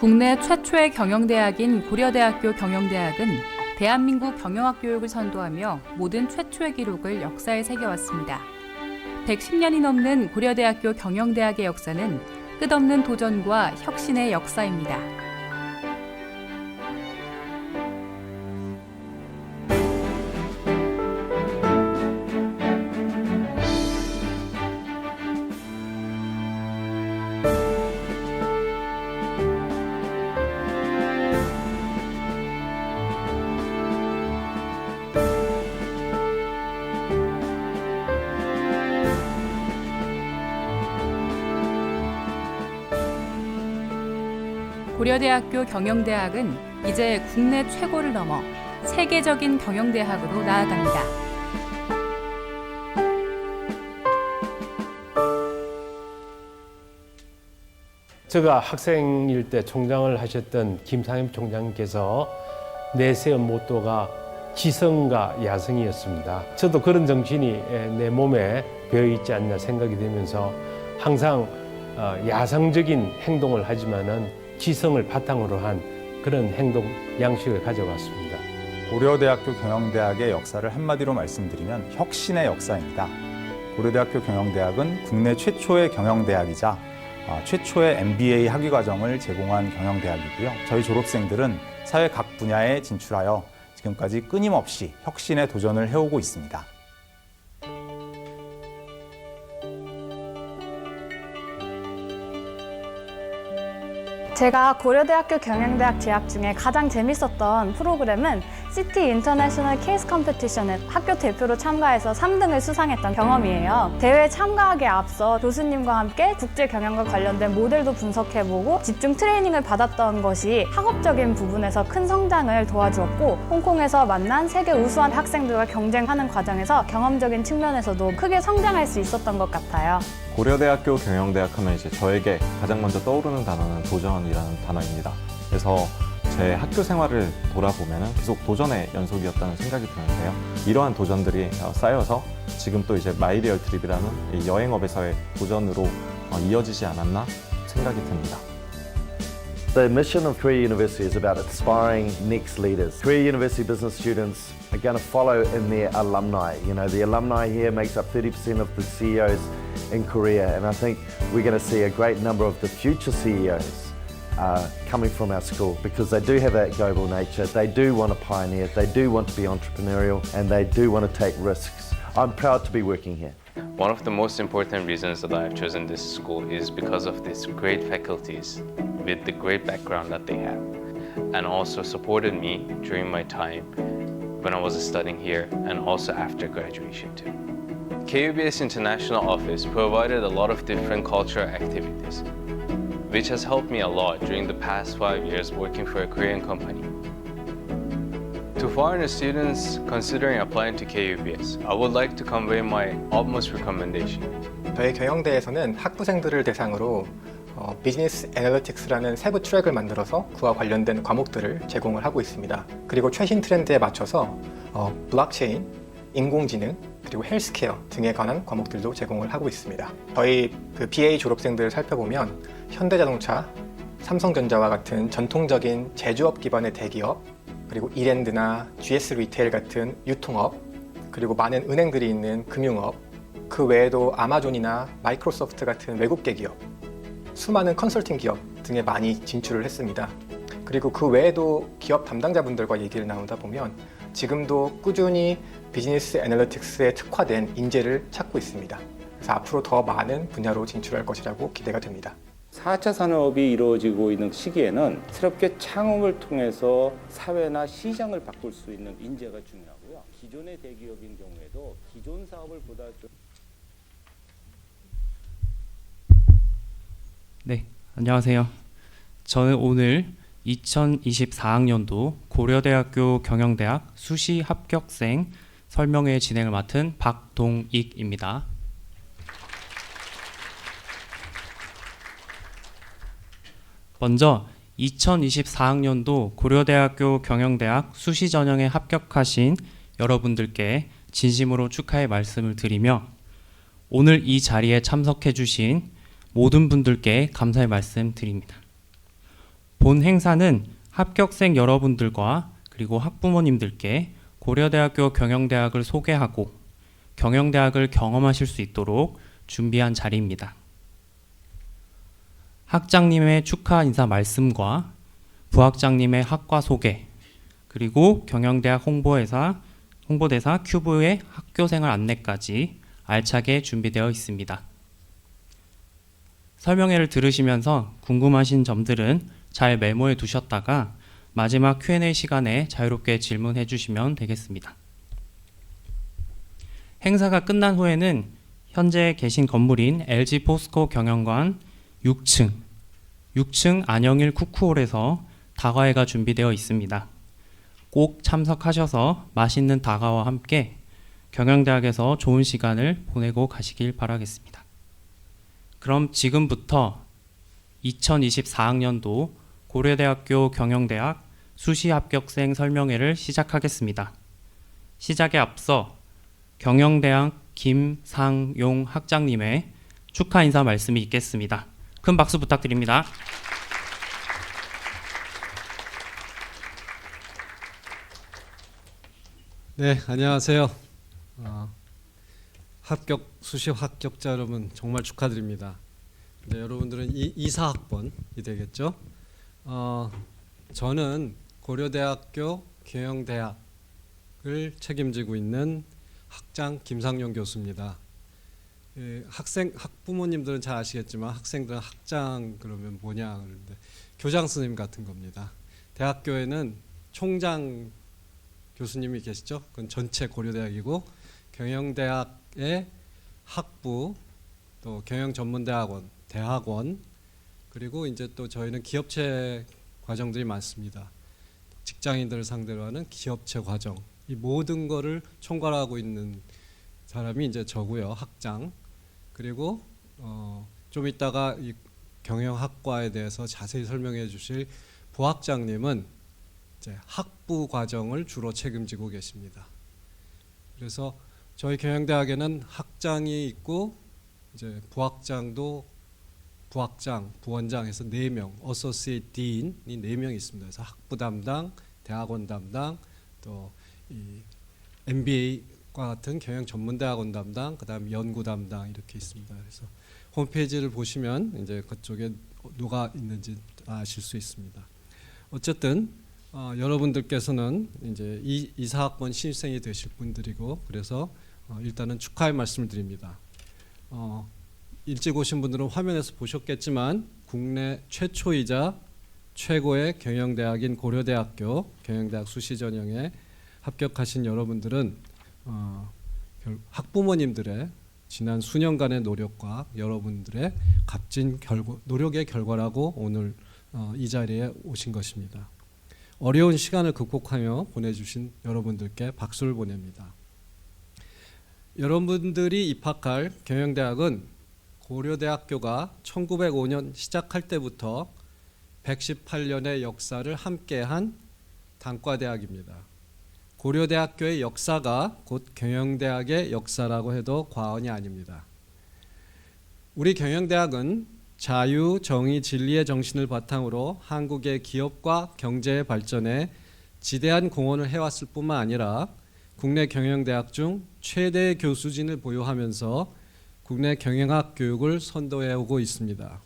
국내 최초의 경영대학인 고려대학교 경영대학은 대한민국 경영학 교육을 선도하며 모든 최초의 기록을 역사에 새겨왔습니다. 110년이 넘는 고려대학교 경영대학의 역사는 끝없는 도전과 혁신의 역사입니다. 고려대학교 경영대학은 이제 국내 최고를 넘어 세계적인 경영대학으로 나아갑니다. 제가 학생일 때 총장을 하셨던 김상임 총장님께서 내세운 모토가 지성과 야성이었습니다. 저도 그런 정신이 내 몸에 배어있지 않나 생각이 되면서 항상 야성적인 행동을 하지만은 지성을 바탕으로 한 그런 행동 양식을 가져왔습니다. 고려대학교 경영대학의 역사를 한마디로 말씀드리면 혁신의 역사입니다. 고려대학교 경영대학은 국내 최초의 경영대학이자 최초의 MBA 학위과정을 제공한 경영대학이고요. 저희 졸업생들은 사회 각 분야에 진출하여 지금까지 끊임없이 혁신의 도전을 해오고 있습니다. 제가 고려대학교 경영대학 재학 중에 가장 재밌었던 프로그램은 시티 인터내셔널 케이스 컴피티션에 학교 대표로 참가해서 3등을 수상했던 경험이에요. 대회 참가하기에 앞서 교수님과 함께 국제 경영과 관련된 모델도 분석해보고 집중 트레이닝을 받았던 것이 학업적인 부분에서 큰 성장을 도와주었고, 홍콩에서 만난 세계 우수한 학생들과 경쟁하는 과정에서 경험적인 측면에서도 크게 성장할 수 있었던 것 같아요. 고려대학교 경영대학 하면 이제 저에게 가장 먼저 떠오르는 단어는 도전이라는 단어입니다. 그래서 제 학교 생활을 돌아보면 계속 도전의 연속이었다는 생각이 드는데요. 이러한 도전들이 쌓여서 지금 또 이제 마이리얼 트립이라는 이 여행업에서의 도전으로 이어지지 않았나 생각이 듭니다. The mission of Korea University is about inspiring next leaders. Korea University business students are going to follow in their alumni. You know, the alumni here makes up 30% of the CEOs in Korea, and I think we're going to see a great number of the future CEOs coming from our school because they do have that global nature, they do want to pioneer, they do want to be entrepreneurial, and they do want to take risks. I'm proud to be working here. One of the most important reasons that I've chosen this school is because of these great faculties with the great background that they have, and also supported me during my time when I was studying here and also after graduation too. KUBS International Office provided a lot of different cultural activities, which has helped me a lot during the past 5 years working for a Korean company. To foreign students considering applying to KUBS, I would like to convey my utmost recommendation. 저희 경영대에서는 학부생들을 대상으로 비즈니스 애널리틱스라는 세부 트랙을 만들어서 그와 관련된 과목들을 제공을 하고 있습니다. 그리고 최신 트렌드에 맞춰서 블록체인, 인공지능, 그리고 헬스케어 등에 관한 과목들도 제공을 하고 있습니다. 저희 BA 졸업생들을 살펴보면 현대자동차, 삼성전자와 같은 전통적인 제조업 기반의 대기업, 그리고 이랜드나 GS 리테일 같은 유통업, 그리고 많은 은행들이 있는 금융업, 그 외에도 아마존이나 마이크로소프트 같은 외국계 기업, 수많은 컨설팅 기업 등에 많이 진출을 했습니다. 그리고 그 외에도 기업 담당자분들과 얘기를 나누다 보면 지금도 꾸준히 비즈니스 애널리틱스에 특화된 인재를 찾고 있습니다. 그래서 앞으로 더 많은 분야로 진출할 것이라고 기대가 됩니다. 4차 산업이 이루어지고 있는 시기에는 새롭게 창업을 통해서 사회나 시장을 바꿀 수 있는 인재가 중요하고요. 기존의 대기업인 경우에도 기존 사업을 보다 좀... 네, 안녕하세요. 저는 오늘 2024학년도 고려대학교 경영대학 수시 합격생 설명회 진행을 맡은 박동익입니다. 먼저 2024학년도 고려대학교 경영대학 수시 전형에 합격하신 여러분들께 진심으로 축하의 말씀을 드리며 오늘 이 자리에 참석해 주신 모든 분들께 감사의 말씀 드립니다. 본 행사는 합격생 여러분들과 그리고 학부모님들께 고려대학교 경영대학을 소개하고 경영대학을 경험하실 수 있도록 준비한 자리입니다. 학장님의 축하 인사 말씀과 부학장님의 학과 소개, 그리고 경영대학 홍보대사 큐브의 학교생활 안내까지 알차게 준비되어 있습니다. 설명회를 들으시면서 궁금하신 점들은 잘 메모해 두셨다가 마지막 Q&A 시간에 자유롭게 질문해 주시면 되겠습니다. 행사가 끝난 후에는 현재 계신 건물인 LG 포스코 경영관 6층 안영일 쿠쿠홀에서 다과회가 준비되어 있습니다. 꼭 참석하셔서 맛있는 다과와 함께 경영대학에서 좋은 시간을 보내고 가시길 바라겠습니다. 그럼 지금부터 2024학년도 고려대학교 경영대학 수시 합격생 설명회를 시작하겠습니다. 시작에 앞서 경영대학 김상용 학장님의 축하 인사 말씀이 있겠습니다. 큰 박수 부탁드립니다. 네, 안녕하세요. 수시 합격자 여러분 정말 축하드립니다. 네, 여러분들은 24학번이 되겠죠. 저는 고려대학교 경영대학을 책임지고 있는 학장 김상용 교수입니다. 학부모님들은 잘 아시겠지만 학생들은 학장 그러면 뭐냐 그러는데 교장 선생님 같은 겁니다. 대학교에는 총장 교수님이 계시죠. 그건 전체 고려대학이고 경영대학의 학부 또 경영전문대학원, 대학원 그리고 이제 또 저희는 기업체 과정들이 많습니다. 직장인들을 상대로 하는 기업체 과정 이 모든 거를 총괄하고 있는 사람이 이제 저고요. 학장. 그리고 좀 이따가 이 경영학과에 대해서 자세히 설명해 주실 부학장님은 이제 학부 과정을 주로 책임지고 계십니다. 그래서 저희 경영대학에는 학장이 있고 이제 부학장도 부학장, 부원장 해서 4명, 어소시에이트 딘이 4명 있습니다. 그래서 학부 담당, 대학원 담당, 또 이 MBA과 같은 경영 전문 대학원 담당, 그다음 연구 담당 이렇게 있습니다. 그래서 홈페이지를 보시면 이제 그쪽에 누가 있는지 아실 수 있습니다. 어쨌든 여러분들께서는 이제 24학번 신입생이 되실 분들이고 그래서 일단은 축하의 말씀을 드립니다. 일찍 오신 분들은 화면에서 보셨겠지만 국내 최초이자 최고의 경영대학인 고려대학교 경영대학 수시전형에 합격하신 여러분들은 학부모님들의 지난 수년간의 노력과 여러분들의 값진 노력의 결과라고 오늘 이 자리에 오신 것입니다. 어려운 시간을 극복하며 보내주신 여러분들께 박수를 보냅니다. 여러분들이 입학할 경영대학은 고려대학교가 1905년 시작할 때부터 118년의 역사를 함께한 단과대학입니다. 고려대학교의 역사가 곧 경영대학의 역사라고 해도 과언이 아닙니다. 우리 경영대학은 자유, 정의, 진리의 정신을 바탕으로 한국의 기업과 경제의 발전에 지대한 공헌을 해왔을 뿐만 아니라 국내 경영대학 중 최대의 교수진을 보유하면서 국내 경영학 교육을 선도해오고 있습니다.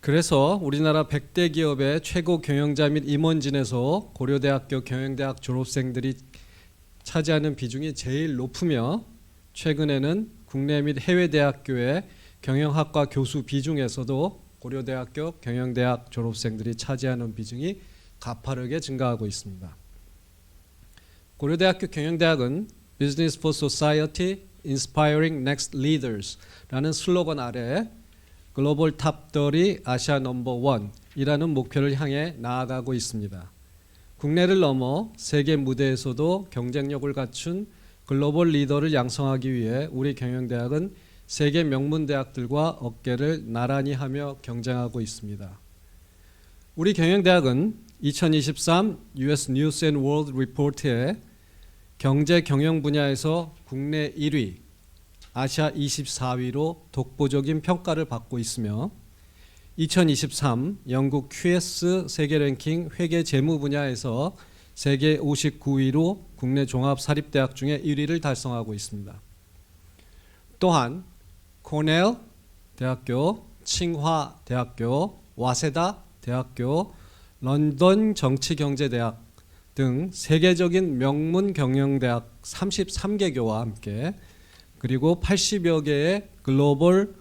그래서 우리나라 100대 기업의 최고 경영자 및 임원진에서 고려대학교 경영대학 졸업생들이 차지하는 비중이 제일 높으며 최근에는 국내 및 해외 대학교의 경영학과 교수 비중에서도 고려대학교 경영대학 졸업생들이 차지하는 비중이 가파르게 증가하고 있습니다. 고려대학교 경영대학은 Business for Society Inspiring Next Leaders라는 슬로건 아래 글로벌 탑 30 아시아 넘버 1이라는 목표를 향해 나아가고 있습니다. 국내를 넘어 세계 무대에서도 경쟁력을 갖춘 글로벌 리더를 양성하기 위해 우리 경영대학은 세계 명문 대학들과 어깨를 나란히 하며 경쟁하고 있습니다. 우리 경영대학은 2023 US News and World Report에 경제 경영 분야에서 국내 1위, 아시아 24위로 독보적인 평가를 받고 있으며 2023 영국 QS 세계 랭킹 회계 재무 분야에서 세계 59위로 국내 종합 사립대학 중에 1위를 달성하고 있습니다. 또한 코넬 대학교, 칭화 대학교, 와세다 대학교, 런던 정치경제대학 등 세계적인 명문 경영대학 33개교와 함께 그리고 80여 개의 글로벌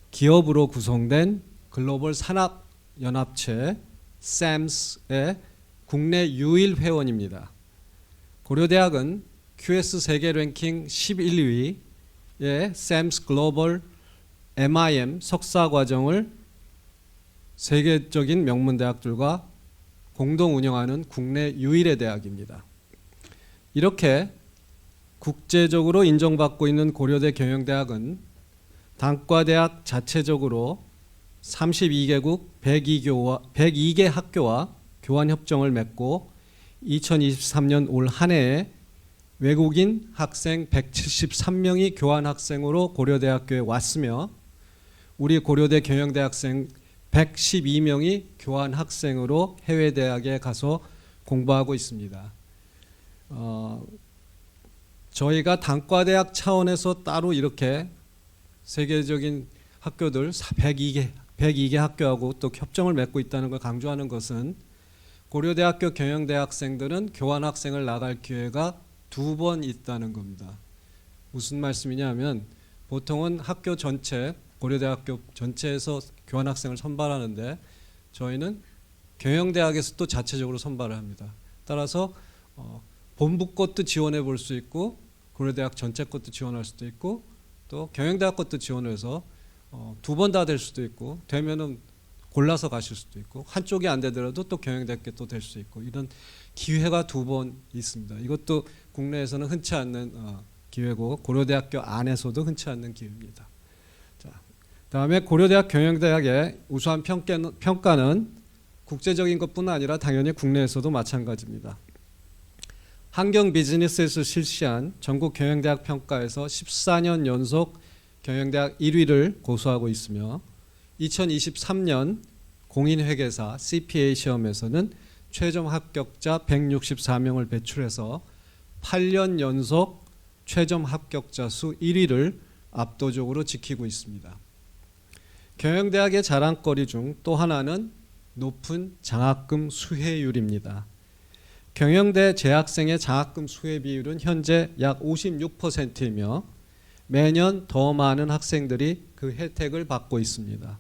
기업으로 구성된 글로벌 산업연합체 SAMS의 국내 유일 회원입니다. 고려대학은 QS 세계 랭킹 11위의 SAMS 글로벌 MIM 석사 과정을 세계적인 명문 대학들과 공동 운영하는 국내 유일의 대학입니다. 이렇게 국제적으로 인정받고 있는 고려대 경영대학은 단과대학 자체적으로 32개국 102개 학교와 교환협정을 맺고 2023년 올 한 해에 외국인 학생 173명이 교환학생으로 고려대학교에 왔으며 우리 고려대 경영대학생 112명이 교환학생으로 해외대학에 가서 공부하고 있습니다. 저희가 단과대학 차원에서 따로 이렇게 세계적인 학교들 102개 학교하고 또 협정을 맺고 있다는 걸 강조하는 것은 고려대학교 경영대학생들은 교환학생을 나갈 기회가 2번 있다는 겁니다. 무슨 말씀이냐 하면 보통은 학교 전체, 고려대학교 전체에서 교환학생을 선발하는데 저희는 경영대학에서 또 자체적으로 선발을 합니다. 따라서 본부 것도 지원해 볼 수 있고 고려대학 전체 것도 지원할 수도 있고 또 경영대학 것도 지원해서 2번 다 될 수도 있고 되면은 골라서 가실 수도 있고 한쪽이 안 되더라도 또 경영대학 게 또 될 수 있고 이런 기회가 2번 있습니다. 이것도 국내에서는 흔치 않는 기회고 고려대학교 안에서도 흔치 않는 기회입니다. 자, 다음에 고려대학 경영대학의 우수한 평가는 국제적인 것뿐 아니라 당연히 국내에서도 마찬가지입니다. 한경 비즈니스에서 실시한 전국 경영대학 평가에서 14년 연속 경영대학 1위를 고수하고 있으며 2023년 공인회계사 CPA 시험에서는 최종 합격자 164명을 배출해서 8년 연속 최종 합격자 수 1위를 압도적으로 지키고 있습니다. 경영대학의 자랑거리 중 또 하나는 높은 장학금 수혜율입니다. 경영대 재학생의 장학금 수혜 비율은 현재 약 56%이며 매년 더 많은 학생들이 그 혜택을 받고 있습니다.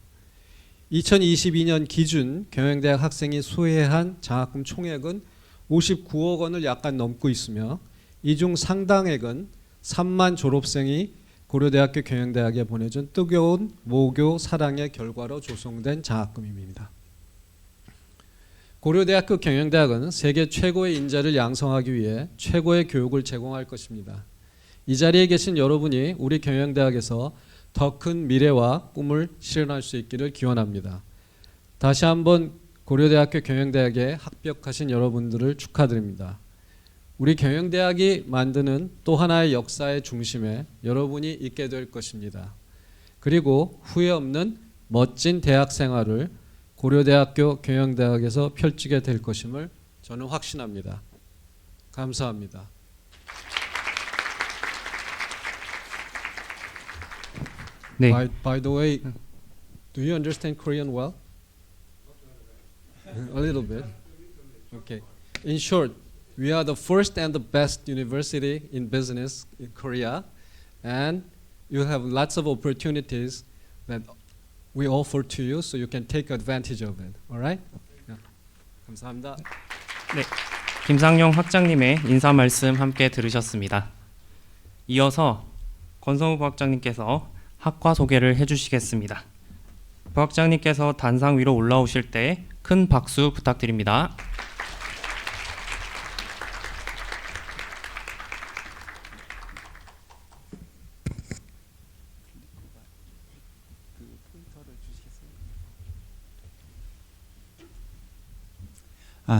2022년 기준 경영대학 학생이 수혜한 장학금 총액은 59억 원을 약간 넘고 있으며 이 중 상당액은 3만 졸업생이 고려대학교 경영대학에 보내준 뜨거운 모교 사랑의 결과로 조성된 장학금입니다. 고려대학교 경영대학은 세계 최고의 인재를 양성하기 위해 최고의 교육을 제공할 것입니다. 이 자리에 계신 여러분이 우리 경영대학에서 더 큰 미래와 꿈을 실현할 수 있기를 기원합니다. 다시 한번 고려대학교 경영대학에 합격하신 여러분들을 축하드립니다. 우리 경영대학이 만드는 또 하나의 역사의 중심에 여러분이 있게 될 것입니다. 그리고 후회 없는 멋진 대학 생활을 고려대학교 경영대학에서 펼치게 될 것임을 저는 확신합니다. 감사합니다. 네. By the way, do you understand Korean well? A little bit. Okay. In short, we are the first and the best university in business in Korea, and you have lots of opportunities that we offer to you, so you can take advantage of it. All right? Yeah. 감사합니다. 네, 김상용 학장님의 인사 말씀 함께 들으셨습니다. 이어서 권성우 부학장님께서 학과 소개를 해주시겠습니다. 부학장님께서 단상 위로 올라오실 때 큰 박수 부탁드립니다.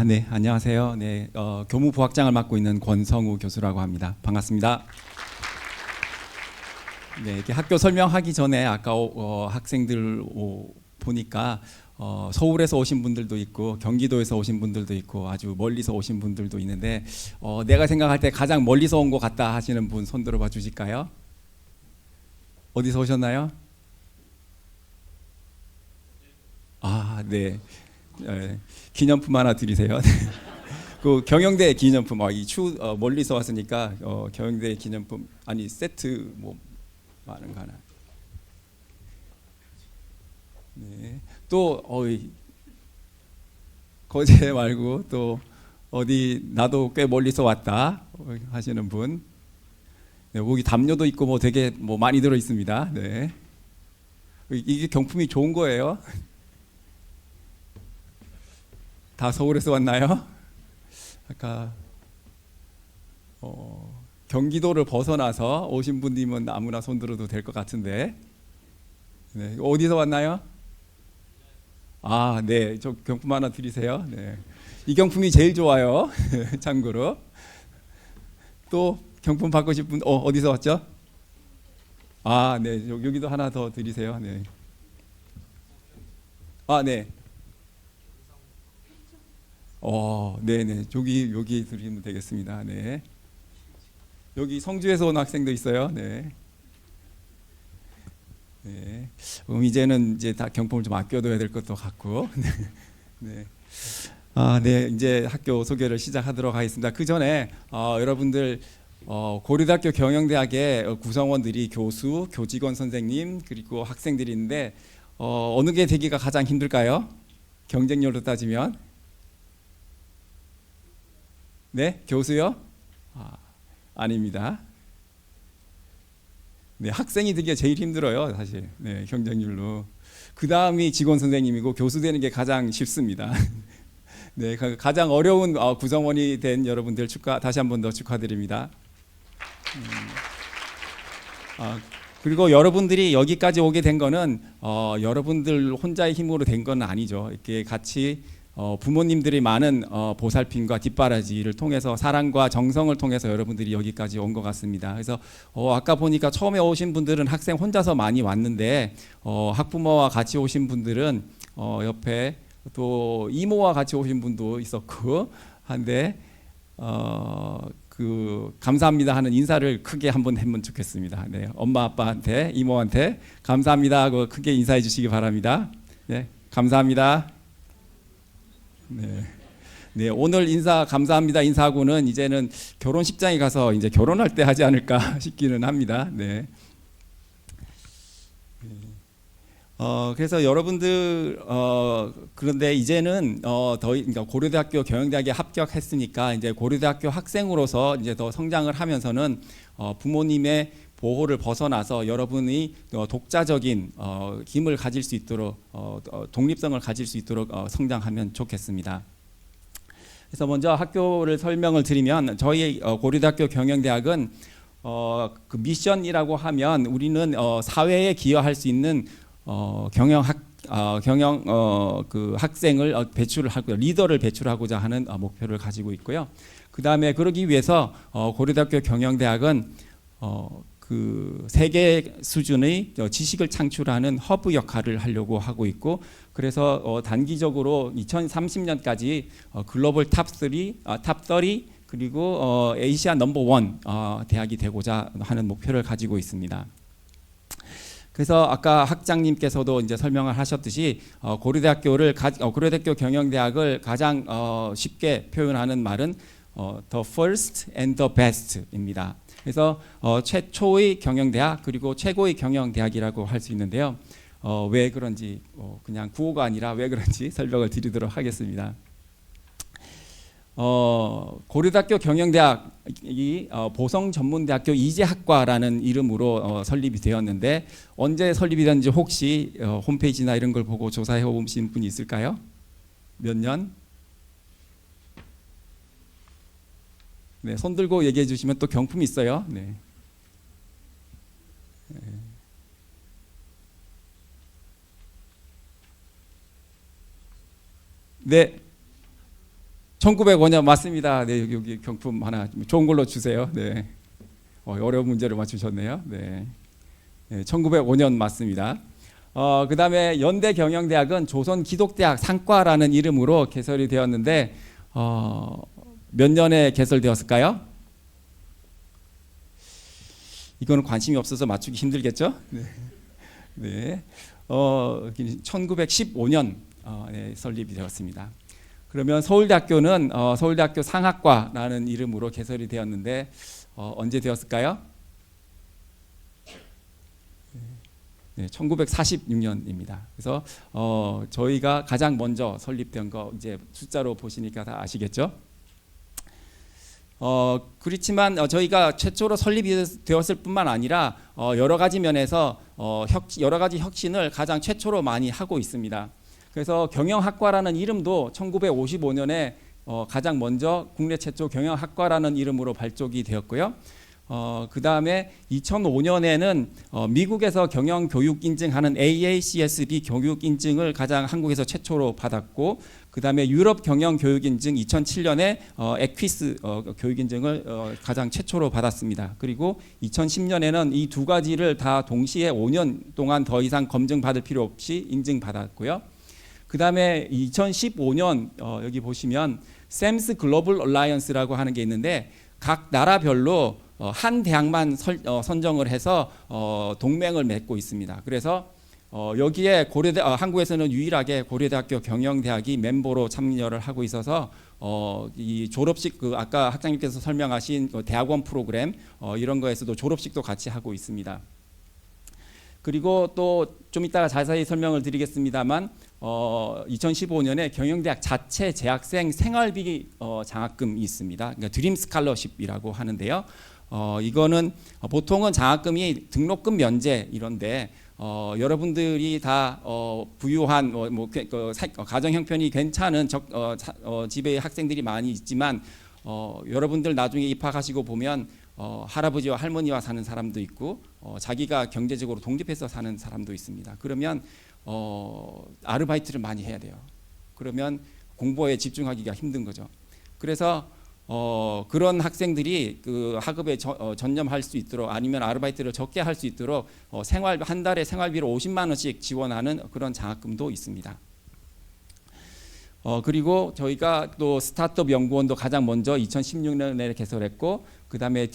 네, 안녕하세요. 네, 교무부학장을 맡고 있는 권성우 교수라고 합니다. 반갑습니다. 네, 이렇게 학교 설명하기 전에 아까 학생들 보니까 서울에서 오신 분들도 있고 경기도에서 오신 분들도 있고 아주 멀리서 오신 분들도 있는데 내가 생각할 때 가장 멀리서 온 것 같다 하시는 분 손 들어봐 주실까요? 어디서 오셨나요? 아, 네. 기념품 하나 드리세요. 그 경영대 기념품, 멀리서 왔으니까 경영대 기념품 아니 세트 뭐 많은 거 하나. 네. 또 거제 말고 또 어디 나도 꽤 멀리서 왔다 하시는 분. 네, 여기 담요도 있고 뭐 되게 뭐 많이 들어 있습니다. 네. 이게 경품이 좋은 거예요. 다 서울에서 왔나요? 아까 경기도를 벗어나서 오신 분이면 아무나 손 들어도 될 것 같은데. 네, 어디서 왔나요? 아, 네, 저 경품 하나 드리세요. 네, 이 경품이 제일 좋아요. 참고로 또 경품 받고 싶은 어디서 왔죠? 아, 네, 여기도 하나 더 드리세요. 네. 아, 네. 네네. 여기 드리면 되겠습니다. 네. 여기 성주에서 온 학생도 있어요. 네. 네. 이제는 다 경품을 좀 아껴둬야 될 것도 같고. 네. 네. 이제 학교 소개를 시작하도록 하겠습니다. 그 전에 여러분들 고려대학교 경영대학의 구성원들이 교수, 교직원 선생님 그리고 학생들이 있는데 어느 게 되기가 가장 힘들까요? 경쟁률로 따지면. 네, 교수요? 아닙니다. 네, 학생이 되기가 제일 힘들어요, 사실. 네, 경쟁률로. 그 다음이 직원 선생님이고 교수 되는 게 가장 쉽습니다. 네, 가장 어려운 구성원이 된 여러분들 다시 한 번 더 축하드립니다. 그리고 여러분들이 여기까지 오게 된 거는 여러분들 혼자의 힘으로 된 건 아니죠. 이렇게 같이 부모님들이 많은 보살핌과 뒷바라지를 통해서 사랑과 정성을 통해서 여러분들이 여기까지 온 것 같습니다. 그래서 아까 보니까 처음에 오신 분들은 학생 혼자서 많이 왔는데 학부모와 같이 오신 분들은 옆에 또 이모와 같이 오신 분도 있었고 한데 감사합니다 하는 인사를 크게 한번 하면 좋겠습니다. 네, 엄마 아빠한테 이모한테 감사합니다 하고 크게 인사해 주시기 바랍니다. 네, 감사합니다. 네, 오늘 감사합니다 인사하고는 이제는 결혼식장에 가서 이제 결혼할 때 하지 않을까 싶기는 합니다. 네. 그래서 여러분들 그런데 이제는 그러니까 고려대학교 경영대학에 합격했으니까 이제 고려대학교 학생으로서 이제 더 성장을 하면서는 부모님의 보호를 벗어나서 여러분이 독자적인 힘을 가질 수 있도록 독립성을 가질 수 있도록 성장하면 좋겠습니다. 그래서 먼저 학교를 설명을 드리면 저희 고려대학교 경영대학은 그 미션이라고 하면 우리는 사회에 기여할 수 있는 그 학생을 배출을 하고 리더를 배출하고자 하는 목표를 가지고 있고요. 그 다음에 그러기 위해서 고려대학교 경영대학은 그 세계 수준의 지식을 창출하는 허브 역할을 하려고 하고 있고 그래서 단기적으로 2030년까지 글로벌 탑30 그리고 아시아 넘버 1 대학이 되고자 하는 목표를 가지고 있습니다. 그래서 아까 학장님께서도 이제 설명을 하셨듯이 고려대학교 경영대학을 가장 쉽게 표현하는 말은 the first and the best입니다. 그래서 최초의 경영대학 그리고 최고의 경영대학이라고 할 수 있는데요. 왜 그런지 그냥 구호가 아니라 왜 그런지 설명을 드리도록 하겠습니다. 고려대학교 경영대학이 보성전문대학교 이재학과라는 이름으로 설립이 되었는데 언제 설립이 됐는지 혹시 홈페이지나 이런 걸 보고 조사해 오신 분이 있을까요? 몇 년? 네, 손 들고 얘기해 주시면 또 경품이 있어요. 네. 네. 1905년 맞습니다. 네, 여기 경품 하나 좋은 걸로 주세요. 네. 어려운 문제를 맞추셨네요. 네. 네, 1905년 맞습니다. 그다음에 연대경영대학은 조선기독대학 상과라는 이름으로 개설이 되었는데 몇 년에 개설되었을까요? 이거는 관심이 없어서 맞추기 힘들겠죠? 네. 네. 1915년 설립이 되었습니다. 그러면 서울대학교는 서울대학교 상학과라는 이름으로 개설이 되었는데 언제 되었을까요? 네, 1946년입니다. 그래서 저희가 가장 먼저 설립된 거 이제 숫자로 보시니까 다 아시겠죠? 그렇지만 저희가 최초로 설립이 되었을 뿐만 아니라 여러 가지 면에서 여러 가지 혁신을 가장 최초로 많이 하고 있습니다. 그래서 경영학과라는 이름도 1955년에 가장 먼저 국내 최초 경영학과라는 이름으로 발족이 되었고요. 그 다음에 2005년에는 미국에서 경영 교육 인증하는 AACSB 교육 인증을 가장 한국에서 최초로 받았고, 그 다음에 유럽 경영 교육 인증 2007년에 에퀴스 교육 인증을 가장 최초로 받았습니다. 그리고 2010년에는 이 두 가지를 다 동시에 5년 동안 더 이상 검증받을 필요 없이 인증받았고요. 그 다음에 2015년 여기 보시면 샘스 글로벌 얼라이언스라고 하는 게 있는데 각 나라별로 한 대학만 선정을 해서 동맹을 맺고 있습니다. 그래서 여기에 한국에서는 유일하게 고려대학교 경영대학이 멤버로 참여를 하고 있어서 이 졸업식 아까 학장님께서 설명하신 대학원 프로그램 이런 거에서도 졸업식도 같이 하고 있습니다. 그리고 또 좀 이따가 자세히 설명을 드리겠습니다만 2015년에 경영대학 자체 재학생 생활비 장학금이 있습니다. 그러니까 드림 스칼러십이라고 하는데요. 이거는 보통은 장학금이 등록금 면제 이런데 여러분들이 다 부유한 가정 형편이 괜찮은 집에 학생들이 많이 있지만 여러분들 나중에 입학하시고 보면 할아버지와 할머니와 사는 사람도 있고 자기가 경제적으로 독립해서 사는 사람도 있습니다. 그러면 아르바이트를 많이 해야 돼요. 그러면 공부에 집중하기가 힘든 거죠. 그래서 그런 학생들이 그 학업에 전념할 수 있도록 아니면 아르바이트를 적게 할 수 있도록 한 달에 생활비로 50만 원씩 지원하는 그런 장학금도 있습니다. 그리고 저희가 또 스타트업 연구원도 가장 먼저 2016년에 개설했고, 그 다음에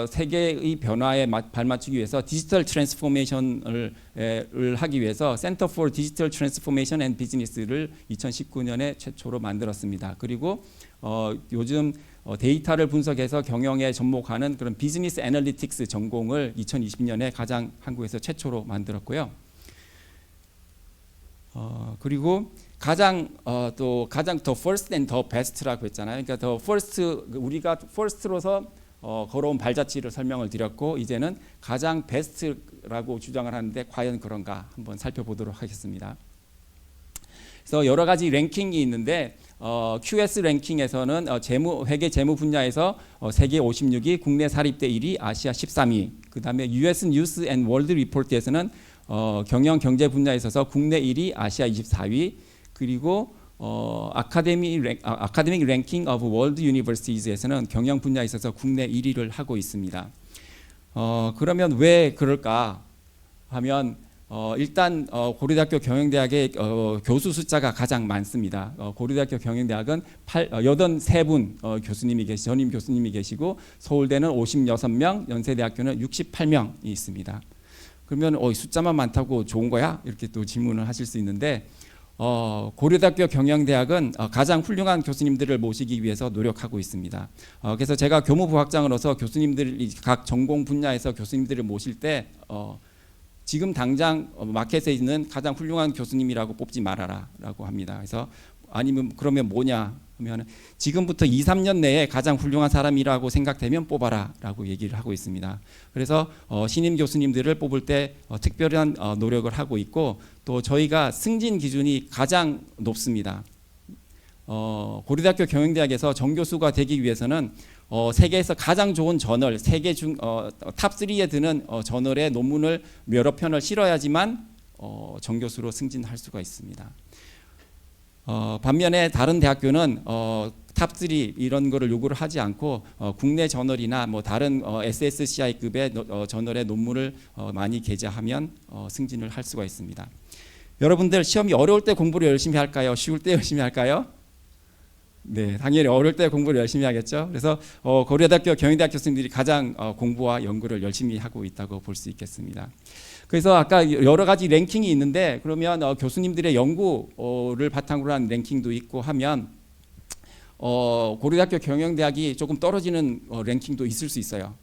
세계의 변화에 발맞추기 위해서 디지털 트랜스포메이션을 하기 위해서 센터 포 디지털 트랜스포메이션 앤 비즈니스를 2019년에 최초로 만들었습니다. 그리고 요즘 데이터를 분석해서 경영에 접목하는 그런 비즈니스 애널리틱스 전공을 2020년에 가장 한국에서 최초로 만들었고요. 그리고 가장 더 first and the best라고 했잖아요. 그러니까 the first 우리가 first로서 걸어온 발자취를 설명을 드렸고, 이제는 가장 best라고 주장을 하는데 과연 그런가 한번 살펴보도록 하겠습니다. 그래서 여러 가지 랭킹이 있는데 QS 랭킹에서는 회계 재무 분야에서 세계 56위, 국내 사립대 1위, 아시아 13위. 그 다음에 US 뉴스 앤 월드 리포트에서는 경영 경제 분야에 있어서 국내 1위, 아시아 24위. 그리고 아카데믹 랭킹 오브 월드 유니버시티즈에서는 경영 분야에 있어서 국내 1위를 하고 있습니다. 그러면 왜 그럴까 하면 일단 고려대학교 경영대학의 교수 숫자가 가장 많습니다. 고려대학교 경영대학은 83분 전임 교수님이 계시고, 서울대는 56명, 연세대학교는 68명이 있습니다. 그러면 숫자만 많다고 좋은 거야? 이렇게 또 질문을 하실 수 있는데, 고려대학교 경영대학은 가장 훌륭한 교수님들을 모시기 위해서 노력하고 있습니다. 그래서 제가 교무부학장으로서 교수님들이 각 전공 분야에서 교수님들을 모실 때 지금 당장 마켓에 있는 가장 훌륭한 교수님이라고 뽑지 말아라 라고 합니다. 그래서 아니면 그러면 뭐냐 하면 지금부터 2, 3년 내에 가장 훌륭한 사람이라고 생각되면 뽑아라 라고 얘기를 하고 있습니다. 그래서 신임 교수님들을 뽑을 때 특별한 노력을 하고 있고, 또 저희가 승진 기준이 가장 높습니다. 고려대학교 경영대학에서 정교수가 되기 위해서는 세계에서 가장 좋은 저널, 세계 중 탑 3에 드는 저널의 논문을 여러 편을 실어야지만 정교수로 승진할 수가 있습니다. 반면에 다른 대학교는 탑3 이런 거를 요구를 하지 않고 국내 저널이나 뭐 다른 SSCI급의 저널의 논문을 많이 게재하면 승진을 할 수가 있습니다. 여러분들 시험이 어려울 때 공부를 열심히 할까요? 쉬울 때 열심히 할까요? 네, 당연히 어려울 때 공부를 열심히 하겠죠. 그래서 고려대학교 경희대학 교수님들이 가장 공부와 연구를 열심히 하고 있다고 볼 수 있겠습니다. 그래서 아까 여러 가지 랭킹이 있는데 그러면 교수님들의 연구를 바탕으로 한 랭킹도 있고 하면 고려대학교 경영대학이 조금 떨어지는 랭킹도 있을 수 있어요.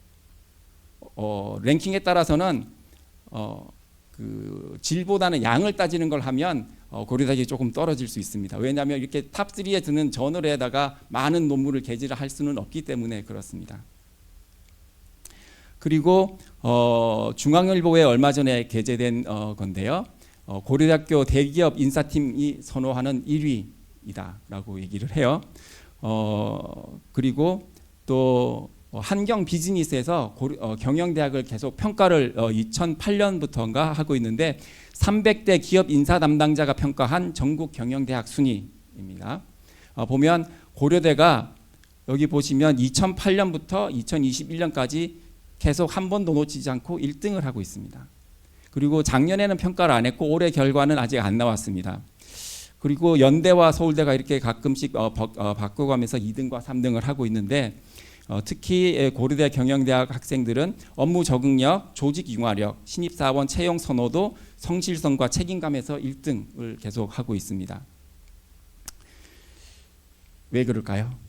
랭킹에 따라서는 그 질보다는 양을 따지는 걸 하면 고려대학이 조금 떨어질 수 있습니다. 왜냐하면 이렇게 탑3에 드는 저널에다가 많은 논문을 게재를 할 수는 없기 때문에 그렇습니다. 그리고 중앙일보에 얼마 전에 게재된 건데요. 고려대학교 대기업 인사팀이 선호하는 1위이다라고 얘기를 해요. 그리고 또 한경 비즈니스에서 경영대학을 계속 평가를 2008년부터인가 하고 있는데 300대 기업 인사 담당자가 평가한 전국 경영대학 순위입니다. 보면 고려대가 여기 보시면 2008년부터 2021년까지 계속 한 번도 놓치지 않고 1등을 하고 있습니다. 그리고 작년에는 평가를 안 했고 올해 결과는 아직 안 나왔습니다. 그리고 연대와 서울대가 이렇게 가끔씩 바꿔가면서 2등과 3등을 하고 있는데 특히 고려대 경영대학 학생들은 업무 적응력, 조직 융화력, 신입사원 채용 선호도, 성실성과 책임감에서 1등을 계속 하고 있습니다. 왜 그럴까요?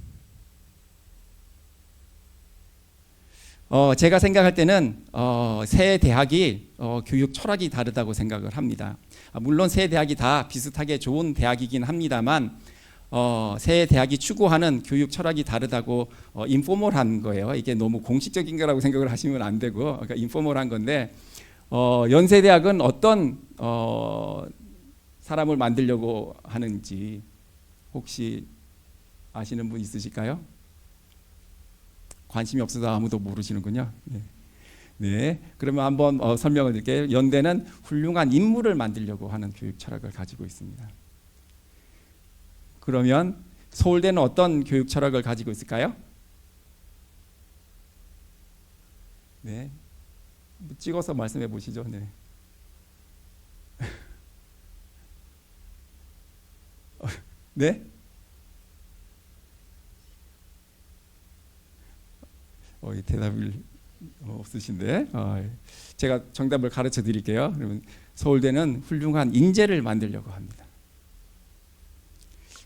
제가 생각할 때는 세 대학이 교육 철학이 다르다고 생각을 합니다. 물론 세 대학이 다 비슷하게 좋은 대학이긴 합니다만 세 대학이 추구하는 교육 철학이 다르다고 인포멀한 거예요. 이게 너무 공식적인 거라고 생각을 하시면 안 되고 그러니까 인포멀한 건데 연세대학은 어떤 사람을 만들려고 하는지 혹시 아시는 분 있으실까요? 관심이 없어서 아무도 모르시는군요. 네. 네, 그러면 한번 설명을 드릴게요. 연대는 훌륭한 인물을 만들려고 하는 교육 철학을 가지고 있습니다. 그러면 서울대는 어떤 교육 철학을 가지고 있을까요? 네, 찍어서 말씀해 보시죠. 네. 네? 대답이 없으신데 제가 정답을 가르쳐 드릴게요. 그러면 서울대는 훌륭한 인재를 만들려고 합니다.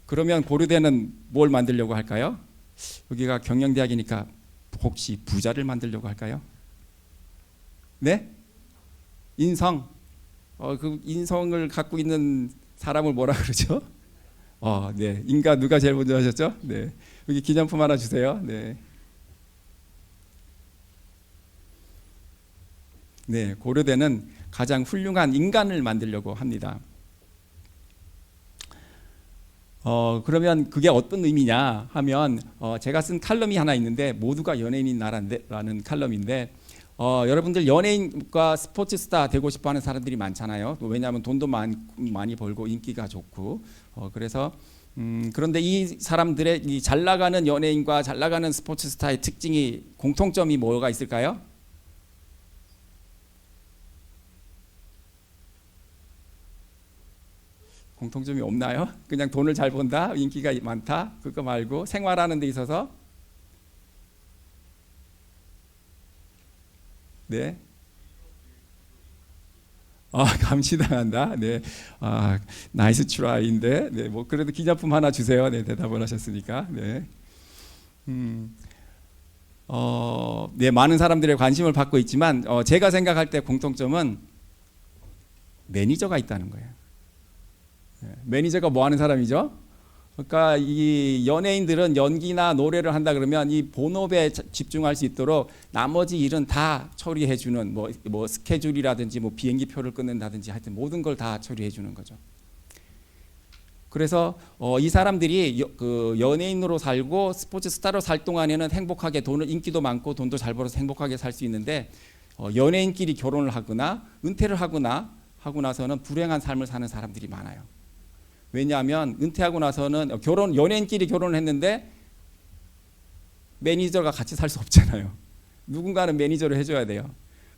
그러면 고려대는 뭘 만들려고 할까요? 여기가 경영대학이니까 혹시 부자를 만들려고 할까요? 네? 인성. 그 인성을 갖고 있는 사람을 뭐라 그러죠? 네. 인가 누가 제일 먼저 하셨죠? 네. 여기 기념품 하나 주세요. 네. 네, 고려대는 가장 훌륭한 인간을 만들려고 합니다. 그러면 그게 어떤 의미냐 하면 제가 쓴 칼럼이 하나 있는데 모두가 연예인인 나라라는 칼럼인데 여러분들 연예인과 스포츠 스타 되고 싶어하는 사람들이 많잖아요. 왜냐하면 돈도 많이 벌고 인기가 좋고 그래서 그런데 이 사람들의 이 잘 나가는 연예인과 잘 나가는 스포츠 스타의 특징이 공통점이 뭐가 있을까요? 공통점이 없나요? 그냥 돈을 잘 번다, 인기가 많다, 그거 말고 생활하는 데 있어서 네, 감시당한다. 네, 나이스 트라이인데, 네, 뭐 그래도 기념품 하나 주세요. 네, 대답을 하셨으니까. 네, 네, 많은 사람들의 관심을 받고 있지만 제가 생각할 때 공통점은 매니저가 있다는 거예요. 매니저가 뭐 하는 사람이죠? 그러니까 이 연예인들은 연기나 노래를 한다 그러면 이 본업에 집중할 수 있도록 나머지 일은 다 처리해 주는 뭐 스케줄이라든지 뭐 비행기 표를 끊는다든지 하여튼 모든 걸 다 처리해 주는 거죠. 그래서 이 사람들이 그 연예인으로 살고 스포츠 스타로 살 동안에는 행복하게 인기도 많고 돈도 잘 벌어서 행복하게 살 수 있는데 연예인끼리 결혼을 하거나 은퇴를 하고 나서는 불행한 삶을 사는 사람들이 많아요. 왜냐하면 은퇴하고 나서는 연예인끼리 결혼을 했는데 매니저가 같이 살 수 없잖아요. 누군가는 매니저를 해줘야 돼요.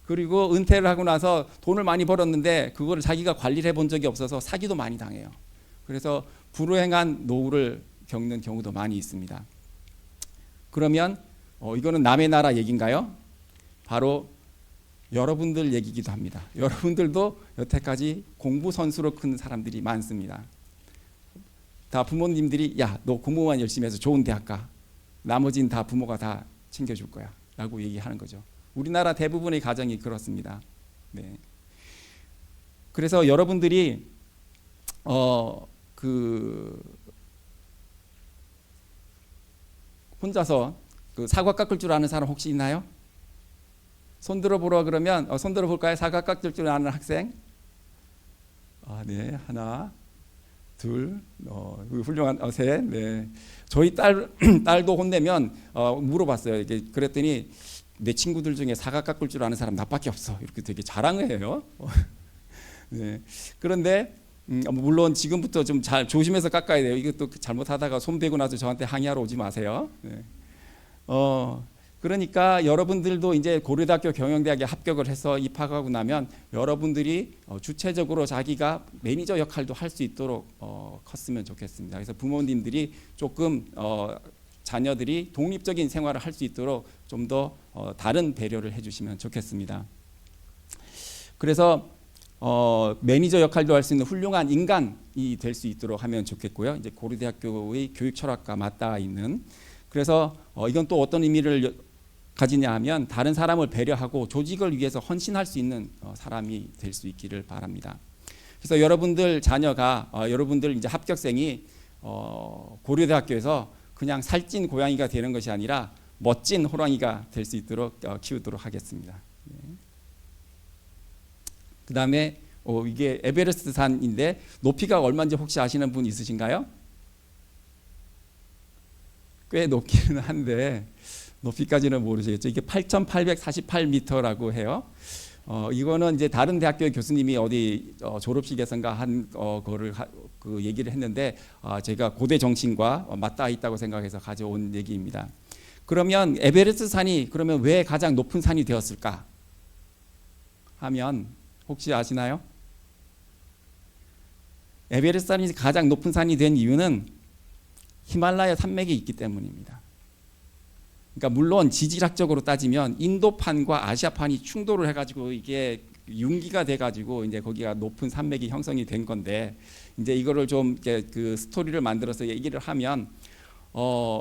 그리고 은퇴를 하고 나서 돈을 많이 벌었는데 그거를 자기가 관리를 해본 적이 없어서 사기도 많이 당해요. 그래서 불우행한 노후를 겪는 경우도 많이 있습니다. 그러면 이거는 남의 나라 얘기인가요? 바로 여러분들 얘기기도 합니다. 여러분들도 여태까지 공부 선수로 큰 사람들이 많습니다. 다 부모님들이 야, 너 공부만 열심히 해서 좋은 대학 가. 나머지는 다 부모가 다 챙겨줄 거야. 라고 얘기하는 거죠. 우리나라 대부분의 가정이 그렇습니다. 네. 그래서 여러분들이 혼자서 그 사과 깎을 줄 아는 사람 혹시 있나요? 손 들어보라 그러면 손 들어볼까요? 사과 깎을 줄 아는 학생? 네, 하나, 둘, 훌륭한 셋. 네, 저희 딸도 혼내면 물어봤어요. 이게 그랬더니 내 친구들 중에 사과 깎을 줄 아는 사람 나밖에 없어. 이렇게 되게 자랑을 해요. 네, 그런데 물론 지금부터 좀 잘 조심해서 깎아야 돼요. 이것도 잘못하다가 손 대고 나서 저한테 항의하러 오지 마세요. 네. 그러니까 여러분들도 이제 고려대학교 경영대학에 합격을 해서 입학하고 나면 여러분들이 주체적으로 자기가 매니저 역할도 할 수 있도록 컸으면 좋겠습니다. 그래서 부모님들이 조금 자녀들이 독립적인 생활을 할 수 있도록 좀 더 다른 배려를 해주시면 좋겠습니다. 그래서 매니저 역할도 할 수 있는 훌륭한 인간이 될 수 있도록 하면 좋겠고요. 이제 고려대학교의 교육 철학과 맞닿아 있는, 그래서 이건 또 어떤 의미를 가지냐 하면 다른 사람을 배려하고 조직을 위해서 헌신할 수 있는 사람이 될 수 있기를 바랍니다. 그래서 여러분들 자녀가 여러분들 이제 합격생이 고려대학교에서 그냥 살찐 고양이가 되는 것이 아니라 멋진 호랑이가 될 수 있도록 키우도록 하겠습니다. 네. 그 다음에 이게 에베레스트 산인데 높이가 얼마인지 혹시 아시는 분 있으신가요? 꽤 높기는 한데 높이까지는 모르시겠죠. 이게 8,848m라고 해요. 이거는 이제 다른 대학교 교수님이 어디 졸업식에선가 한 거를 그 얘기를 했는데 제가 고대 정신과 맞닿아 있다고 생각해서 가져온 얘기입니다. 그러면 에베레스트 산이 그러면 왜 가장 높은 산이 되었을까 하면 혹시 아시나요? 에베레스트 산이 가장 높은 산이 된 이유는 히말라야 산맥이 있기 때문입니다. 그러니까 물론 지질학적으로 따지면 인도판과 아시아판이 충돌을 해가지고 이게 융기가 돼가지고 이제 거기가 높은 산맥이 형성이 된 건데, 이제 이거를 좀 그 스토리를 만들어서 얘기를 하면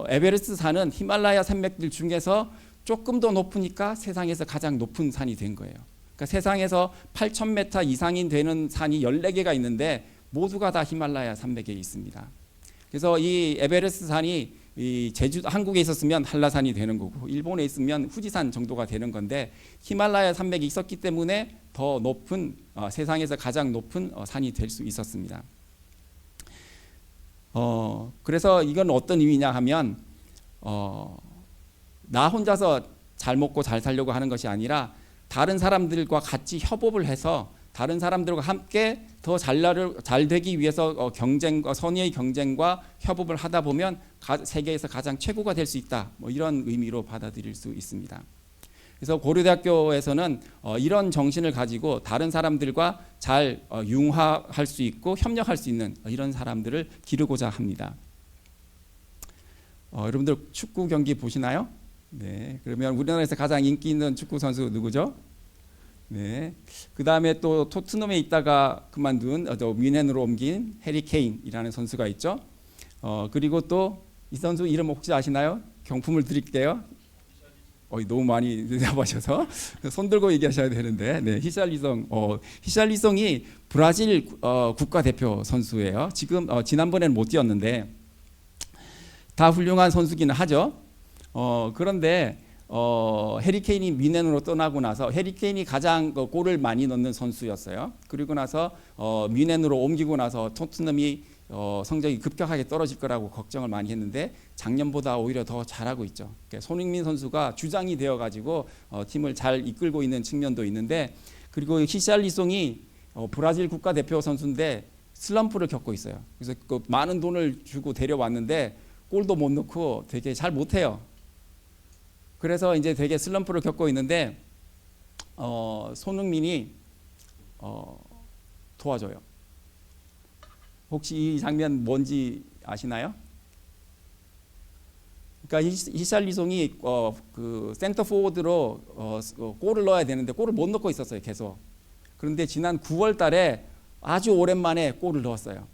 에베레스트 산은 히말라야 산맥들 중에서 조금 더 높으니까 세상에서 가장 높은 산이 된 거예요. 그러니까 세상에서 8,000m 이상이 되는 산이 14개가 있는데 모두가 다 히말라야 산맥에 있습니다. 그래서 이 에베레스트 산이 한국에 있었으면 한라산이 되는 거고 일본에 있으면 후지산 정도가 되는 건데 히말라야 산맥이 있었기 때문에 더 높은 세상에서 가장 높은 산이 될 수 있었습니다. 그래서 이건 어떤 의미냐 하면 나 혼자서 잘 먹고 잘 살려고 하는 것이 아니라 다른 사람들과 같이 협업을 해서 다른 사람들과 함께 더 잘 되기 위해서 경쟁과 선의의 경쟁과 협업을 하다 보면 세계에서 가장 최고가 될 수 있다. 뭐 이런 의미로 받아들일 수 있습니다. 그래서 고려대학교에서는 이런 정신을 가지고 다른 사람들과 잘 융화할 수 있고 협력할 수 있는 이런 사람들을 기르고자 합니다. 여러분들 축구 경기 보시나요? 네. 그러면 우리나라에서 가장 인기 있는 축구 선수 누구죠? 네. 그 다음에 또 토트넘에 있다가 그만둔 뮌헨으로 옮긴 해리 케인이라는 선수가 있죠. 그리고 또 이 선수 이름 혹시 아시나요? 경품을 드릴게요. 너무 많이 대답하셔서 손 들고 얘기하셔야 되는데, 네, 히샬리송. 히샬리송이 브라질 국가대표 선수예요. 지금 지난번에는 못 뛰었는데 다 훌륭한 선수기는 하죠. 그런데 해리 케인이 뮌헨으로 떠나고 나서 해리 케인이 가장 골을 많이 넣는 선수였어요. 그리고 나서 뮌헨으로 옮기고 나서 토트넘이 성적이 급격하게 떨어질 거라고 걱정을 많이 했는데 작년보다 오히려 더 잘하고 있죠. 손흥민 선수가 주장이 되어가지고 팀을 잘 이끌고 있는 측면도 있는데, 그리고 히샬리송이 브라질 국가대표 선수인데 슬럼프를 겪고 있어요. 그래서 그 많은 돈을 주고 데려왔는데 골도 못 넣고 되게 잘 못해요. 그래서 이제 되게 슬럼프를 겪고 있는데 손흥민이 도와줘요. 혹시 이 장면 뭔지 아시나요? 그러니까 히샬리송이 그 센터 포워드로 골을 넣어야 되는데 골을 못 넣고 있었어요, 계속. 그런데 지난 9월 달에 아주 오랜만에 골을 넣었어요.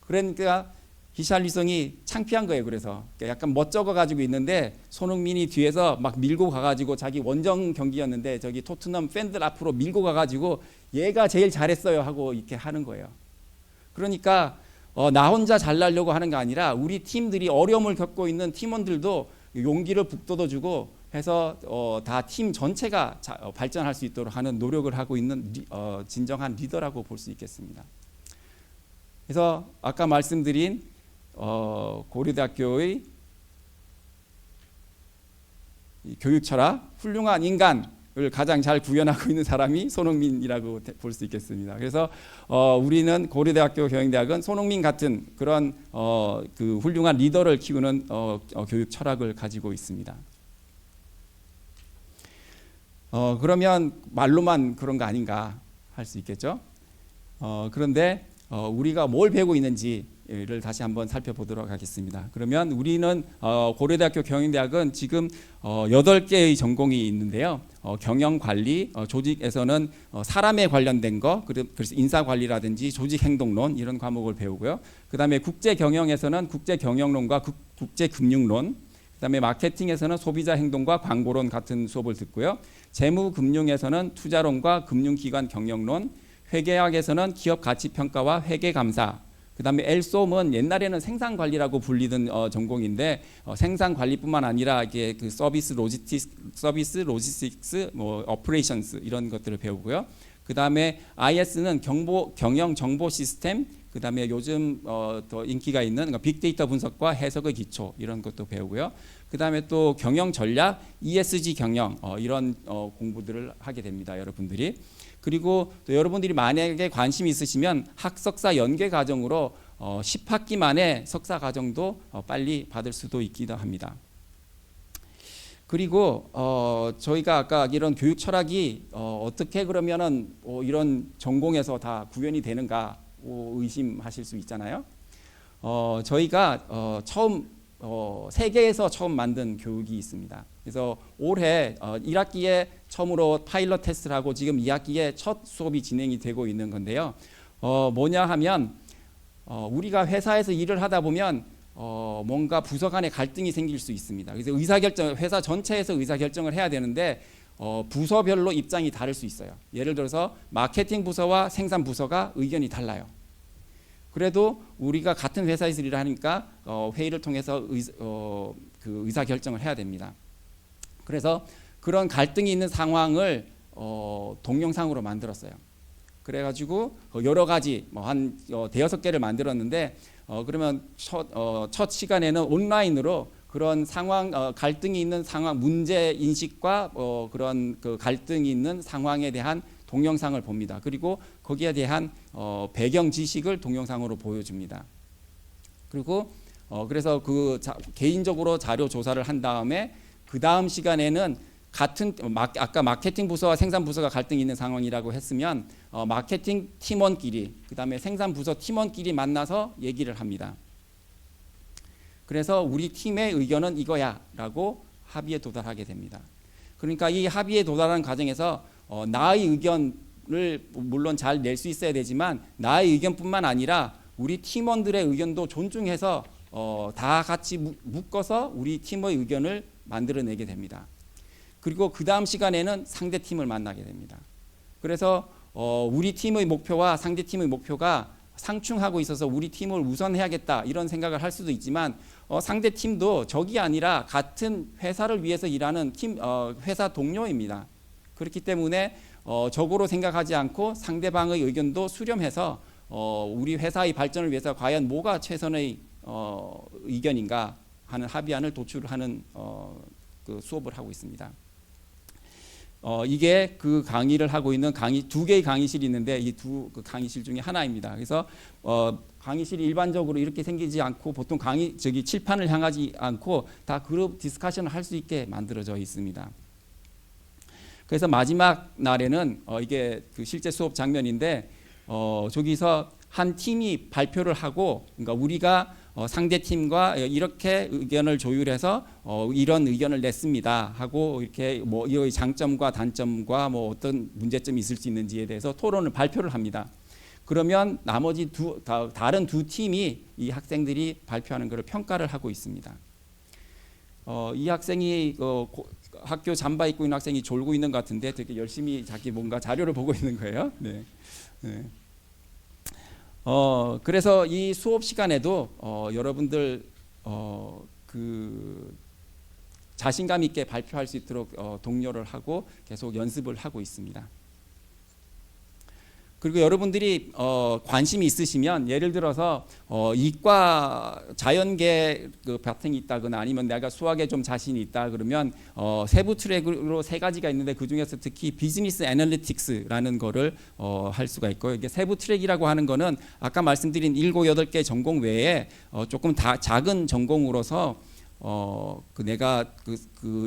그러니까 히샬리송이 창피한 거예요. 그래서 약간 멋쩍어 가지고 있는데 손흥민이 뒤에서 막 밀고 가가지고 자기 원정 경기였는데 저기 토트넘 팬들 앞으로 밀고 가가지고 얘가 제일 잘했어요 하고 이렇게 하는 거예요. 그러니까 나 혼자 잘나려고 하는 게 아니라 우리 팀들이 어려움을 겪고 있는 팀원들도 용기를 북돋워주고 해서 다 팀 전체가 발전할 수 있도록 하는 노력을 하고 있는 진정한 리더라고 볼 수 있겠습니다. 그래서 아까 말씀드린 고려대학교의 교육 철학, 훌륭한 인간을 가장 잘 구현하고 있는 사람이 손흥민이라고 볼 수 있겠습니다. 그래서 우리는 고려대학교 경영대학은 손흥민 같은 그런 그 훌륭한 리더를 키우는 교육 철학을 가지고 있습니다. 그러면 말로만 그런 거 아닌가 할 수 있겠죠. 그런데 우리가 뭘 배우고 있는지를 다시 한번 살펴보도록 하겠습니다. 그러면 우리는 고려대학교 경영대학은 지금 8개의 전공이 있는데요. 경영관리, 조직에서는 사람에 관련된 거, 그래서 인사관리라든지 조직행동론 이런 과목을 배우고요. 그 다음에 국제경영에서는 국제경영론과 국제금융론, 그 다음에 마케팅에서는 소비자 행동과 광고론 같은 수업을 듣고요. 재무금융에서는 투자론과 금융기관 경영론, 회계학에서는 기업 가치평가와 회계감사, 그 다음에 엘솜은 옛날에는 생산관리라고 불리던 전공인데 생산관리뿐만 아니라 이게 그 서비스 로지스틱스, 뭐 오퍼레이션스 이런 것들을 배우고요. 그 다음에 IS는 경영 정보 시스템, 그 다음에 요즘 더 인기가 있는 그러니까 빅데이터 분석과 해석의 기초 이런 것도 배우고요. 그 다음에 또 경영 전략, ESG 경영 이런 공부들을 하게 됩니다, 여러분들이. 그리고 또 여러분들이 만약에 관심이 있으시면 학석사 연계 과정으로 10학기 만에 석사 과정도 빨리 받을 수도 있기도 합니다. 그리고 저희가 아까 이런 교육 철학이 어떻게 그러면은 이런 전공에서 다 구현이 되는가 의심하실 수 있잖아요. 저희가 세계에서 처음 만든 교육이 있습니다. 그래서 올해 1학기에 처음으로 파일럿 테스트를 하고 지금 2학기에 첫 수업이 진행이 되고 있는 건데요. 뭐냐 하면 우리가 회사에서 일을 하다 보면 뭔가 부서 간에 갈등이 생길 수 있습니다. 그래서 회사 전체에서 의사결정을 해야 되는데 부서별로 입장이 다를 수 있어요. 예를 들어서 마케팅 부서와 생산 부서가 의견이 달라요. 그래도 우리가 같은 회사에서 일을 하니까 회의를 통해서 그 의사결정을 해야 됩니다. 그래서 그런 갈등이 있는 상황을 동영상으로 만들었어요. 그래가지고 여러 가지 한 대여섯 개를 만들었는데 그러면 첫 시간에는 온라인으로 그런 상황 갈등이 있는 상황 문제 인식과 그런 그 갈등이 있는 상황에 대한 동영상을 봅니다. 그리고 거기에 대한 배경 지식을 동영상으로 보여줍니다. 그리고 그래서 개인적으로 자료 조사를 한 다음에 그 다음 시간에는 아까 마케팅 부서와 생산 부서가 갈등이 있는 상황이라고 했으면 마케팅 팀원끼리 그 다음에 생산 부서 팀원끼리 만나서 얘기를 합니다. 그래서 우리 팀의 의견은 이거야 라고 합의에 도달하게 됩니다. 그러니까 이 합의에 도달하는 과정에서 나의 의견을 물론 잘 낼 수 있어야 되지만 나의 의견뿐만 아니라 우리 팀원들의 의견도 존중해서 다 같이 묶어서 우리 팀의 의견을 만들어내게 됩니다. 그리고 그 다음 시간에는 상대 팀을 만나게 됩니다. 그래서 우리 팀의 목표와 상대 팀의 목표가 상충하고 있어서 우리 팀을 우선해야겠다 이런 생각을 할 수도 있지만 상대 팀도 적이 아니라 같은 회사를 위해서 일하는 회사 동료입니다. 그렇기 때문에 적으로 생각하지 않고 상대방의 의견도 수렴해서 우리 회사의 발전을 위해서 과연 뭐가 최선의 의견인가 하는 합의안을 도출하는 그 수업을 하고 있습니다. 이게 그 강의를 하고 있는 두 개의 강의실이 있는데 이 두 그 강의실 중에 하나입니다. 그래서 강의실이 일반적으로 이렇게 생기지 않고 보통 칠판을 향하지 않고 다 그룹 디스커션을 할 수 있게 만들어져 있습니다. 그래서 마지막 날에는 이게 그 실제 수업 장면인데 저기서 한 팀이 발표를 하고, 그러니까 우리가 상대 팀과 이렇게 의견을 조율해서 이런 의견을 냈습니다 하고 이렇게 뭐 이 장점과 단점과 뭐 어떤 문제점이 있을 수 있는지에 대해서 발표를 합니다. 그러면 나머지 다른 두 팀이 이 학생들이 발표하는 것을 평가를 하고 있습니다. 이 학생이 학교 잠바 입고 있는 학생이 졸고 있는 것 같은데 되게 열심히 자기 뭔가 자료를 보고 있는 거예요. 네. 네. 그래서 이 수업 시간에도 여러분들 그 자신감 있게 발표할 수 있도록 독려를 하고 계속 연습을 하고 있습니다. 그리고 여러분들이 관심이 있으시면 예를 들어서 이과 자연계 그 바탕이 있다거나 아니면 내가 수학에 좀 자신이 있다 그러면 세부 트랙으로 3가지가 있는데 그 중에서 특히 비즈니스 애널리틱스라는 거를 할 수가 있고요. 이게 세부 트랙이라고 하는 거는 아까 말씀드린 7, 8개 전공 외에 조금 작은 전공으로서 내가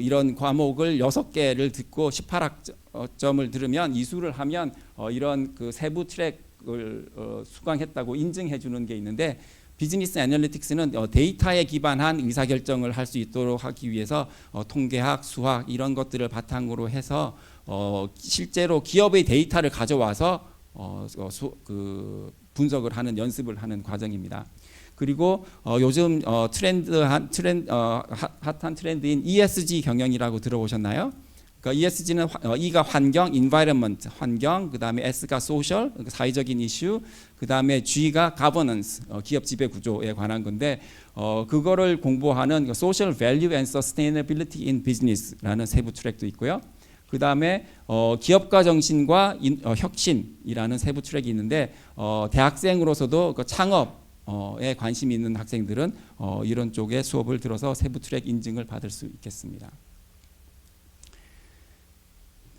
이런 과목을 6개를 듣고 18학점을 들으면 이수를 하면 이런 그 세부 트랙을 수강했다고 인증해 주는 게 있는데, 비즈니스 애널리틱스는 데이터에 기반한 의사결정을 할 수 있도록 하기 위해서 통계학, 수학 이런 것들을 바탕으로 해서 실제로 기업의 데이터를 가져와서 분석을 하는 연습을 하는 과정입니다. 그리고 요즘 핫한 트렌드인 ESG 경영이라고 들어보셨나요? 그러니까 ESG는 E가 환경, environment, 환경, 그다음에 S가 social, 사회적인 이슈, 그다음에 G가 governance, 기업 지배 구조에 관한 건데 그거를 공부하는 social value and sustainability in business라는 세부 트랙도 있고요. 그다음에 기업가 정신과 혁신이라는 세부 트랙이 있는데 대학생으로서도 그 창업에 관심이 있는 학생들은 이런 쪽의 수업을 들어서 세부 트랙 인증을 받을 수 있겠습니다.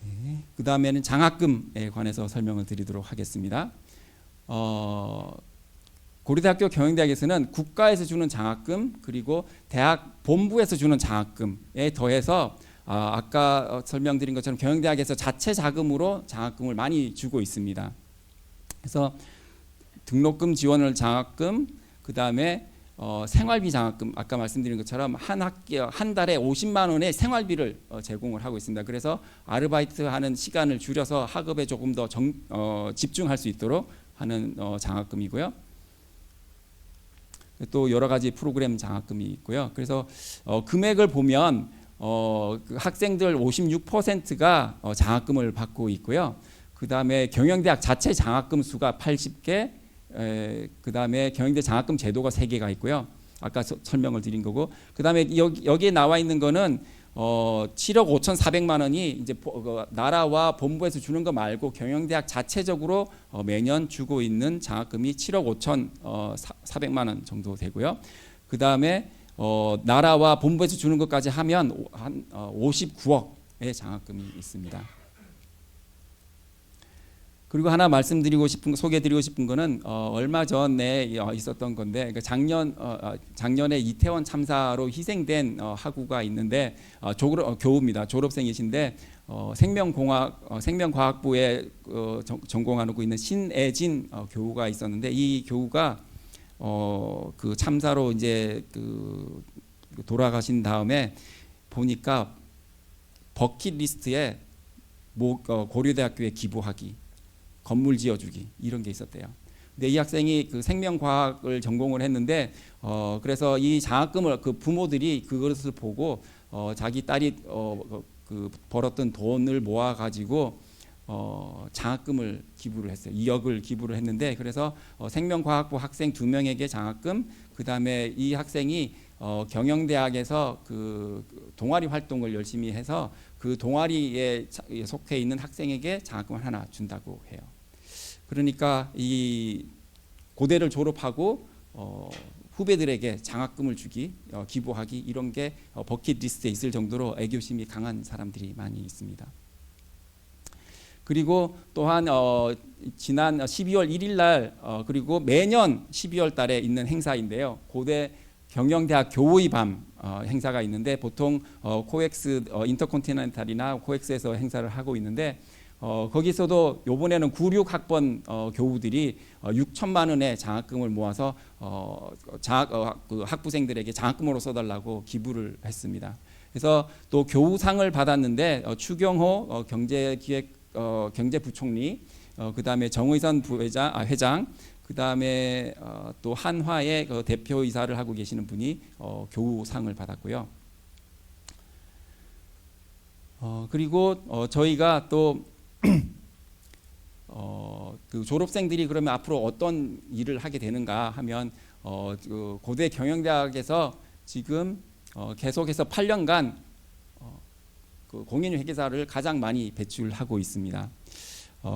네, 그 다음에는 장학금에 관해서 설명을 드리도록 하겠습니다. 고려대학교 경영대학에서는 국가에서 주는 장학금 그리고 대학 본부에서 주는 장학금에 더해서 아까 설명드린 것처럼 경영대학에서 자체 자금으로 장학금을 많이 주고 있습니다. 그래서 등록금 지원을 장학금, 그 다음에 생활비 장학금, 아까 말씀드린 것처럼 한 달에 50만 원의 생활비를 제공을 하고 있습니다. 그래서 아르바이트 하는 시간을 줄여서 학업에 조금 더 집중할 수 있도록 하는 장학금이고요. 또 여러 가지 프로그램 장학금이 있고요. 그래서 금액을 보면 그 학생들 56%가 장학금을 받고 있고요. 그 다음에 경영대학 자체 장학금 수가 80개, 그 다음에 경영대 장학금 제도가 3개가 있고요. 아까 설명을 드린 거고, 그 다음에 여기에 나와 있는 거는 7억 5,400만 원이 이제 나라와 본부에서 주는 거 말고 경영대학 자체적으로 매년 주고 있는 장학금이 7억 5,400만 원 정도 되고요. 그 다음에 나라와 본부에서 주는 것까지 하면 한 59억의 장학금이 있습니다. 그리고 하나 소개드리고 싶은 거는 얼마 전에 있었던 건데, 그러니까 작년에 이태원 참사로 희생된 학우가 있는데 교우입니다. 졸업생이신데 생명과학부에 전공하고 있는 신애진 교우가 있었는데, 이 교우가 그 참사로 이제 돌아가신 다음에 보니까 버킷리스트에 고려대학교에 기부하기, 건물 지어주기 이런 게 있었대요. 근데 이 학생이 그 생명과학을 전공을 했는데 그래서 이 장학금을 그 부모들이 그것을 보고 자기 딸이 벌었던 돈을 모아 가지고 장학금을 기부를 했어요. 2억을 기부를 했는데, 그래서 생명과학부 학생 2명에게 장학금, 그 다음에 이 학생이 경영대학에서 그 동아리 활동을 열심히 해서 그 동아리에 속해 있는 학생에게 장학금을 하나 준다고 해요. 그러니까 이 고대를 졸업하고 후배들에게 장학금을 주기, 기부하기 이런 게 버킷리스트에 있을 정도로 애교심이 강한 사람들이 많이 있습니다. 그리고 또한 지난 12월 1일 날 그리고 매년 12월 달에 있는 행사인데요. 고대 경영대학 교우의 밤 행사가 있는데 보통 코엑스 인터컨티넨탈이나 코엑스에서 행사를 하고 있는데 거기서도 이번에는 9, 6학번 교우들이 6천만 원의 장학금을 모아서 그 학부생들에게 장학금으로 써달라고 기부를 했습니다. 그래서 또 교우상을 받았는데 추경호 경제부총리, 그다음에 정의선 회장, 그다음에 또 한화의 대표이사를 하고 계시는 분이 교우상을 받았고요. 그리고 저희가 또 그 졸업생들이 그러면 앞으로 어떤 일을 하게 되는가 하면 그 고대 경영대학에서 지금 계속해서 8년간 그 공인중 회계사를 가장 많이 배출하고 있습니다.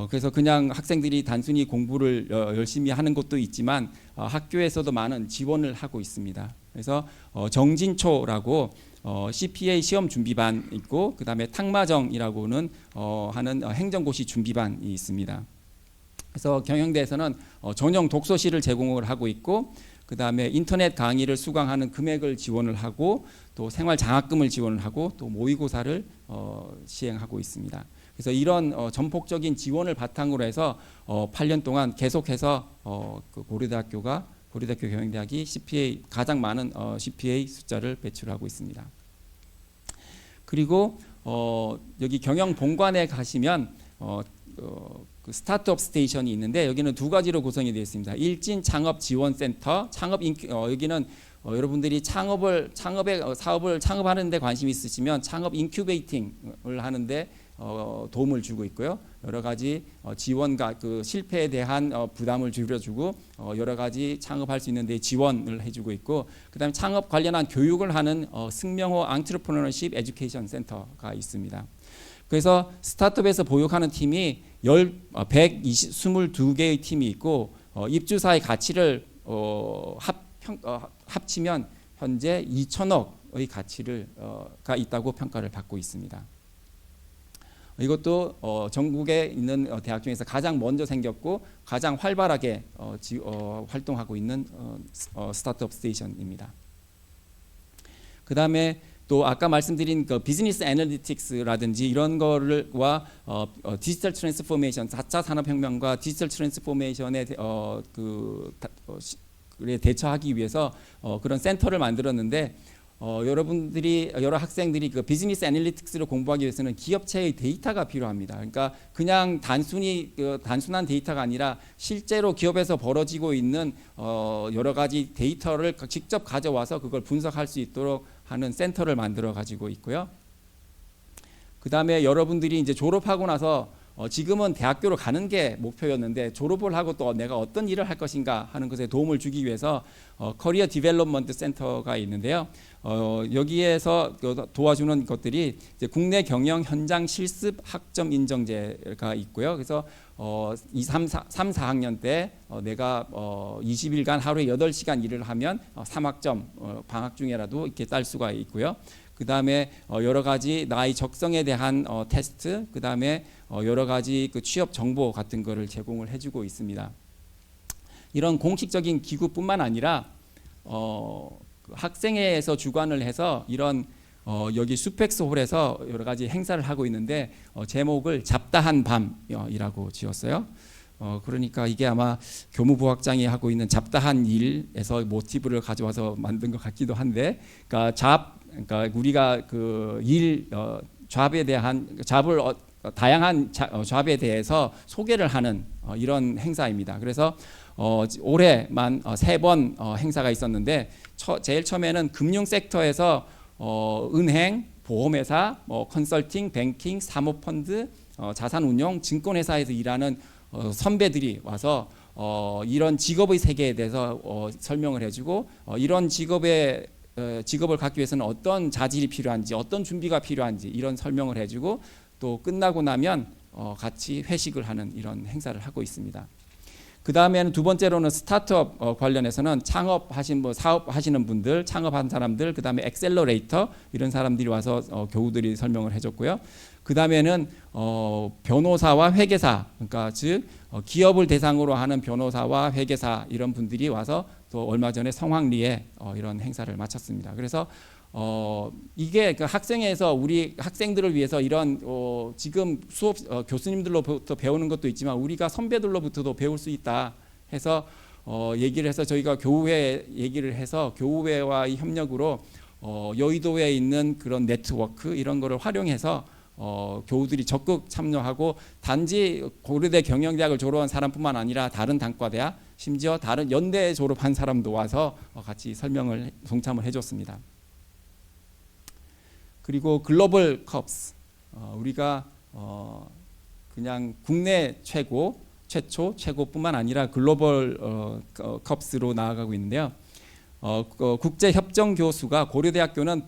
그래서 그냥 학생들이 단순히 공부를 열심히 하는 것도 있지만 학교에서도 많은 지원을 하고 있습니다. 그래서 정진초라고 CPA 시험 준비반 있고 그다음에 탁마정이라고는 하는 행정고시 준비반이 있습니다. 그래서 경영대에서는 전용 독서실을 제공을 하고 있고 그다음에 인터넷 강의를 수강하는 금액을 지원을 하고 또 생활 장학금을 지원을 하고 또 모의고사를 시행하고 있습니다. 그래서 이런 전폭적인 지원을 바탕으로 해서 8년 동안 계속해서 그 고려대학교 경영대학이 CPA 가장 많은 CPA 숫자를 배출하고 있습니다. 그리고 여기 경영본관에 가시면 그 스타트업 스테이션이 있는데 여기는 두 가지로 구성이 되어 있습니다. 일진 창업 지원센터, 여기는 여러분들이 사업을 창업하는 데 관심이 있으시면 창업 인큐베이팅을 하는데 도움을 주고 있고요. 여러 가지 지원과 그 실패에 대한 부담을 줄여주고 여러 가지 창업할 수 있는 데 지원을 해주고 있고 그다음에 창업 관련한 교육을 하는 승명호 엔트러프리너십 에듀케이션 센터가 있습니다. 그래서 스타트업에서 보육하는 팀이 122개의 팀이 있고 입주사의 가치를 합치면 현재 2천억의 가치가 있다고 평가를 받고 있습니다. 이것도 전국에 있는 대학 중에서 가장 먼저 생겼고 가장 활발하게 활동하고 있는 스타트업 스테이션입니다. 그 다음에 또 아까 말씀드린 그 비즈니스 애널리틱스라든지 이런 거를와 디지털 트랜스포메이션, 4차 산업혁명과 디지털 트랜스포메이션에 대처하기 위해서 그런 센터를 만들었는데 여러 학생들이 그 비즈니스 애널리틱스를 공부하기 위해서는 기업체의 데이터가 필요합니다. 그러니까 그냥 단순한 데이터가 아니라 실제로 기업에서 벌어지고 있는 여러 가지 데이터를 직접 가져와서 그걸 분석할 수 있도록 하는 센터를 만들어 가지고 있고요. 그 다음에 여러분들이 이제 졸업하고 나서 지금은 대학교로 가는 게 목표였는데 졸업을 하고 또 내가 어떤 일을 할 것인가 하는 것에 도움을 주기 위해서 커리어 디벨롭먼트 센터가 있는데요. 여기에서 도와주는 것들이 이제 국내 경영 현장 실습 학점 인정제가 있고요. 그래서 3, 4학년 때 내가 20일간 하루에 8시간 일을 하면 3학점 방학 중에라도 이렇게 딸 수가 있고요. 그 다음에 여러 가지 나의 적성에 대한 테스트, 그 다음에 여러 가지 그 취업 정보 같은 거를 제공을 해주고 있습니다. 이런 공식적인 기구뿐만 아니라 학생회에서 주관을 해서 이런 여기 수펙스 홀에서 여러 가지 행사를 하고 있는데 제목을 잡다한 밤이라고 지었어요. 그러니까 이게 아마 교무부학장이 하고 있는 잡다한 일에서 모티브를 가져와서 만든 것 같기도 한데, 그러니까 우리가 그 잡에 대한 다양한 잡에 대해서 소개를 하는 이런 행사입니다. 그래서 올해만 3번 행사가 있었는데 제일 처음에는 금융 섹터에서 은행, 보험회사, 컨설팅, 뱅킹, 사모펀드, 자산운용, 증권회사에서 일하는 선배들이 와서 이런 직업의 세계에 대해서 설명을 해주고 이런 직업을 갖기 위해서는 어떤 자질이 필요한지 어떤 준비가 필요한지 이런 설명을 해주고 또 끝나고 나면 같이 회식을 하는 이런 행사를 하고 있습니다. 그 다음에는 두 번째로는 스타트업 관련해서는 창업하신 사업하시는 분들, 창업한 사람들, 그 다음에 엑셀러레이터 이런 사람들이 와서 교우들이 설명을 해줬고요. 그 다음에는 변호사와 회계사, 그러니까 즉 기업을 대상으로 하는 변호사와 회계사 이런 분들이 와서 또 얼마 전에 성황리에 이런 행사를 마쳤습니다. 그래서 이게 그 학생회에서 우리 학생들을 위해서 이런 지금 수업 교수님들로부터 배우는 것도 있지만 우리가 선배들로부터도 배울 수 있다 해서 얘기를 해서 저희가 교우회 얘기를 해서 교우회와의 협력으로 여의도에 있는 그런 네트워크 이런 거를 활용해서 교우들이 적극 참여하고 단지 고려대 경영대학을 졸업한 사람뿐만 아니라 다른 단과대학 심지어 다른 연대 졸업한 사람도 와서 같이 설명을 동참을 해줬습니다. 그리고 글로벌 컵스 우리가 그냥 국내 최초뿐만 아니라 글로벌 컵스로 나아가고 있는데요. 국제 협정 교수가 고려대학교는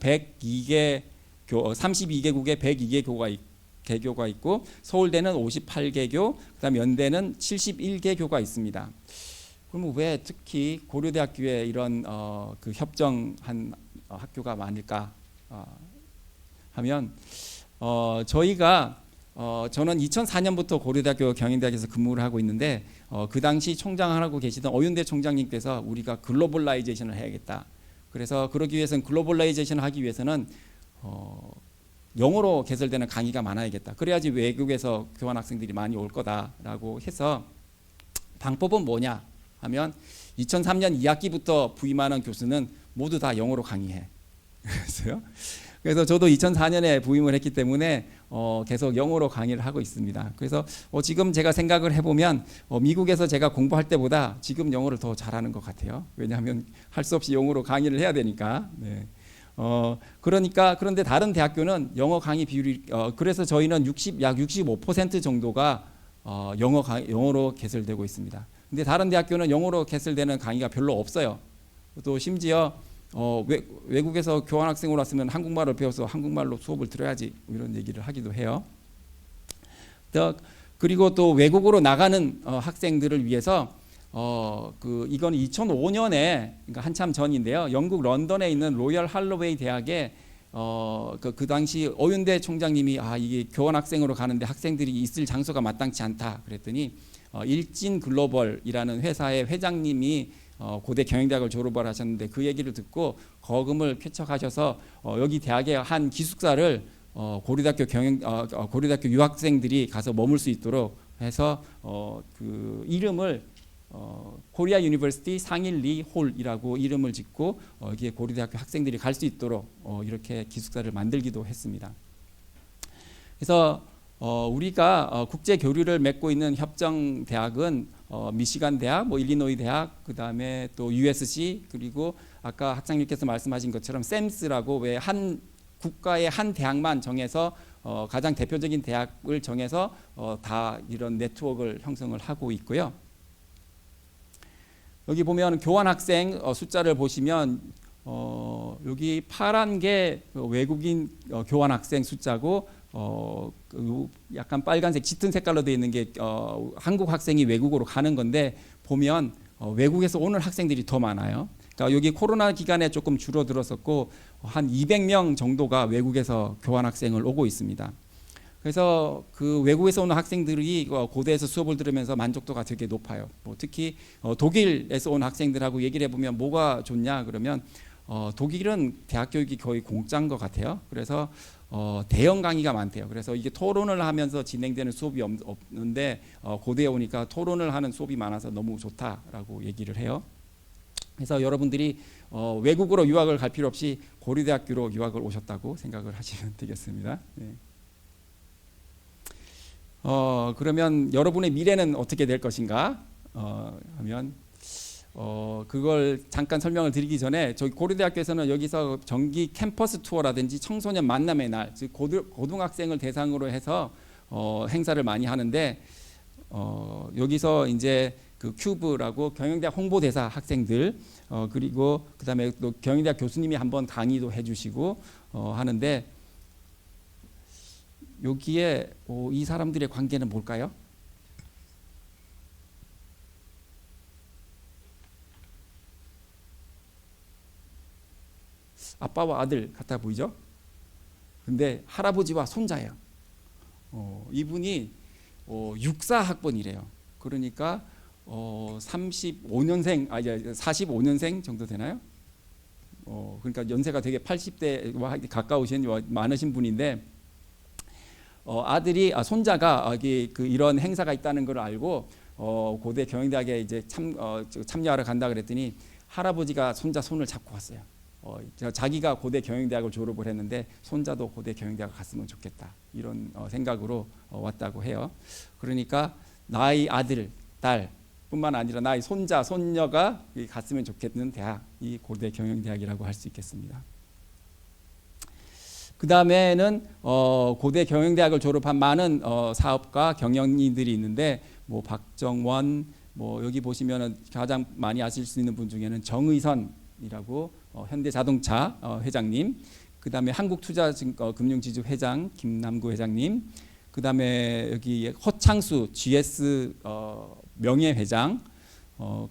32개국에 102개 개교가 있고 서울대는 58개교, 그다음 연대는 71개교가 있습니다. 그러면 왜 특히 고려대학교에 이런 그 협정한 학교가 많을까 하면 저희가 저는 2004년부터 고려대학교 경영대학에서 근무를 하고 있는데 그 당시 총장을 하고 계시던 어윤대 총장님께서 우리가 글로벌라이제이션을 해야겠다. 그래서 그러기 위해서는 글로벌라이제이션을 하기 위해서는 영어로 개설되는 강의가 많아야겠다. 그래야지 외국에서 교환 학생들이 많이 올 거다라고 해서 방법은 뭐냐 하면 2003년 2학기부터 부임하는 교수는 모두 다 영어로 강의해. 그래서 저도 2004년에 부임을 했기 때문에 계속 영어로 강의를 하고 있습니다. 그래서 지금 제가 생각을 해보면 미국에서 제가 공부할 때보다 지금 영어를 더 잘하는 것 같아요. 왜냐하면 할 수 없이 영어로 강의를 해야 되니까. 네. 그런데 다른 대학교는 영어 강의 비율이 그래서 저희는 약 65% 정도가 영어로 개설되고 있습니다. 근데 다른 대학교는 영어로 개설되는 강의가 별로 없어요. 또 심지어 외국에서 교환학생으로 왔으면 한국말을 배워서 한국말로 수업을 들어야지 이런 얘기를 하기도 해요. 그리고 또 외국으로 나가는 학생들을 위해서 이건 2005년에 그러니까 한참 전인데요. 영국 런던에 있는 로열 할로웨이 대학에 그 당시 어윤대 총장님이 이게 교환학생으로 가는데 학생들이 있을 장소가 마땅치 않다 그랬더니 일진 글로벌이라는 회사의 회장님이 고대 경영대학을 졸업을 하셨는데 그 얘기를 듣고 거금을 쾌척하셔서 여기 대학의 한 기숙사를 고려대학교 유학생들이 가서 머물 수 있도록 해서 그 이름을 코리아 유니버시티 상일리 홀이라고 이름을 짓고 여기에 고려대학교 학생들이 갈 수 있도록 이렇게 기숙사를 만들기도 했습니다. 그래서 우리가 국제 교류를 맺고 있는 협정 대학은 미시간 대학, 일리노이 대학, 그 다음에 또 USC 그리고 아까 학장님께서 말씀하신 것처럼 샘스라고 왜 한 국가의 한 대학만 정해서 가장 대표적인 대학을 정해서 다 이런 네트워크를 형성을 하고 있고요. 여기 보면 교환학생 숫자를 보시면 여기 파란 게 외국인 교환학생 숫자고 약간 빨간색 짙은 색깔로 되어 있는 게 한국 학생이 외국으로 가는 건데 보면 외국에서 오는 학생들이 더 많아요. 그러니까 여기 코로나 기간에 조금 줄어들었었고 한 200명 정도가 외국에서 교환학생을 오고 있습니다. 그래서 그 외국에서 오는 학생들이 고대에서 수업을 들으면서 만족도가 되게 높아요. 특히 독일에서 온 학생들하고 얘기를 해보면 뭐가 좋냐 그러면 독일은 대학 교육이 거의 공짜인 것 같아요. 그래서 대형 강의가 많대요. 그래서 이게 토론을 하면서 진행되는 수업이 없는데 고대에 오니까 토론을 하는 수업이 많아서 너무 좋다라고 얘기를 해요. 그래서 여러분들이 외국으로 유학을 갈 필요 없이 고려대학교로 유학을 오셨다고 생각을 하시면 되겠습니다. 네. 그러면 여러분의 미래는 어떻게 될 것인가 하면 그걸 잠깐 설명을 드리기 전에 저희 고려대학교에서는 여기서 정기 캠퍼스 투어라든지 청소년 만남의 날, 즉 고등학생을 대상으로 해서 행사를 많이 하는데 여기서 이제 그 큐브라고 경영대학 홍보대사 학생들 그리고 그다음에 또 경영대학 교수님이 한번 강의도 해주시고 하는데 여기에 이 사람들의 관계는 뭘까요? 아빠와 아들 같아 보이죠? 근데 할아버지와 손자예요. 이분이 64학번이래요. 그러니까 35년생, 45년생 정도 되나요? 그러니까 연세가 되게 80대와 가까우신 많으신 분인데 손자가 이런 행사가 있다는 걸 알고 고대 경영대학에 이제 참여하러 간다 그랬더니 할아버지가 손자 손을 잡고 왔어요. 자기가 고대 경영대학을 졸업을 했는데 손자도 고대 경영대학을 갔으면 좋겠다 이런 생각으로 왔다고 해요. 그러니까 나의 아들, 딸 뿐만 아니라 나의 손자, 손녀가 갔으면 좋겠는 대학이 고대 경영대학이라고 할 수 있겠습니다. 그 다음에는 고대 경영대학을 졸업한 많은 사업가 경영인들이 있는데 뭐 박정원, 뭐 여기 보시면은 가장 많이 아실 수 있는 분 중에는 정의선이라고 현대자동차 회장님, 그 다음에 한국투자금융지주 회장 김남구 회장님, 그 다음에 여기 허창수 GS 명예회장,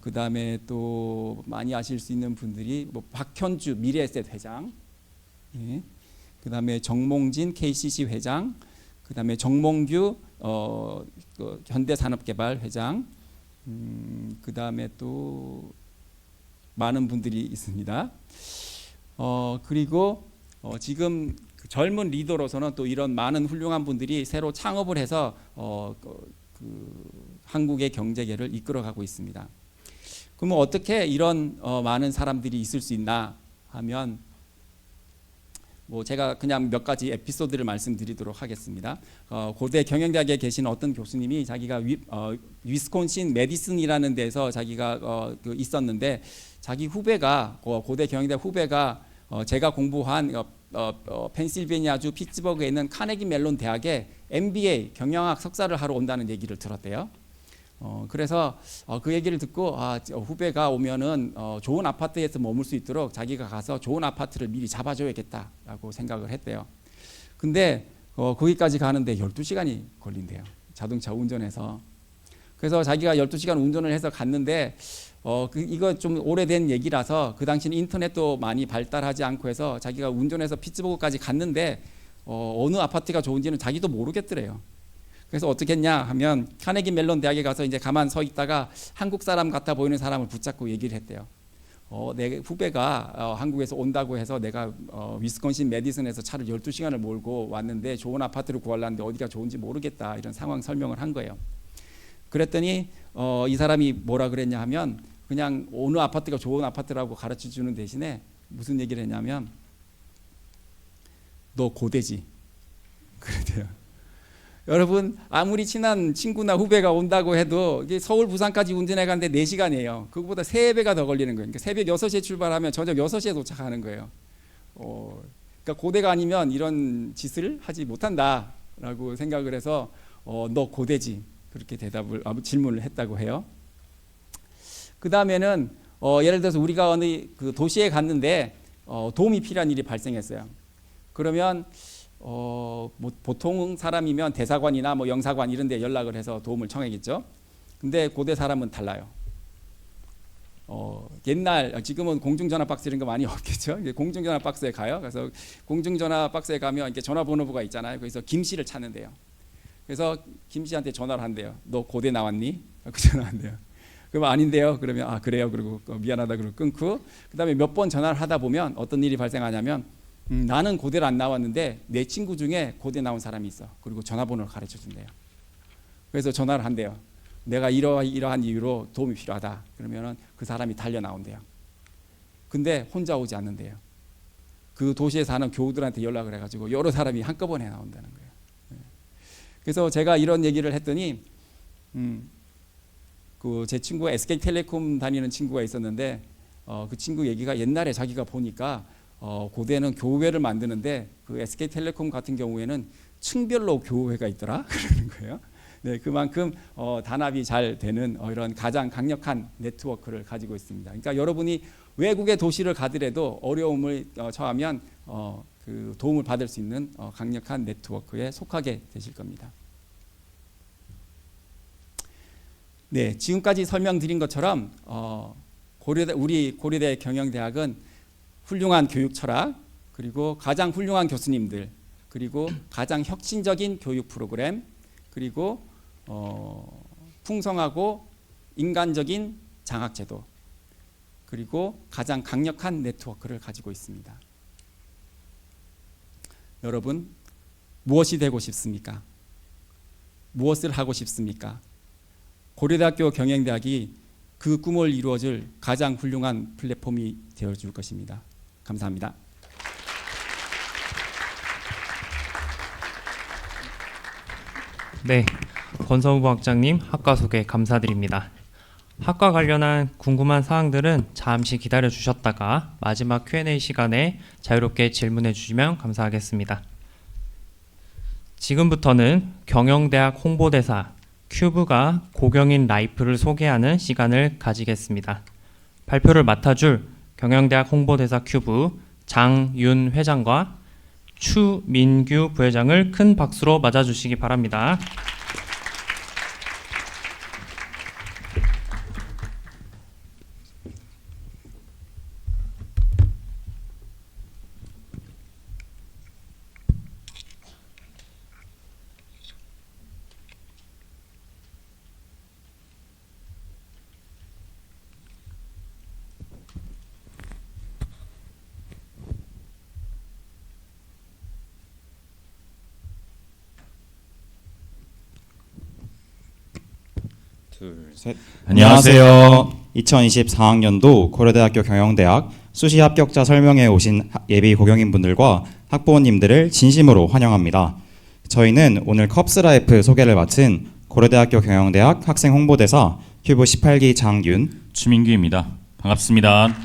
그 다음에 또 많이 아실 수 있는 분들이 뭐 박현주 미래에셋 회장, 예. 그 다음에 정몽진 KCC 회장, 그 다음에 정몽규 현대산업개발 회장, 그 다음에 또 많은 분들이 있습니다. 그리고 지금 젊은 리더로서는 또 이런 많은 훌륭한 분들이 새로 창업을 해서 한국의 경제계를 이끌어가고 있습니다. 그러면 어떻게 이런 많은 사람들이 있을 수 있나 하면 뭐 제가 그냥 몇 가지 에피소드를 말씀드리도록 하겠습니다. 고대 경영대학에 계신 어떤 교수님이 자기가 위스콘신 메디슨이라는 데서 자기가 있었는데 자기 후배가 고대 경영대학 후배가 제가 공부한 펜실베니아주 피츠버그에 있는 카네기 멜론 대학에 MBA 경영학 석사를 하러 온다는 얘기를 들었대요. 그래서 그 얘기를 듣고 후배가 오면은 좋은 아파트에서 머물 수 있도록 자기가 가서 좋은 아파트를 미리 잡아줘야겠다라고 생각을 했대요. 근데 거기까지 가는데 12시간이 걸린대요. 자동차 운전해서. 그래서 자기가 12시간 운전을 해서 갔는데 이거 좀 오래된 얘기라서 그 당시는 인터넷도 많이 발달하지 않고 해서 자기가 운전해서 피츠버그까지 갔는데 어느 아파트가 좋은지는 자기도 모르겠더래요. 그래서 어떻게 했냐 하면 카네기 멜론 대학에 가서 이제 가만 서 있다가 한국 사람 같아 보이는 사람을 붙잡고 얘기를 했대요. 내 후배가 한국에서 온다고 해서 내가 위스콘신 메디슨에서 차를 12시간을 몰고 왔는데 좋은 아파트를 구하려는데 어디가 좋은지 모르겠다 이런 상황 설명을 한 거예요. 그랬더니 이 사람이 뭐라 그랬냐 하면 그냥 어느 아파트가 좋은 아파트라고 가르쳐 주는 대신에 무슨 얘기를 했냐면 너 고대지 그랬대요. 여러분 아무리 친한 친구나 후배가 온다고 해도 이게 서울 부산까지 운전해 가는데 4시간이에요. 그거보다 3배가 더 걸리는 거예요. 그러니까 새벽 6시에 출발하면 저녁 6시에 도착하는 거예요. 그러니까 고대가 아니면 이런 짓을 하지 못한다라고 생각을 해서 너 고대지 그렇게 질문을 했다고 해요. 그 다음에는 예를 들어서 우리가 어느 그 도시에 갔는데 도움이 필요한 일이 발생했어요. 그러면 뭐 보통 사람이면 대사관이나 뭐 영사관 이런 데 연락을 해서 도움을 청하겠죠. 근데 고대 사람은 달라요. 지금은 공중전화 박스 이런 거 많이 없겠죠. 공중전화 박스에 가요. 그래서 공중전화 박스에 가면 이렇게 전화번호부가 있잖아요. 그래서 김 씨를 찾는데요. 그래서 김 씨한테 전화를 한대요. 너 고대 나왔니? 그 전화한대요. 그러면 아닌데요. 그러면 그래요. 그리고 미안하다 그러고 끊고 그다음에 몇 번 전화를 하다 보면 어떤 일이 발생하냐면 나는 고대를 안 나왔는데 내 친구 중에 고대 나온 사람이 있어. 그리고 전화번호를 가르쳐 준대요. 그래서 전화를 한대요. 내가 이러한 이유로 도움이 필요하다. 그러면은 그 사람이 달려 나온대요. 근데 혼자 오지 않는데요. 그 도시에 사는 교우들한테 연락을 해가지고 여러 사람이 한꺼번에 나온다는 거예요. 그래서 제가 이런 얘기를 했더니 그 제 친구가 SK텔레콤 다니는 친구가 있었는데 그 친구 얘기가 옛날에 자기가 보니까 고대는 교회를 만드는데 그 SK텔레콤 같은 경우에는 층별로 교회가 있더라 그러는 거예요. 네, 그만큼 단합이 잘 되는 이런 가장 강력한 네트워크를 가지고 있습니다. 그러니까 여러분이 외국의 도시를 가더라도 어려움을 처하면 그 도움을 받을 수 있는 강력한 네트워크에 속하게 되실 겁니다. 네, 지금까지 설명드린 것처럼 우리 고려대 경영대학은 훌륭한 교육 철학, 그리고 가장 훌륭한 교수님들, 그리고 가장 혁신적인 교육 프로그램, 그리고 풍성하고 인간적인 장학제도, 그리고 가장 강력한 네트워크를 가지고 있습니다. 여러분, 무엇이 되고 싶습니까? 무엇을 하고 싶습니까? 고려대학교 경영대학이 그 꿈을 이루어줄 가장 훌륭한 플랫폼이 되어줄 것입니다. 감사합니다. 네, 권서우 학장님 학과 소개 감사드립니다. 학과 관련한 궁금한 사항들은 잠시 기다려 주셨다가 마지막 Q&A 시간에 자유롭게 질문해 주시면 감사하겠습니다. 지금부터는 경영대학 홍보대사 큐브가 고경인 라이프를 소개하는 시간을 가지겠습니다. 발표를 맡아줄 경영대학 홍보대사 큐브 장윤 회장과 추민규 부회장을 큰 박수로 맞아주시기 바랍니다. 둘, 셋. 안녕하세요. 2024학년도 고려대학교 경영대학 수시 합격자 설명회에 오신 예비 고경인분들과 학부모님들을 진심으로 환영합니다. 저희는 오늘 컵스라이프 소개를 맡은 고려대학교 경영대학 학생 홍보대사 큐브 18기 장윤, 추민규입니다. 반갑습니다.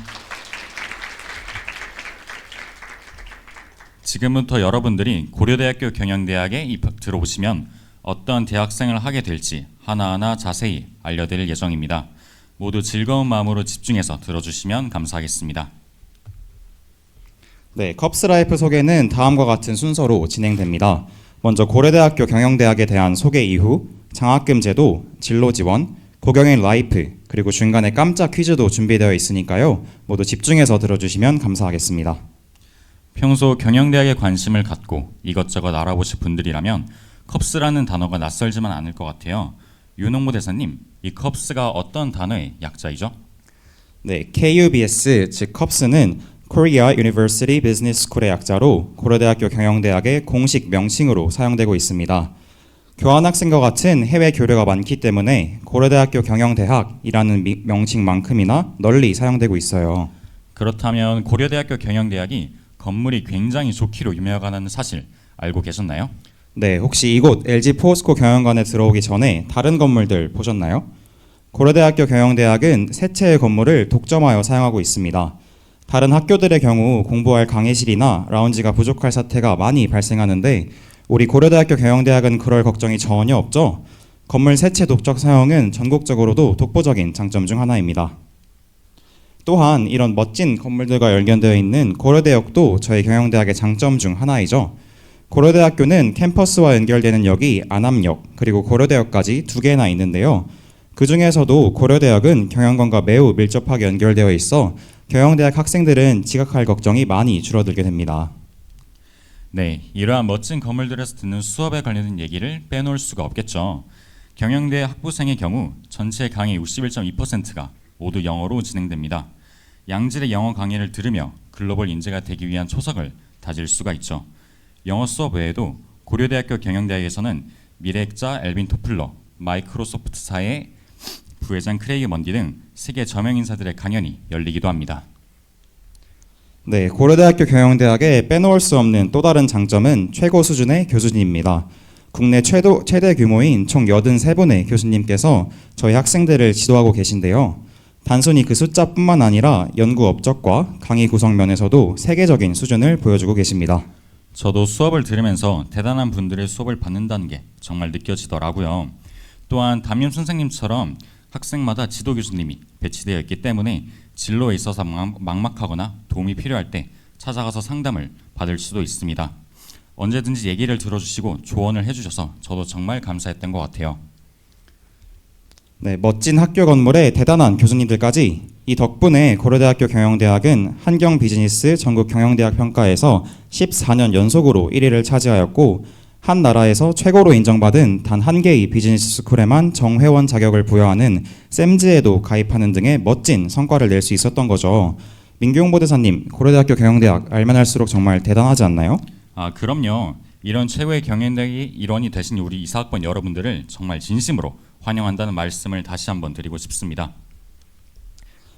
지금부터 여러분들이 고려대학교 경영대학에 들어오시면 어떤 대학생을 하게 될지 하나하나 자세히 알려드릴 예정입니다. 모두 즐거운 마음으로 집중해서 들어주시면 감사하겠습니다. 네, 컵스라이프 소개는 다음과 같은 순서로 진행됩니다. 먼저 고려대학교 경영대학에 대한 소개 이후 장학금 제도, 진로 지원, 고경인 라이프, 그리고 중간에 깜짝 퀴즈도 준비되어 있으니까요. 모두 집중해서 들어주시면 감사하겠습니다. 평소 경영대학에 관심을 갖고 이것저것 알아보실 분들이라면 컵스라는 단어가 낯설지만 않을 것 같아요. 윤 홍보대사님, 이 컵스가 어떤 단어의 약자이죠? 네, KUBS, 즉 컵스는 Korea University Business School의 약자로 고려대학교 경영대학의 공식 명칭으로 사용되고 있습니다. 교환학생과 같은 해외 교류가 많기 때문에 고려대학교 경영대학이라는 명칭만큼이나 널리 사용되고 있어요. 그렇다면 고려대학교 경영대학이 건물이 굉장히 좋기로 유명하다는 사실 알고 계셨나요? 네, 혹시 이곳 LG 포스코 경영관에 들어오기 전에 다른 건물들 보셨나요? 고려대학교 경영대학은 세 채의 건물을 독점하여 사용하고 있습니다. 다른 학교들의 경우 공부할 강의실이나 라운지가 부족할 사태가 많이 발생하는데 우리 고려대학교 경영대학은 그럴 걱정이 전혀 없죠. 건물 세 채 독점 사용은 전국적으로도 독보적인 장점 중 하나입니다. 또한 이런 멋진 건물들과 연결되어 있는 고려대역도 저희 경영대학의 장점 중 하나이죠. 고려대학교는 캠퍼스와 연결되는 역이 안암역 그리고 고려대역까지 2개나 있는데요. 그 중에서도 고려대역은 경영관과 매우 밀접하게 연결되어 있어 경영대학 학생들은 지각할 걱정이 많이 줄어들게 됩니다. 네, 이러한 멋진 건물들에서 듣는 수업에 관련된 얘기를 빼놓을 수가 없겠죠. 경영대 학부생의 경우 전체 강의 61.2%가 모두 영어로 진행됩니다. 양질의 영어 강의를 들으며 글로벌 인재가 되기 위한 초석을 다질 수가 있죠. 영어 수업 외에도 고려대학교 경영대학에서는 미래학자 엘빈 토플러, 마이크로소프트사의 부회장 크레이그 먼디 등 세계 저명 인사들의 강연이 열리기도 합니다. 네, 고려대학교 경영대학의 빼놓을 수 없는 또 다른 장점은 최고 수준의 교수진입니다. 국내 최대 규모인 총 83분의 교수님께서 저희 학생들을 지도하고 계신데요. 단순히 그 숫자뿐만 아니라 연구 업적과 강의 구성 면에서도 세계적인 수준을 보여주고 계십니다. 저도 수업을 들으면서 대단한 분들의 수업을 받는다는 게 정말 느껴지더라고요. 또한 담임 선생님처럼 학생마다 지도 교수님이 배치되어 있기 때문에 진로에 있어서 막막하거나 도움이 필요할 때 찾아가서 상담을 받을 수도 있습니다. 언제든지 얘기를 들어주시고 조언을 해주셔서 저도 정말 감사했던 것 같아요. 네, 멋진 학교 건물에 대단한 교수님들까지 이 덕분에 고려대학교 경영대학은 한경 비즈니스 전국 경영대학 평가에서 14년 연속으로 1위를 차지하였고 한 나라에서 최고로 인정받은 단 한 개의 비즈니스 스쿨에만 정회원 자격을 부여하는 샘즈에도 가입하는 등의 멋진 성과를 낼 수 있었던 거죠. 민규용 보대사님, 고려대학교 경영대학 알면 할수록 정말 대단하지 않나요? 그럼요. 이런 최고의 경영대학의 일원이 되신 우리 이사학번 여러분들을 정말 진심으로 환영한다는 말씀을 다시 한번 드리고 싶습니다.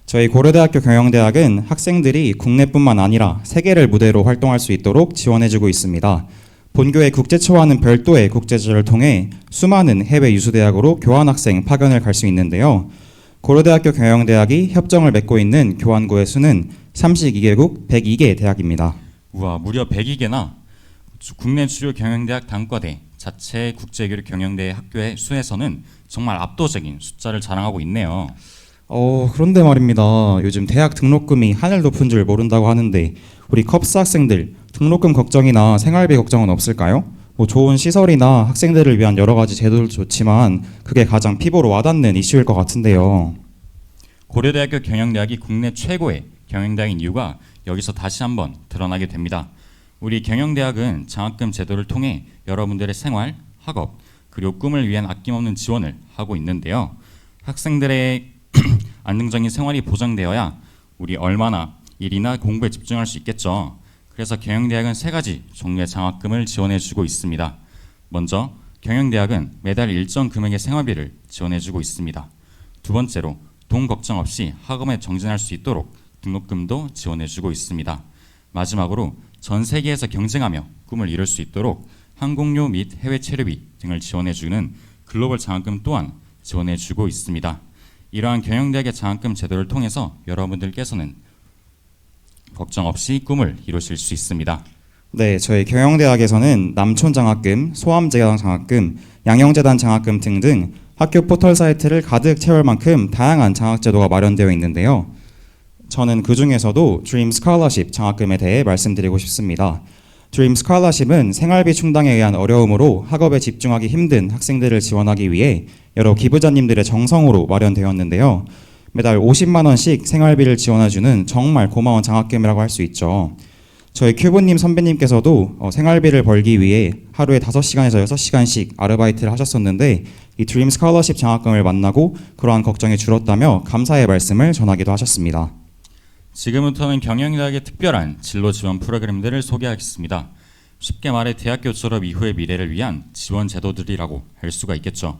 저희 고려대학교 경영대학은 학생들이 국내뿐만 아니라 세계를 무대로 활동할 수 있도록 지원해주고 있습니다. 본교의 국제초와는 별도의 국제제를 통해 수많은 해외 유수대학으로 교환학생 파견을 갈 수 있는데요. 고려대학교 경영대학이 협정을 맺고 있는 교환구의 수는 32개국 102개 대학입니다. 우와, 무려 102개나 국내 주요 경영대학 단과대 자체 국제교류 경영대 학교의 수에서는 정말 압도적인 숫자를 자랑하고 있네요. 그런데 말입니다. 요즘 대학 등록금이 하늘 높은 줄 모른다고 하는데 우리 컵스 학생들 등록금 걱정이나 생활비 걱정은 없을까요? 좋은 시설이나 학생들을 위한 여러 가지 제도도 좋지만 그게 가장 피부로 와닿는 이슈일 것 같은데요. 고려대학교 경영대학이 국내 최고의 경영대학인 이유가 여기서 다시 한번 드러나게 됩니다. 우리 경영대학은 장학금 제도를 통해 여러분들의 생활, 학업, 그리고 꿈을 위한 아낌없는 지원을 하고 있는데요. 학생들의 안정적인 생활이 보장되어야 우리 얼마나 일이나 공부에 집중할 수 있겠죠. 그래서 경영대학은 3가지 종류의 장학금을 지원해주고 있습니다. 먼저 경영대학은 매달 일정 금액의 생활비를 지원해주고 있습니다. 두 번째로 돈 걱정 없이 학업에 정진할 수 있도록 등록금도 지원해주고 있습니다. 마지막으로 전 세계에서 경쟁하며 꿈을 이룰 수 있도록 항공료 및 해외 체류비 등을 지원해주는 글로벌 장학금 또한 지원해주고 있습니다. 이러한 경영대학의 장학금 제도를 통해서 여러분들께서는 걱정 없이 꿈을 이루실 수 있습니다. 네, 저희 경영대학에서는 남촌 장학금, 소암재단 장학금, 양영재단 장학금 등등 학교 포털 사이트를 가득 채울 만큼 다양한 장학제도가 마련되어 있는데요. 저는 그 중에서도 드림 스칼러십 장학금에 대해 말씀드리고 싶습니다. 드림 스칼러십은 생활비 충당에 의한 어려움으로 학업에 집중하기 힘든 학생들을 지원하기 위해 여러 기부자님들의 정성으로 마련되었는데요. 매달 50만 원씩 생활비를 지원해주는 정말 고마운 장학금이라고 할 수 있죠. 저희 큐브님 선배님께서도 생활비를 벌기 위해 하루에 5시간에서 6시간씩 아르바이트를 하셨었는데 이 드림 스칼러십 장학금을 만나고 그러한 걱정이 줄었다며 감사의 말씀을 전하기도 하셨습니다. 지금부터는 경영대학의 특별한 진로 지원 프로그램들을 소개하겠습니다. 쉽게 말해 대학교 졸업 이후의 미래를 위한 지원 제도들이라고 할 수가 있겠죠.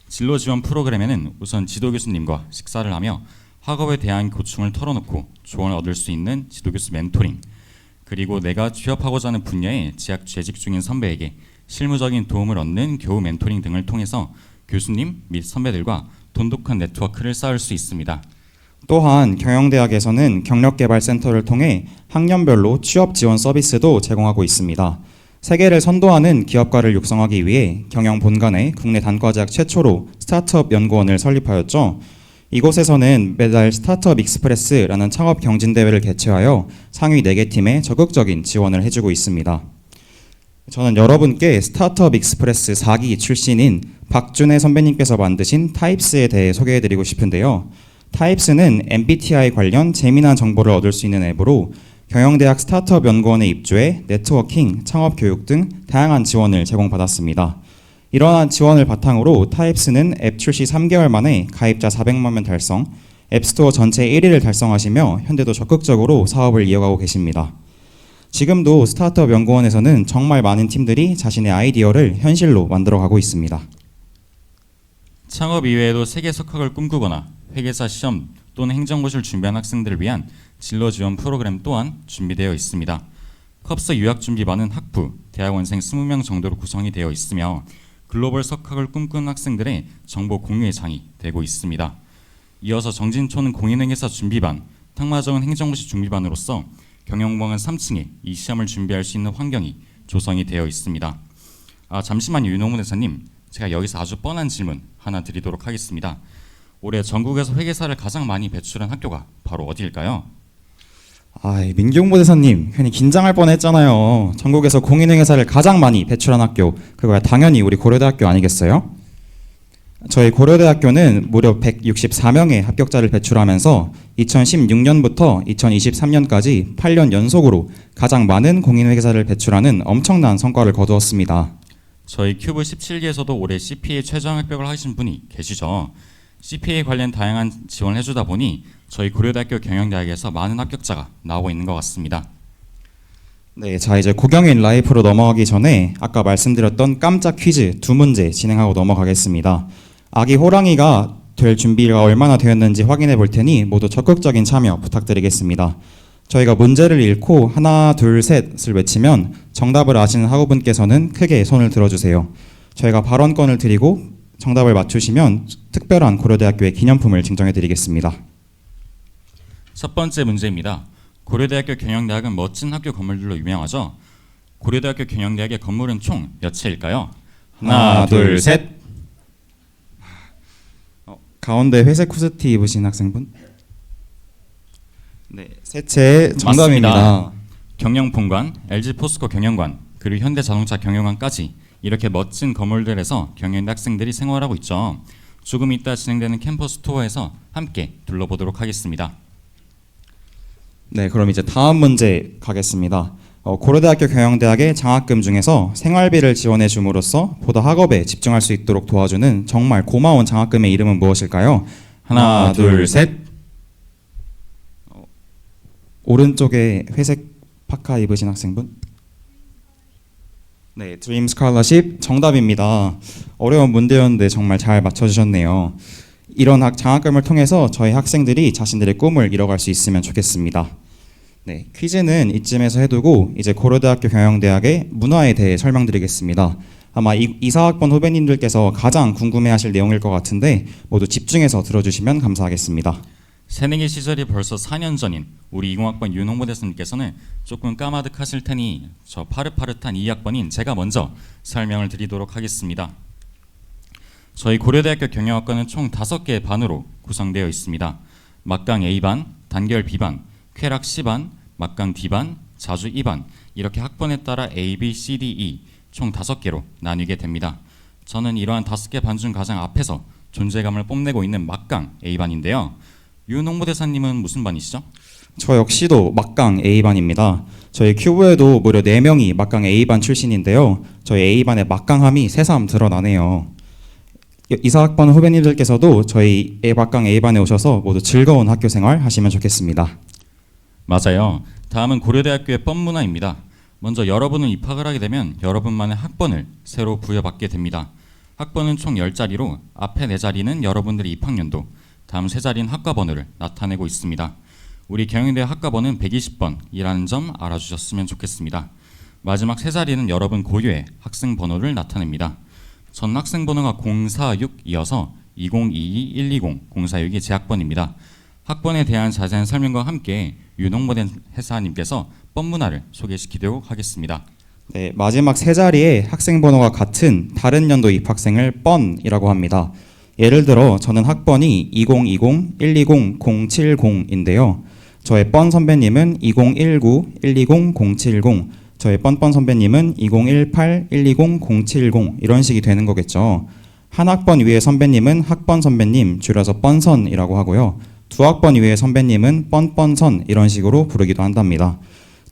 진로 지원 프로그램에는 우선 지도 교수님과 식사를 하며 학업에 대한 고충을 털어놓고 조언을 얻을 수 있는 지도교수 멘토링, 그리고 내가 취업하고자 하는 분야에 재직 중인 선배에게 실무적인 도움을 얻는 교우 멘토링 등을 통해서 교수님 및 선배들과 돈독한 네트워크를 쌓을 수 있습니다. 또한 경영대학에서는 경력개발센터를 통해 학년별로 취업 지원 서비스도 제공하고 있습니다. 세계를 선도하는 기업가를 육성하기 위해 경영 본관에 국내 단과대학 최초로 스타트업 연구원을 설립하였죠. 이곳에서는 매달 스타트업 익스프레스라는 창업 경진대회를 개최하여 상위 4개 팀에 적극적인 지원을 해주고 있습니다. 저는 여러분께 스타트업 익스프레스 4기 출신인 박준혜 선배님께서 만드신 타입스에 대해 소개해드리고 싶은데요. 타입스는 MBTI 관련 재미난 정보를 얻을 수 있는 앱으로 경영대학 스타트업 연구원에 입주해 네트워킹, 창업 교육 등 다양한 지원을 제공받았습니다. 이러한 지원을 바탕으로 타입스는 앱 출시 3개월 만에 가입자 400만 명 달성, 앱스토어 전체 1위를 달성하시며 현재도 적극적으로 사업을 이어가고 계십니다. 지금도 스타트업 연구원에서는 정말 많은 팀들이 자신의 아이디어를 현실로 만들어가고 있습니다. 창업 이외에도 세계 석학을 꿈꾸거나 회계사 시험 또는 행정고시를 준비한 학생들을 위한 진로 지원 프로그램 또한 준비되어 있습니다. 컵스 유학준비반은 학부, 대학원생 20명 정도로 구성이 되어 있으며 글로벌 석학을 꿈꾸는 학생들의 정보 공유의 장이 되고 있습니다. 이어서 정진초는 공인회계사 준비반, 탕마정은 행정고시 준비반으로서 경영공학원 3층에 이 시험을 준비할 수 있는 환경이 조성이 되어 있습니다. 잠시만요, 윤홍문 대사님. 제가 여기서 아주 뻔한 질문 하나 드리도록 하겠습니다. 올해 전국에서 회계사를 가장 많이 배출한 학교가 바로 어디일까요? 민경보 대사님 괜히 긴장할 뻔했잖아요. 전국에서 공인회계사를 가장 많이 배출한 학교, 그거야 당연히 우리 고려대학교 아니겠어요? 저희 고려대학교는 무려 164명의 합격자를 배출하면서 2016년부터 2023년까지 8년 연속으로 가장 많은 공인회계사를 배출하는 엄청난 성과를 거두었습니다. 저희 큐브 17기에서도 올해 CPA 최저학 합격을 하신 분이 계시죠. CPA 관련 다양한 지원을 해주다 보니 저희 고려대학교 경영대학에서 많은 합격자가 나오고 있는 것 같습니다. 네, 자 이제 국영인 라이프로 넘어가기 전에 아까 말씀드렸던 깜짝 퀴즈 2문제 진행하고 넘어가겠습니다. 아기 호랑이가 될 준비가 얼마나 되었는지 확인해 볼 테니 모두 적극적인 참여 부탁드리겠습니다. 저희가 문제를 읽고 하나, 둘, 셋을 외치면 정답을 아시는 학우분께서는 크게 손을 들어주세요. 저희가 발언권을 드리고 정답을 맞추시면 특별한 고려대학교의 기념품을 증정해 드리겠습니다. 첫 번째 문제입니다. 고려대학교 경영대학은 멋진 학교 건물들로 유명하죠. 고려대학교 경영대학의 건물은 총 몇 채일까요? 하나, 둘, 셋. 가운데 회색 후드티 입으신 학생분. 네, 세 채 정답입니다. 맞습니다. 경영본관, LG포스코 경영관, 그리고 현대자동차 경영관까지 이렇게 멋진 건물들에서 경영대 학생들이 생활하고 있죠. 조금 이따 진행되는 캠퍼스 투어에서 함께 둘러보도록 하겠습니다. 네, 그럼 이제 다음 문제 가겠습니다. 고려대학교 경영대학의 장학금 중에서 생활비를 지원해 줌으로써 보다 학업에 집중할 수 있도록 도와주는 정말 고마운 장학금의 이름은 무엇일까요? 하나, 둘, 셋. 오른쪽에 회색 파카 입으신 학생분. 네, 드림 스칼러십 정답입니다. 어려운 문제였는데 정말 잘 맞춰주셨네요. 이런 장학금을 통해서 저희 학생들이 자신들의 꿈을 이뤄갈 수 있으면 좋겠습니다. 네, 퀴즈는 이쯤에서 해두고 이제 고려대학교 경영대학의 문화에 대해 설명드리겠습니다. 아마 이사학번 후배님들께서 가장 궁금해하실 내용일 것 같은데 모두 집중해서 들어주시면 감사하겠습니다. 새내기 시절이 벌써 4년 전인 우리 20학번 윤홍보 대표님께서는 조금 까마득하실 테니 저 파릇파릇한 2학번인 제가 먼저 설명을 드리도록 하겠습니다. 저희 고려대학교 경영학과는 총 5개의 반으로 구성되어 있습니다. 막강 A반, 단결 B반, 쾌락 C반, 막강 D반, 자주 E반 이렇게 학번에 따라 A, B, C, D, E 총 5개로 나뉘게 됩니다. 저는 이러한 5개 반 중 가장 앞에서 존재감을 뽐내고 있는 막강 A반인데요. 윤 홍보대사님은 무슨 반이시죠? 저 역시도 막강 A반입니다. 저희 큐브에도 무려 4명이 막강 A반 출신인데요. 저희 A반의 막강함이 새삼 드러나네요. 이사학번 후배님들께서도 저희 막강 A반에 오셔서 모두 즐거운 학교 생활 하시면 좋겠습니다. 맞아요. 다음은 고려대학교의 뻔문화입니다. 먼저 여러분은 입학을 하게 되면 여러분만의 학번을 새로 부여받게 됩니다. 학번은 총 10자리로 앞에 4자리는 여러분들의 입학연도, 다음 3자리는 학과번호를 나타내고 있습니다. 우리 경영대 학과번호는 120번이라는 점 알아주셨으면 좋겠습니다. 마지막 3자리는 여러분 고유의 학생번호를 나타냅니다. 전 학생번호가 046이어서 2022-120, 046이 제 학번입니다. 학번에 대한 자세한 설명과 함께 윤홍보된 회사님께서 뻔문화를 소개시키도록 하겠습니다. 네, 마지막 3자리에 학생번호가 같은 다른 연도 입학생을 뻔이라고 합니다. 예를 들어 저는 학번이 2020, 120, 070인데요. 저의 뻔 선배님은 2019, 120, 070, 저의 뻔뻔 선배님은 2018, 120, 070 이런 식이 되는 거겠죠. 한 학번 위의 선배님은 학번 선배님, 줄여서 뻔선이라고 하고요. 2학번 위의 선배님은 뻔뻔선 이런 식으로 부르기도 한답니다.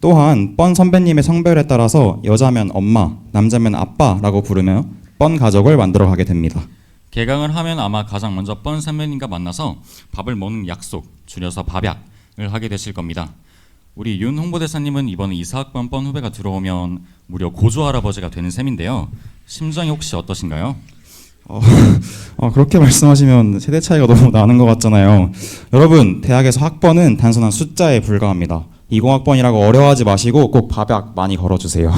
또한 뻔 선배님의 성별에 따라서 여자면 엄마, 남자면 아빠라고 부르며 뻔 가족을 만들어 가게 됩니다. 개강을 하면 아마 가장 먼저 뻔 선배님과 만나서 밥을 먹는 약속, 줄여서 밥약을 하게 되실 겁니다. 우리 윤 홍보대사님은 이번에 이사학번 뻔 후배가 들어오면 무려 고조 할아버지가 되는 셈인데요. 심정이 혹시 어떠신가요? 그렇게 말씀하시면 세대 차이가 너무 나는 것 같잖아요. 여러분, 대학에서 학번은 단순한 숫자에 불과합니다. 20학번이라고 어려워하지 마시고 꼭 밥약 많이 걸어주세요.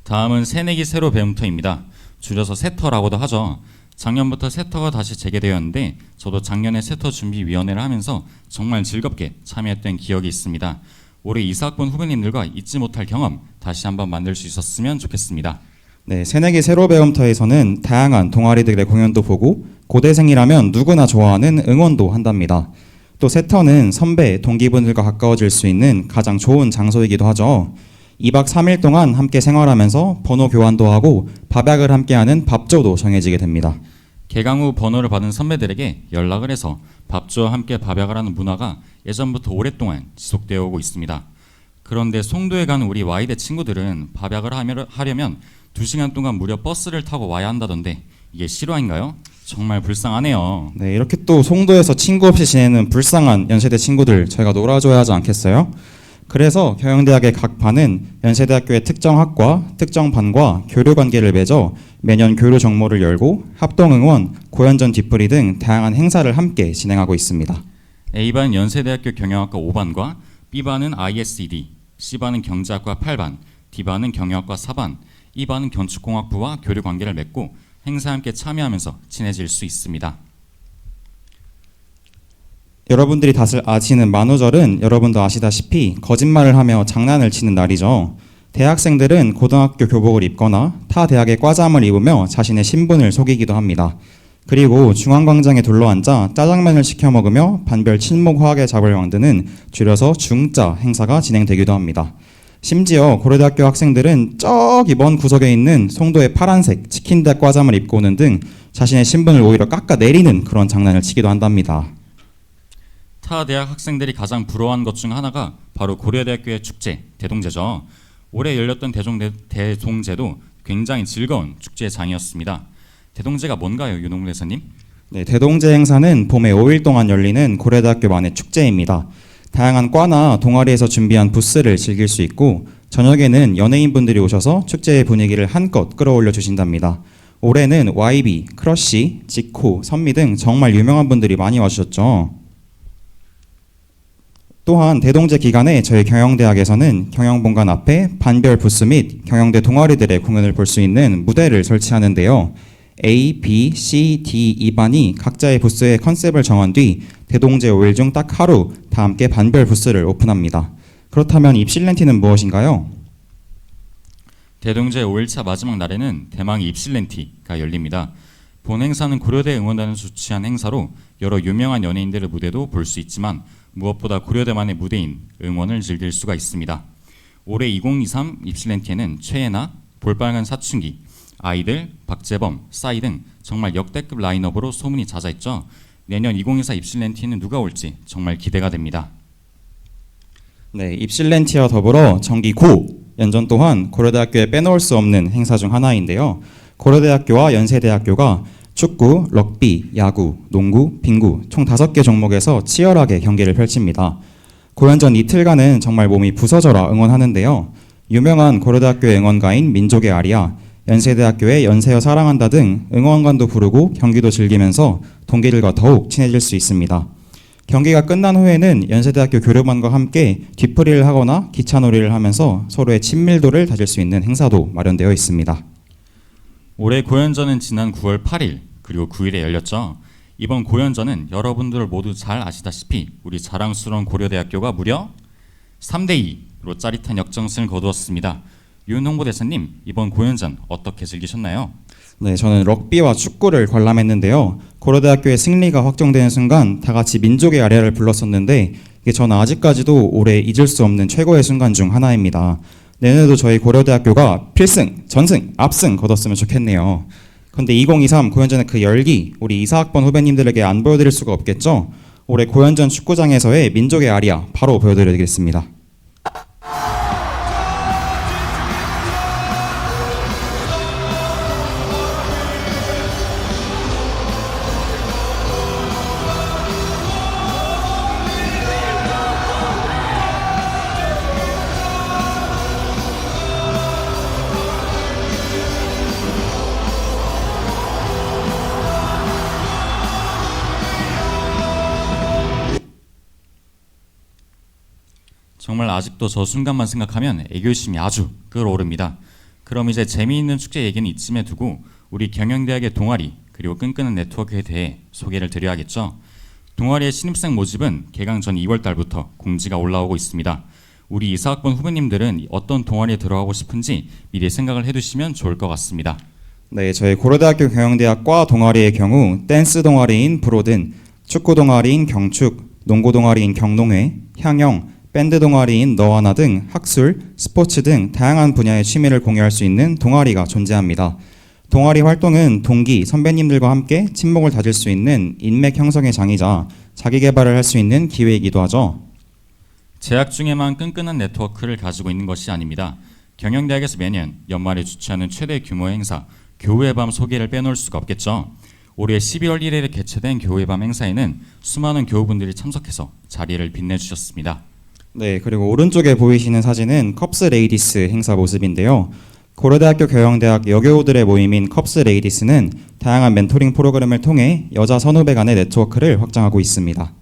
다음은 새내기 새로 배움터입니다. 줄여서 새터라고도 하죠. 작년부터 새터가 다시 재개되었는데 저도 작년에 새터 준비위원회를 하면서 정말 즐겁게 참여했던 기억이 있습니다. 올해 이사학번 후배님들과 잊지 못할 경험 다시 한번 만들 수 있었으면 좋겠습니다. 네, 새내기 새로 배움터에서는 다양한 동아리들의 공연도 보고 고대생이라면 누구나 좋아하는 응원도 한답니다. 또 새터는 선배, 동기분들과 가까워질 수 있는 가장 좋은 장소이기도 하죠. 2박 3일 동안 함께 생활하면서 번호 교환도 하고 밥약을 함께하는 밥조도 정해지게 됩니다. 개강 후 번호를 받은 선배들에게 연락을 해서 밥조와 함께 밥약을 하는 문화가 예전부터 오랫동안 지속되어 오고 있습니다. 그런데 송도에 가는 우리 Y대 친구들은 밥약을 하려면 2시간 동안 무려 버스를 타고 와야 한다던데 이게 실화인가요? 정말 불쌍하네요. 네, 이렇게 또 송도에서 친구 없이 지내는 불쌍한 연세대 친구들 저희가 놀아줘야 하지 않겠어요? 그래서 경영대학의 각 반은 연세대학교의 특정 학과, 특정 반과 교류 관계를 맺어 매년 교류 정모를 열고 합동응원, 고연전 뒤풀이 등 다양한 행사를 함께 진행하고 있습니다. A반 연세대학교 경영학과 5반과 B반은 ISED, C반은 경제학과 8반, D반은 경영학과 4반, E반은 건축공학부와 교류 관계를 맺고 행사에 함께 참여하면서 친해질 수 있습니다. 여러분들이 다들 아시는 만우절은 여러분도 아시다시피 거짓말을 하며 장난을 치는 날이죠. 대학생들은 고등학교 교복을 입거나 타 대학의 과잠을 입으며 자신의 신분을 속이기도 합니다. 그리고 중앙광장에 둘러앉아 짜장면을 시켜 먹으며 반별 친목화학의 잡을 만드는 줄여서 중짜 행사가 진행되기도 합니다. 심지어 고려대학교 학생들은 저기 먼 구석에 있는 송도의 파란색 치킨닭 과잠을 입고 오는 등 자신의 신분을 오히려 깎아내리는 그런 장난을 치기도 한답니다. 타 대학 학생들이 가장 부러워하는 것 중 하나가 바로 고려대학교의 축제, 대동제죠. 올해 열렸던 대동제도 굉장히 즐거운 축제의 장이었습니다. 대동제가 뭔가요, 윤홍무 대사님? 네, 대동제 행사는 봄에 5일 동안 열리는 고려대학교만의 축제입니다. 다양한 과나 동아리에서 준비한 부스를 즐길 수 있고 저녁에는 연예인분들이 오셔서 축제의 분위기를 한껏 끌어올려 주신답니다. 올해는 YB, 크러쉬, 지코, 선미 등 정말 유명한 분들이 많이 와주셨죠. 또한 대동제 기간에 저희 경영대학에서는 경영본관 앞에 반별 부스 및 경영대 동아리들의 공연을 볼 수 있는 무대를 설치하는데요. A, B, C, D, 2반이 각자의 부스의 컨셉을 정한 뒤 대동제 5일 중 딱 하루 다 함께 반별 부스를 오픈합니다. 그렇다면 입실렌티는 무엇인가요? 대동제 5일차 마지막 날에는 대망의 입실렌티가 열립니다. 본 행사는 고려대 응원단에서 주최한 행사로 여러 유명한 연예인들의 무대도 볼 수 있지만 무엇보다 고려대만의 무대인 응원을 즐길 수가 있습니다. 올해 2023 입실렌티에는 최애나, 볼빨간 사춘기, 아이들, 박재범, 싸이 등 정말 역대급 라인업으로 소문이 자자했죠. 내년 2024 입실렌티에는 누가 올지 정말 기대가 됩니다. 네, 입실렌티와 더불어 정기 고 연전 또한 고려대학교에 빼놓을 수 없는 행사 중 하나인데요. 고려대학교와 연세대학교가 축구, 럭비, 야구, 농구, 빙구 총 5개 종목에서 치열하게 경기를 펼칩니다. 고연전 이틀간은 정말 몸이 부서져라 응원하는데요. 유명한 고려대학교의 응원가인 민족의 아리아, 연세대학교의 연세여 사랑한다 등 응원관도 부르고 경기도 즐기면서 동기들과 더욱 친해질 수 있습니다. 경기가 끝난 후에는 연세대학교 교류반과 함께 뒤풀이를 하거나 기차놀이를 하면서 서로의 친밀도를 다질 수 있는 행사도 마련되어 있습니다. 올해 고연전은 지난 9월 8일 그리고 9일에 열렸죠. 이번 고연전은 여러분들 모두 잘 아시다시피 우리 자랑스러운 고려대학교가 무려 3대2로 짜릿한 역전승을 거두었습니다. 윤홍보 대사님, 이번 고연전 어떻게 즐기셨나요? 네, 저는 럭비와 축구를 관람했는데요. 고려대학교의 승리가 확정되는 순간 다 같이 민족의 아리아를 불렀었는데 이게 저는 아직까지도 올해 잊을 수 없는 최고의 순간 중 하나입니다. 내년에도 저희 고려대학교가 필승, 전승, 압승 거뒀으면 좋겠네요. 그런데 2023 고연전의 그 열기 우리 이사학번 후배님들에게 안 보여드릴 수가 없겠죠? 올해 고연전 축구장에서의 민족의 아리아 바로 보여드리겠습니다. 정말 아직도 저 순간만 생각하면 애교심이 아주 끓어오릅니다. 그럼 이제 재미있는 축제 얘기는 이쯤에 두고 우리 경영대학의 동아리 그리고 끈끈한 네트워크에 대해 소개를 드려야겠죠. 동아리의 신입생 모집은 개강 전 2월 달부터 공지가 올라오고 있습니다. 우리 이사학번 후배님들은 어떤 동아리에 들어가고 싶은지 미리 생각을 해두시면 좋을 것 같습니다. 네, 저희 고려대학교 경영대학과 동아리의 경우 댄스 동아리인 브로든, 축구 동아리인 경축, 농구 동아리인 경농회, 향영, 밴드 동아리인 너와 나 등 학술, 스포츠 등 다양한 분야의 취미를 공유할 수 있는 동아리가 존재합니다. 동아리 활동은 동기, 선배님들과 함께 친목을 다질 수 있는 인맥 형성의 장이자 자기 개발을 할 수 있는 기회이기도 하죠. 재학 중에만 끈끈한 네트워크를 가지고 있는 것이 아닙니다. 경영대학에서 매년 연말에 주최하는 최대 규모의 행사, 교우의 밤 소개를 빼놓을 수가 없겠죠. 올해 12월 1일에 개최된 교우의 밤 행사에는 수많은 교우분들이 참석해서 자리를 빛내주셨습니다. 네, 그리고 오른쪽에 보이시는 사진은 컵스 레이디스 행사 모습인데요. 고려대학교 경영대학 여교우들의 모임인 컵스 레이디스는 다양한 멘토링 프로그램을 통해 여자 선후배 간의 네트워크를 확장하고 있습니다.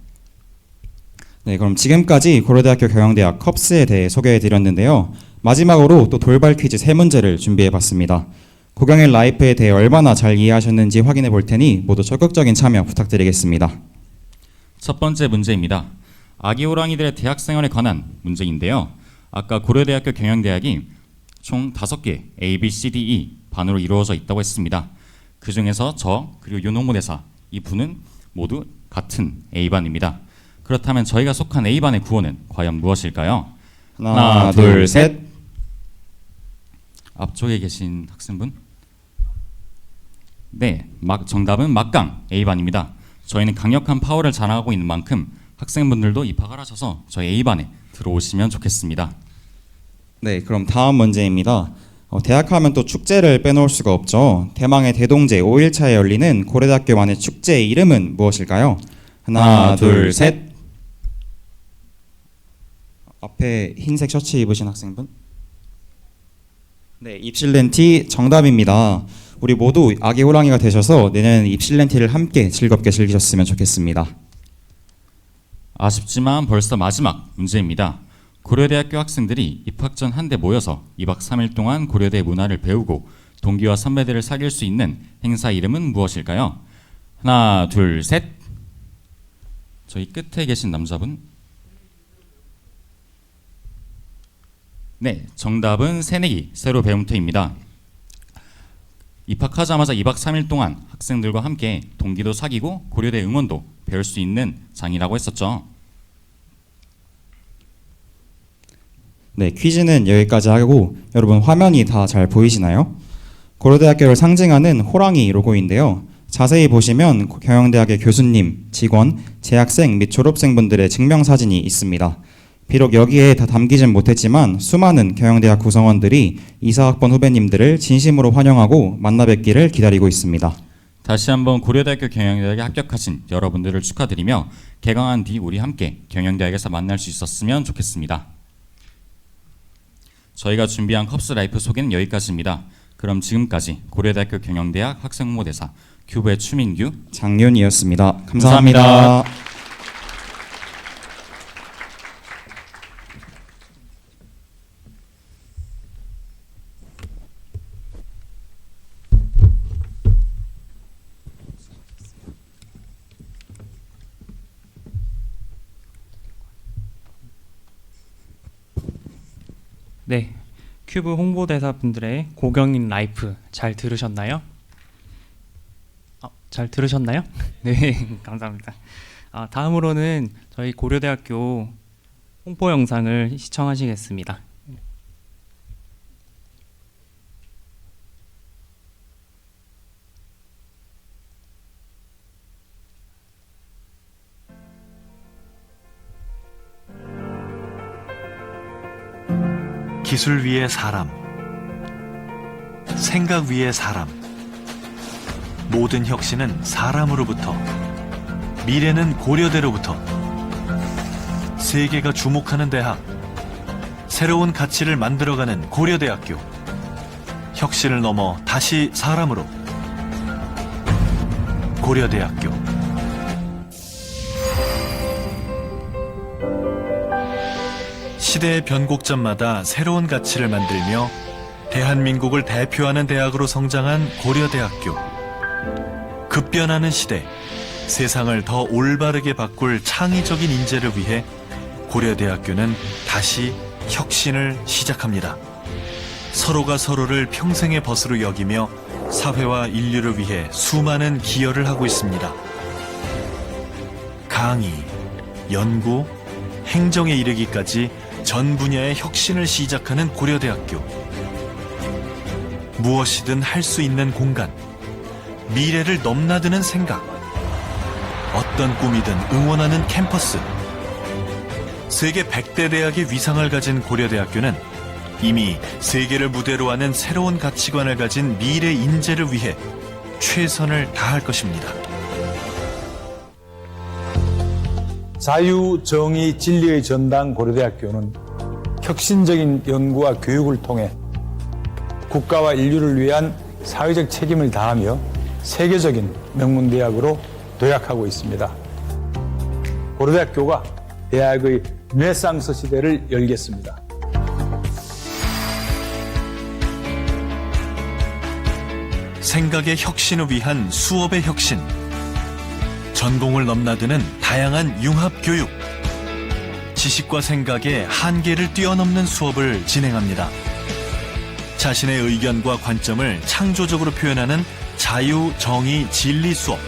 네, 그럼 지금까지 고려대학교 경영대학 컵스에 대해 소개해 드렸는데요. 마지막으로 또 돌발 퀴즈 3문제를 준비해 봤습니다. 고경일 라이프에 대해 얼마나 잘 이해하셨는지 확인해 볼 테니 모두 적극적인 참여 부탁드리겠습니다. 첫 번째 문제입니다. 아기 호랑이들의 대학 생활에 관한 문제인데요. 아까 고려대학교 경영대학이 총 5개 A, B, C, D, E 반으로 이루어져 있다고 했습니다. 그 중에서 저 그리고 윤홍무대사 이 분은 모두 같은 A반입니다. 그렇다면 저희가 속한 A반의 구호는 과연 무엇일까요? 하나, 둘, 셋. 앞쪽에 계신 학생분? 네, 정답은 막강 A반입니다. 저희는 강력한 파워를 자랑하고 있는 만큼 학생분들도 입학을 하셔서 저희 A반에 들어오시면 좋겠습니다. 네, 그럼 다음 문제입니다. 대학하면 또 축제를 빼놓을 수가 없죠. 대망의 대동제 5일차에 열리는 고려대학교만의 축제의 이름은 무엇일까요? 하나, 둘, 셋. 앞에 흰색 셔츠 입으신 학생분? 네, 입실렌티 정답입니다. 우리 모두 아기 호랑이가 되셔서 내년에는 입실렌티를 함께 즐겁게 즐기셨으면 좋겠습니다. 아쉽지만 벌써 마지막 문제입니다. 고려대학교 학생들이 입학 전 한데 모여서 2박 3일 동안 고려대 문화를 배우고 동기와 선배들을 사귈 수 있는 행사 이름은 무엇일까요? 하나, 둘, 셋. 저희 끝에 계신 남자분. 네, 정답은 새내기 새로 배움터입니다. 입학하자마자 2박 3일 동안 학생들과 함께 동기도 사귀고 고려대 응원도 배울 수 있는 장이라고 했었죠. 네, 퀴즈는 여기까지 하고 여러분 화면이 다 잘 보이시나요? 고려대학교를 상징하는 호랑이 로고인데요. 자세히 보시면 경영대학의 교수님, 직원, 재학생 및 졸업생분들의 증명사진이 있습니다. 비록 여기에 다 담기진 못했지만 수많은 경영대학 구성원들이 이사학번 후배님들을 진심으로 환영하고 만나 뵙기를 기다리고 있습니다. 다시 한번 고려대학교 경영대학에 합격하신 여러분들을 축하드리며 개강한 뒤 우리 함께 경영대학에서 만날 수 있었으면 좋겠습니다. 저희가 준비한 컵스 라이프 소개는 여기까지입니다. 그럼 지금까지 고려대학교 경영대학 학생 홍보대사 큐브의 추민규, 장윤이었습니다. 감사합니다. 네, 큐브 홍보대사 분들의 고경인 라이프 잘 들으셨나요? 잘 들으셨나요? 네, 감사합니다. 다음으로는 저희 고려대학교 홍보 영상을 시청하시겠습니다. 기술 위의 사람, 생각 위의 사람. 모든 혁신은 사람으로부터, 미래는 고려대로부터. 세계가 주목하는 대학, 새로운 가치를 만들어가는 고려대학교. 혁신을 넘어 다시 사람으로. 고려대학교. 시대의 변곡점마다 새로운 가치를 만들며 대한민국을 대표하는 대학으로 성장한 고려대학교. 급변하는 시대, 세상을 더 올바르게 바꿀 창의적인 인재를 위해 고려대학교는 다시 혁신을 시작합니다. 서로가 서로를 평생의 벗으로 여기며 사회와 인류를 위해 수많은 기여를 하고 있습니다. 강의, 연구, 행정에 이르기까지 전 분야의 혁신을 시작하는 고려대학교. 무엇이든 할 수 있는 공간, 미래를 넘나드는 생각, 어떤 꿈이든 응원하는 캠퍼스. 세계 100대 대학의 위상을 가진 고려대학교는 이미 세계를 무대로 하는 새로운 가치관을 가진 미래 인재를 위해 최선을 다할 것입니다. 자유, 정의, 진리의 전당 고려대학교는 혁신적인 연구와 교육을 통해 국가와 인류를 위한 사회적 책임을 다하며 세계적인 명문대학으로 도약하고 있습니다. 고려대학교가 대학의 르네상스 시대를 열겠습니다. 생각의 혁신을 위한 수업의 혁신. 전공을 넘나드는 다양한 융합교육. 지식과 생각의 한계를 뛰어넘는 수업을 진행합니다. 자신의 의견과 관점을 창조적으로 표현하는 자유, 정의, 진리 수업.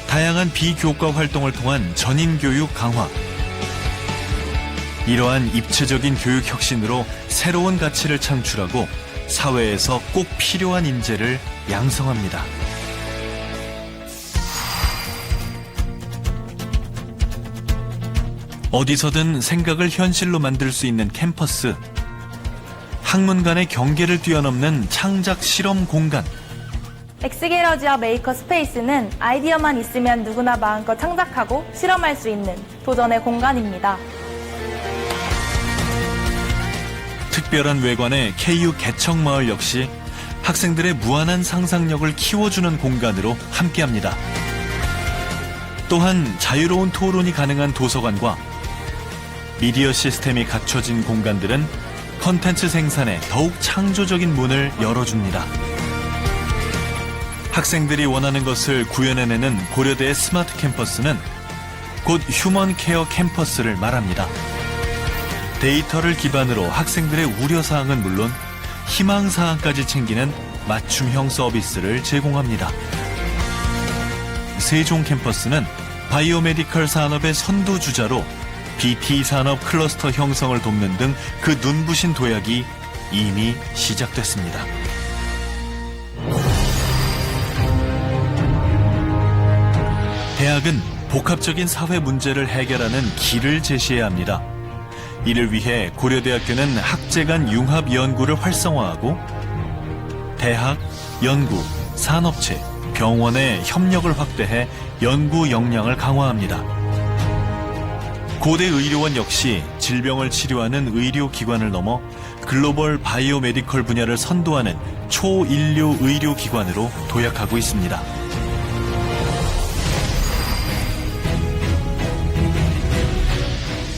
다양한 비교과 활동을 통한 전인교육 강화. 이러한 입체적인 교육 혁신으로 새로운 가치를 창출하고 사회에서 꼭 필요한 인재를 양성합니다. 어디서든 생각을 현실로 만들 수 있는 캠퍼스. 학문 간의 경계를 뛰어넘는 창작 실험 공간. 엑스게러지와 메이커 스페이스는 아이디어만 있으면 누구나 마음껏 창작하고 실험할 수 있는 도전의 공간입니다. 특별한 외관의 KU 개척마을 역시 학생들의 무한한 상상력을 키워주는 공간으로 함께합니다. 또한 자유로운 토론이 가능한 도서관과 미디어 시스템이 갖춰진 공간들은 콘텐츠 생산에 더욱 창조적인 문을 열어줍니다. 학생들이 원하는 것을 구현해내는 고려대의 스마트 캠퍼스는 곧 휴먼 케어 캠퍼스를 말합니다. 데이터를 기반으로 학생들의 우려사항은 물론 희망사항까지 챙기는 맞춤형 서비스를 제공합니다. 세종 캠퍼스는 바이오메디컬 산업의 선두주자로 BT 산업 클러스터 형성을 돕는 등 그 눈부신 도약이 이미 시작됐습니다. 대학은 복합적인 사회 문제를 해결하는 길을 제시해야 합니다. 이를 위해 고려대학교는 학제 간 융합 연구를 활성화하고 대학, 연구, 산업체, 병원의 협력을 확대해 연구 역량을 강화합니다. 고대 의료원 역시 질병을 치료하는 의료기관을 넘어 글로벌 바이오메디컬 분야를 선도하는 초인류 의료기관으로 도약하고 있습니다.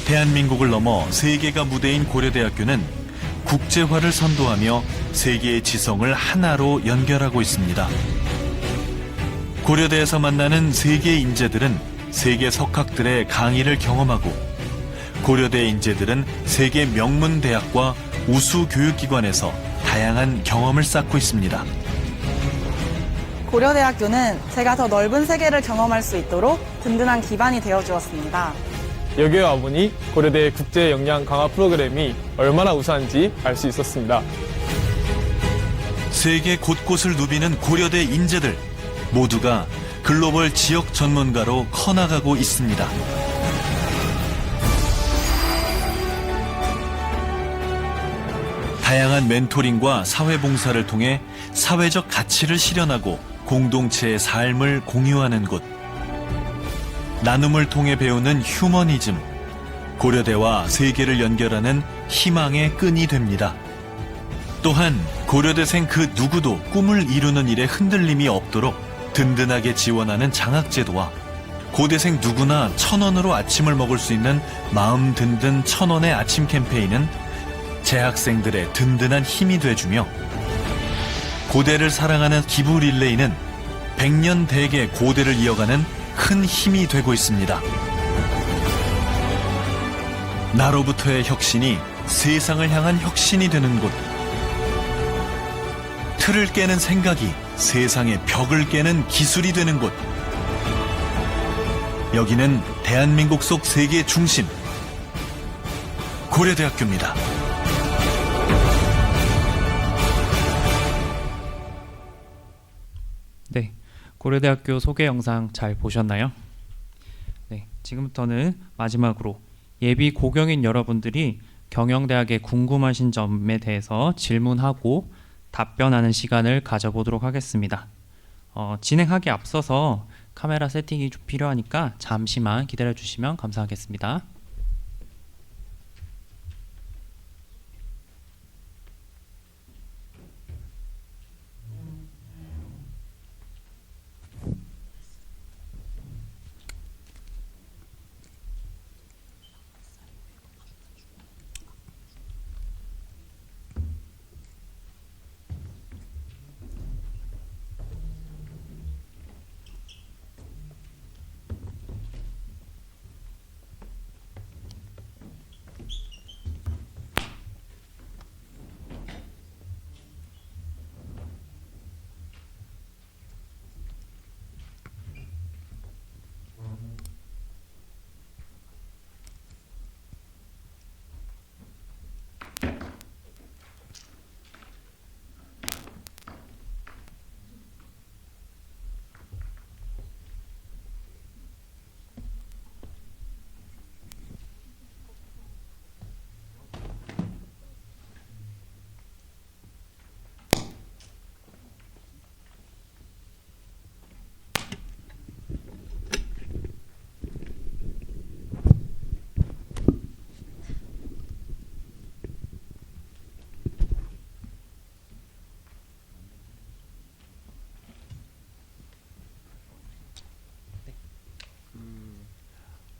대한민국을 넘어 세계가 무대인 고려대학교는 국제화를 선도하며 세계의 지성을 하나로 연결하고 있습니다. 고려대에서 만나는 세계 인재들은 세계 석학들의 강의를 경험하고 고려대 인재들은 세계 명문 대학과 우수 교육기관에서 다양한 경험을 쌓고 있습니다. 고려대학교는 제가 더 넓은 세계를 경험할 수 있도록 든든한 기반이 되어주었습니다. 여기에 와보니 고려대 국제 역량 강화 프로그램이 얼마나 우수한지 알 수 있었습니다. 세계 곳곳을 누비는 고려대 인재들 모두가 글로벌 지역 전문가로 커나가고 있습니다. 다양한 멘토링과 사회봉사를 통해 사회적 가치를 실현하고 공동체의 삶을 공유하는 곳. 나눔을 통해 배우는 휴머니즘. 고려대와 세계를 연결하는 희망의 끈이 됩니다. 또한 고려대생 그 누구도 꿈을 이루는 일에 흔들림이 없도록 든든하게 지원하는 장학제도와 고대생 누구나 1,000원으로 아침을 먹을 수 있는 마음 든든 1,000원의 아침 캠페인은 재학생들의 든든한 힘이 돼주며 고대를 사랑하는 기부 릴레이는 100년 대계 고대를 이어가는 큰 힘이 되고 있습니다. 나로부터의 혁신이 세상을 향한 혁신이 되는 곳. 틀을 깨는 생각이 세상의 벽을 깨는 기술이 되는 곳. 여기는 대한민국 속 세계 중심 고려대학교입니다. 네, 고려대학교 소개 영상 잘 보셨나요? 네, 지금부터는 마지막으로 예비 고경인 여러분들이 경영대학에 궁금하신 점에 대해서 질문하고 답변하는 시간을 가져보도록 하겠습니다. 진행하기 앞서서 카메라 세팅이 좀 필요하니까 잠시만 기다려주시면 감사하겠습니다.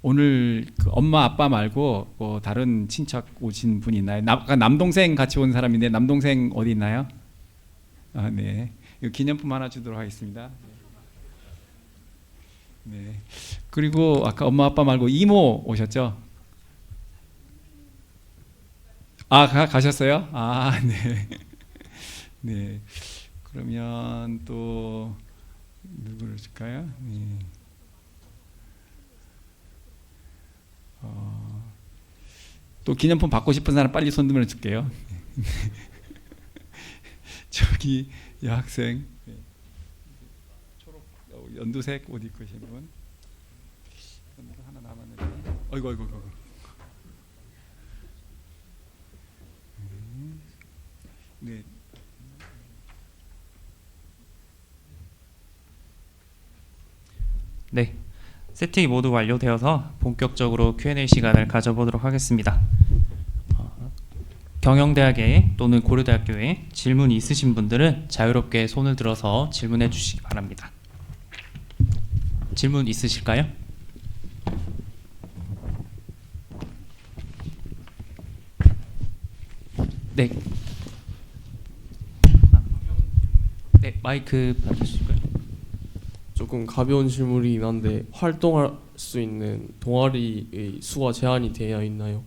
오늘 그 엄마 아빠 말고 뭐 다른 친척 오신 분 있나요? 아까 남동생 같이 온 사람인데 남동생 어디 있나요? 아, 네. 이거 기념품 하나 주도록 하겠습니다. 네. 그리고 아까 엄마 아빠 말고 이모 오셨죠? 아, 가셨어요? 아, 네. 네. 그러면 또 누구를 줄까요? 네. 또 기념품 받고 싶은 사람 빨리 손 들어 줄게요. 저기 여학생 초록 연두색 옷 입고 계신 분 하나 남았는데. 어이구. 네. 네. 세팅이 모두 완료되어서 본격적으로 Q&A 시간을 가져보도록 하겠습니다. 경영대학에 또는 고려대학교에 질문이 있으신 분들은 자유롭게 손을 들어서 질문해 주시기 바랍니다. 질문 있으실까요? 네. 네, 마이크 받으실까요? 조금 가벼운 질문이긴 한데 활동할 수 있는 동아리의 수가 제한이 되어 있나요?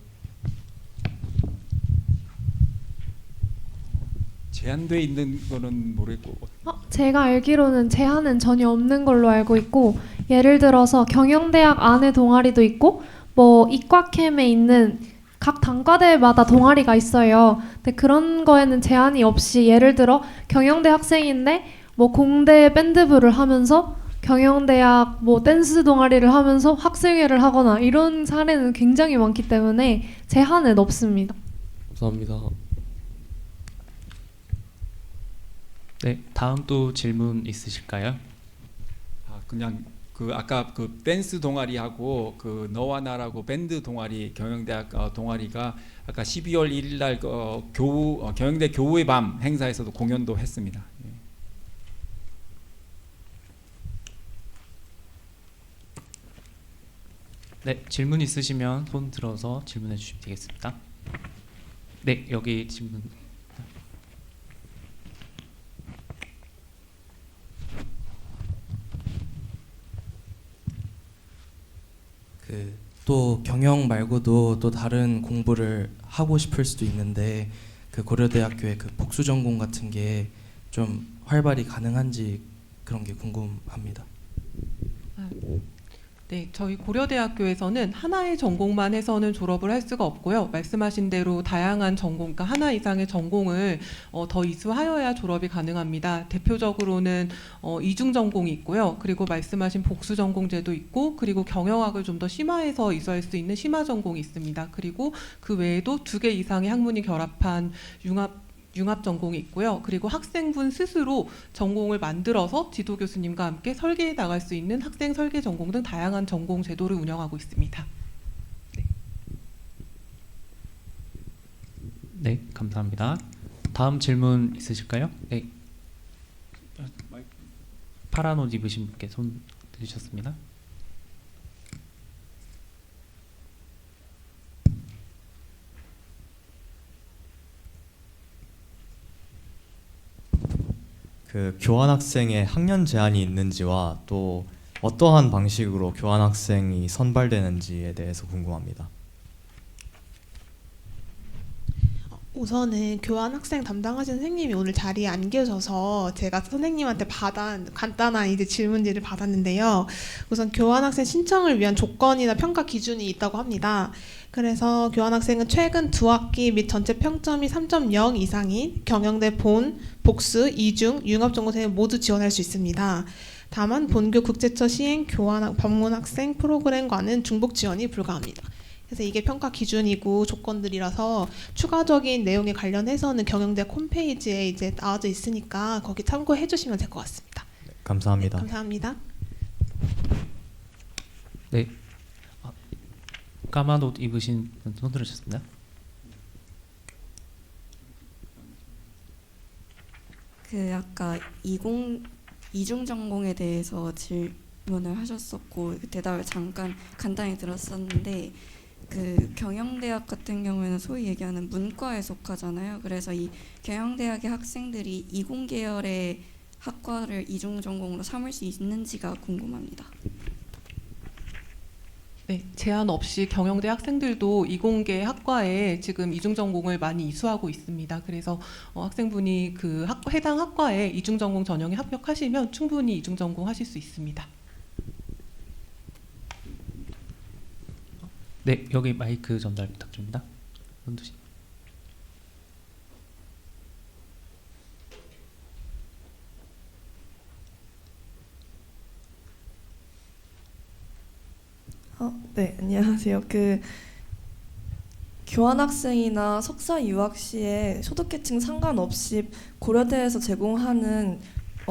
제한돼 있는 거는 모르겠고. 제가 알기로는 제한은 전혀 없는 걸로 알고 있고, 예를 들어서 경영대학 안에 동아리도 있고 뭐 이과캠에 있는 각 단과대마다 동아리가 있어요. 근데 그런 거에는 제한이 없이, 예를 들어 경영대 학생인데 뭐 공대 밴드부를 하면서 경영대학 뭐 댄스 동아리를 하면서 학생회를 하거나 이런 사례는 굉장히 많기 때문에 제한은 없습니다. 감사합니다. 네, 다음 또 질문 있으실까요? 아, 그냥 그 아까 그 댄스 동아리하고 그 너와 나라고 밴드 동아리 경영대학 동아리가 아까 12월 1일 날 경영대 교우의 밤 행사에서도 공연도 했습니다. 예. 네, 질문 있으시면 손 들어서 질문해 주시면 되겠습니다. 네, 여기 질문. 또 경영 말고도 또 다른 공부를 하고 싶을 수도 있는데 그 고려대학교의 그 복수 전공 같은 게 좀 활발히 가능한지 그런 게 궁금합니다. 네, 저희 고려대학교에서는 하나의 전공만 해서는 졸업을 할 수가 없고요. 말씀하신 대로 다양한 전공, 그러니까 하나 이상의 전공을 더 이수하여야 졸업이 가능합니다. 대표적으로는 이중 전공이 있고요. 그리고 말씀하신 복수 전공제도 있고, 그리고 경영학을 좀 더 심화해서 이수할 수 있는 심화 전공이 있습니다. 그리고 그 외에도 2개 이상의 학문이 결합한 융합 전공이 있고요. 그리고 학생분 스스로 전공을 만들어서 지도 교수님과 함께 설계해 나갈 수 있는 학생 설계 전공 등 다양한 전공 제도를 운영하고 있습니다. 네, 감사합니다. 다음 질문 있으실까요? 네. 파란 옷 입으신 분께 손 들으셨습니다. 그 교환학생의 학년 제한이 있는지와 또 어떠한 방식으로 교환학생이 선발되는지에 대해서 궁금합니다. 우선은 교환학생 담당하신 선생님이 오늘 자리에 안 계셔서 제가 선생님한테 간단한 이제 질문지를 받았는데요. 우선 교환학생 신청을 위한 조건이나 평가 기준이 있다고 합니다. 그래서 교환학생은 최근 2학기 및 전체 평점이 3.0 이상인 경영대 본, 복수, 이중, 융합전공생을 모두 지원할 수 있습니다. 다만 본교 국제처 시행 교환 방문학생 프로그램과는 중복 지원이 불가합니다. 그래서 이게 평가 기준이고 조건들이라서 추가적인 내용에 관련해서는 경영대 홈페이지에 이제 나와져 있으니까 거기 참고해 주시면 될 것 같습니다. 감사합니다. 네, 감사합니다. 네. 까만 옷 입으신 분 손 들으셨습니다. 그 아까 이중 전공에 대해서 질문을 하셨었고 그 대답을 잠깐 간단히 들었었는데 그 경영대학 같은 경우에는 소위 얘기하는 문과에 속하잖아요. 그래서 이 경영대학의 학생들이 이공계열의 학과를 이중 전공으로 삼을 수 있는지가 궁금합니다. 네, 제한 없이 경영대 학생들도 이공계 학과에 지금 이중 전공을 많이 이수하고 있습니다. 그래서 학생분이 그 해당 학과에 이중 전공 전형에 합격하시면 충분히 이중 전공 하실 수 있습니다. 네, 여기 마이크 전달 부탁드립니다. 손두시. 네, 안녕하세요. 그 교환학생이나 석사 유학 시에 소득계층 상관없이 고려대에서 제공하는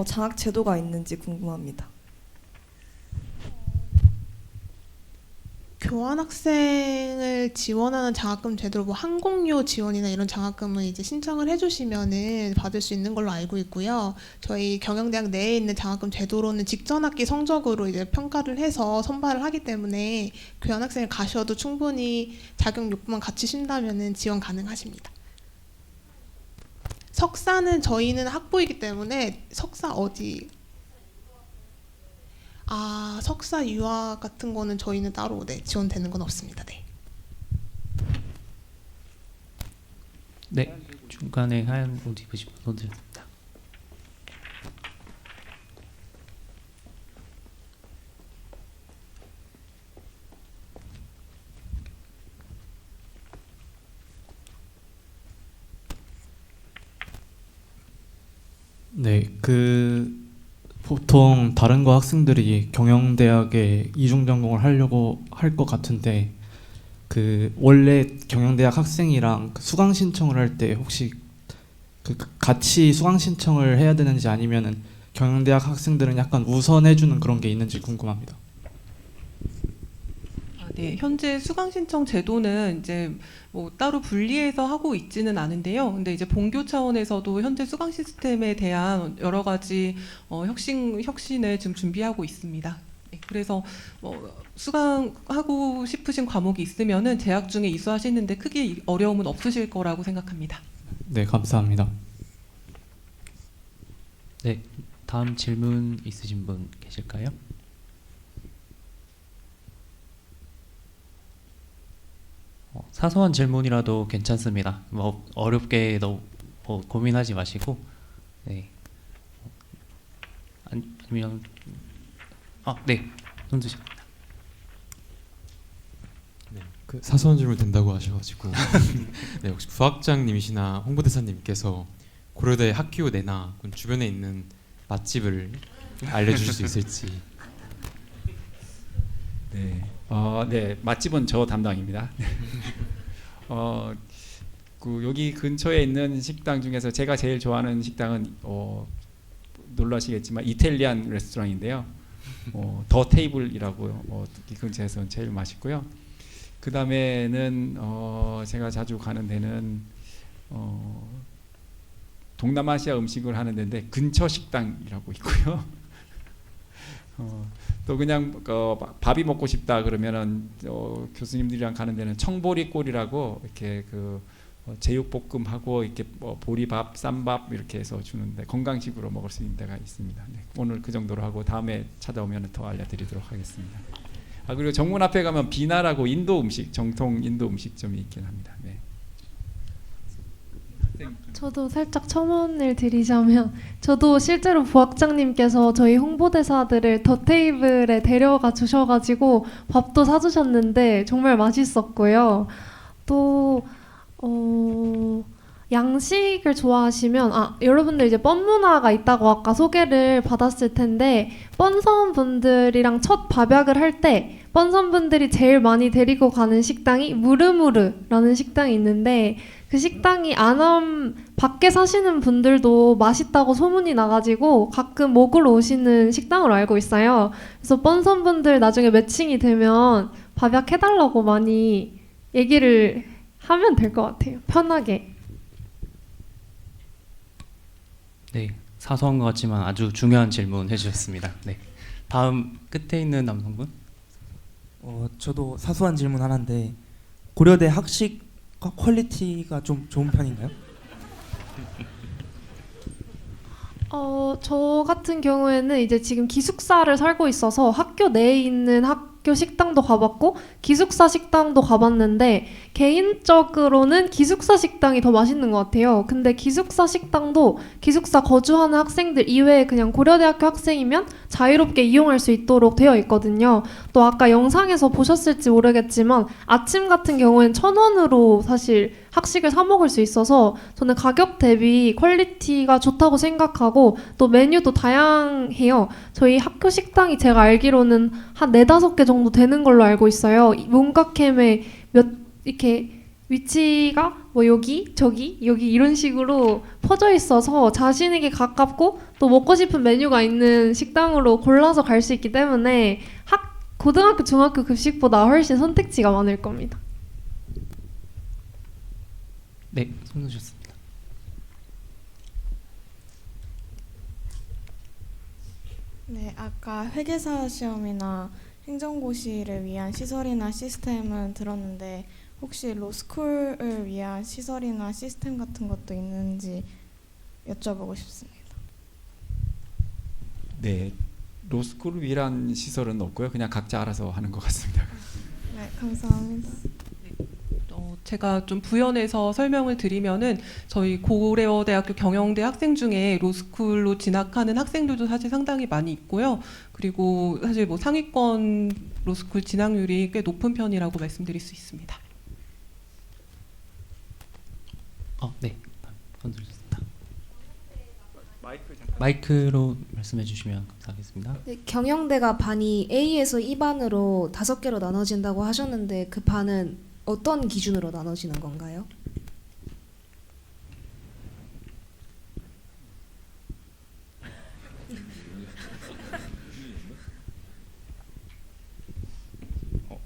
장학 제도가 있는지 궁금합니다. 교환학생을 지원하는 장학금 제도로 뭐 항공료 지원이나 이런 장학금을 이제 신청을 해주시면은 받을 수 있는 걸로 알고 있고요. 저희 경영대학 내에 있는 장학금 제도로는 직전 학기 성적으로 이제 평가를 해서 선발을 하기 때문에 교환학생을 가셔도 충분히 자격 요건만 갖추신다면은 지원 가능하십니다. 석사는 저희는 학부이기 때문에 석사 어디? 석사 유학 같은 거는 저희는 따로 지원되는 건 없습니다. 네. 네, 중간에 하얀 옷 입으신 분 손 들었습니다. 네, 보통 다른 거 학생들이 경영대학에 이중 전공을 하려고 할 것 같은데 원래 경영대학 학생이랑 수강 신청을 할 때 혹시 같이 수강 신청을 해야 되는지 아니면은 경영대학 학생들은 약간 우선해주는 그런 게 있는지 궁금합니다. 네, 현재 수강 신청 제도는 이제 뭐 따로 분리해서 하고 있지는 않은데요. 근데 이제 본교 차원에서도 현재 수강 시스템에 대한 여러 가지 혁신을 지금 준비하고 있습니다. 네, 그래서 수강하고 싶으신 과목이 있으면은 재학 중에 이수하시는데 크게 어려움은 없으실 거라고 생각합니다. 네, 감사합니다. 네, 다음 질문 있으신 분 계실까요? 사소한 질문이라도 괜찮습니다. 뭐 어렵게 너무 고민하지 마시고, 네. 아니면 네, 손 드십니다. 그 사소한 질문 된다고 하셔가지고 네, 혹시 부학장님이시나 홍보대사님께서 고려대 학교 내나 주변에 있는 맛집을 알려주실 수 있을지. 네, 네, 맛집은 저 담당입니다. 여기 근처에 있는 식당 중에서 제가 제일 좋아하는 식당은 놀라시겠지만 이탈리안 레스토랑인데요. 더 테이블이라고 이 근처에서는 제일 맛있고요. 그 다음에는 제가 자주 가는 데는 동남아시아 음식을 하는 데인데 근처 식당이라고 있고요. 또 그냥 밥이 먹고 싶다 그러면은 교수님들이랑 가는 데는 청보리골이라고 이렇게 제육볶음하고 이렇게 보리밥, 쌈밥 이렇게 해서 주는데 건강식으로 먹을 수 있는 데가 있습니다. 네, 오늘 그 정도로 하고 다음에 찾아오면 더 알려드리도록 하겠습니다. 그리고 정문 앞에 가면 비나라고 인도 음식, 정통 인도 음식점이 있긴 합니다. 네. 저도 살짝 첨언을 드리자면 저도 실제로 부학장님께서 저희 홍보대사들을 더 테이블에 데려가 주셔가지고 밥도 사주셨는데 정말 맛있었고요. 또 양식을 좋아하시면 여러분들 이제 뻔 문화가 있다고 아까 소개를 받았을 텐데 뻔선분들이랑 첫 밥약을 할 때 뻔선분들이 제일 많이 데리고 가는 식당이 무르무르라는 식당이 있는데 그 식당이 안암 밖에 사시는 분들도 맛있다고 소문이 나가지고 가끔 먹으러 오시는 식당으로 알고 있어요. 그래서 뻔선분들 나중에 매칭이 되면 밥약해달라고 많이 얘기를 하면 될 것 같아요. 편하게. 네, 사소한 것 같지만 아주 중요한 질문 해주셨습니다. 네, 다음 끝에 있는 남성분. 저도 사소한 질문 하나인데 고려대 학식과 퀄리티가 좀 좋은 편인가요? 저 같은 경우에는 이제 지금 기숙사를 살고 있어서 학교 내에 있는 학교 식당도 가봤고 기숙사 식당도 가봤는데 개인적으로는 기숙사 식당이 더 맛있는 것 같아요. 근데 기숙사 식당도 기숙사 거주하는 학생들 이외에 그냥 고려대학교 학생이면 자유롭게 이용할 수 있도록 되어 있거든요. 또 아까 영상에서 보셨을지 모르겠지만 아침 같은 경우엔 1,000원으로 사실 학식을 사 먹을 수 있어서 저는 가격 대비 퀄리티가 좋다고 생각하고 또 메뉴도 다양해요. 저희 학교 식당이 제가 알기로는 한 4-5개 정도 되는 걸로 알고 있어요. 문과캠에 이렇게 위치가 여기, 저기, 여기 이런 식으로 퍼져 있어서 자신에게 가깝고 또 먹고 싶은 메뉴가 있는 식당으로 골라서 갈 수 있기 때문에 고등학교, 중학교 급식보다 훨씬 선택지가 많을 겁니다. 네, 손 드셨습니다. 네, 아까 회계사 시험이나 행정고시를 위한 시설이나 시스템은 들었는데 혹시 로스쿨을 위한 시설이나 시스템 같은 것도 있는지 여쭤보고 싶습니다. 네, 로스쿨을 위한 시설은 없고요. 그냥 각자 알아서 하는 것 같습니다. 네, 감사합니다. 제가 좀 부연해서 설명을 드리면은 저희 고려대학교 경영대 학생 중에 로스쿨로 진학하는 학생들도 사실 상당히 많이 있고요. 그리고 사실 상위권 로스쿨 진학률이 꽤 높은 편이라고 말씀드릴 수 있습니다. 네, 건드렸습니다. 마이크로 말씀해 주시면 감사하겠습니다. 네, 경영대가 반이 A에서 E반으로 5개로 나눠진다고 하셨는데 그 반은 어떤 기준으로 나눠지는 건가요?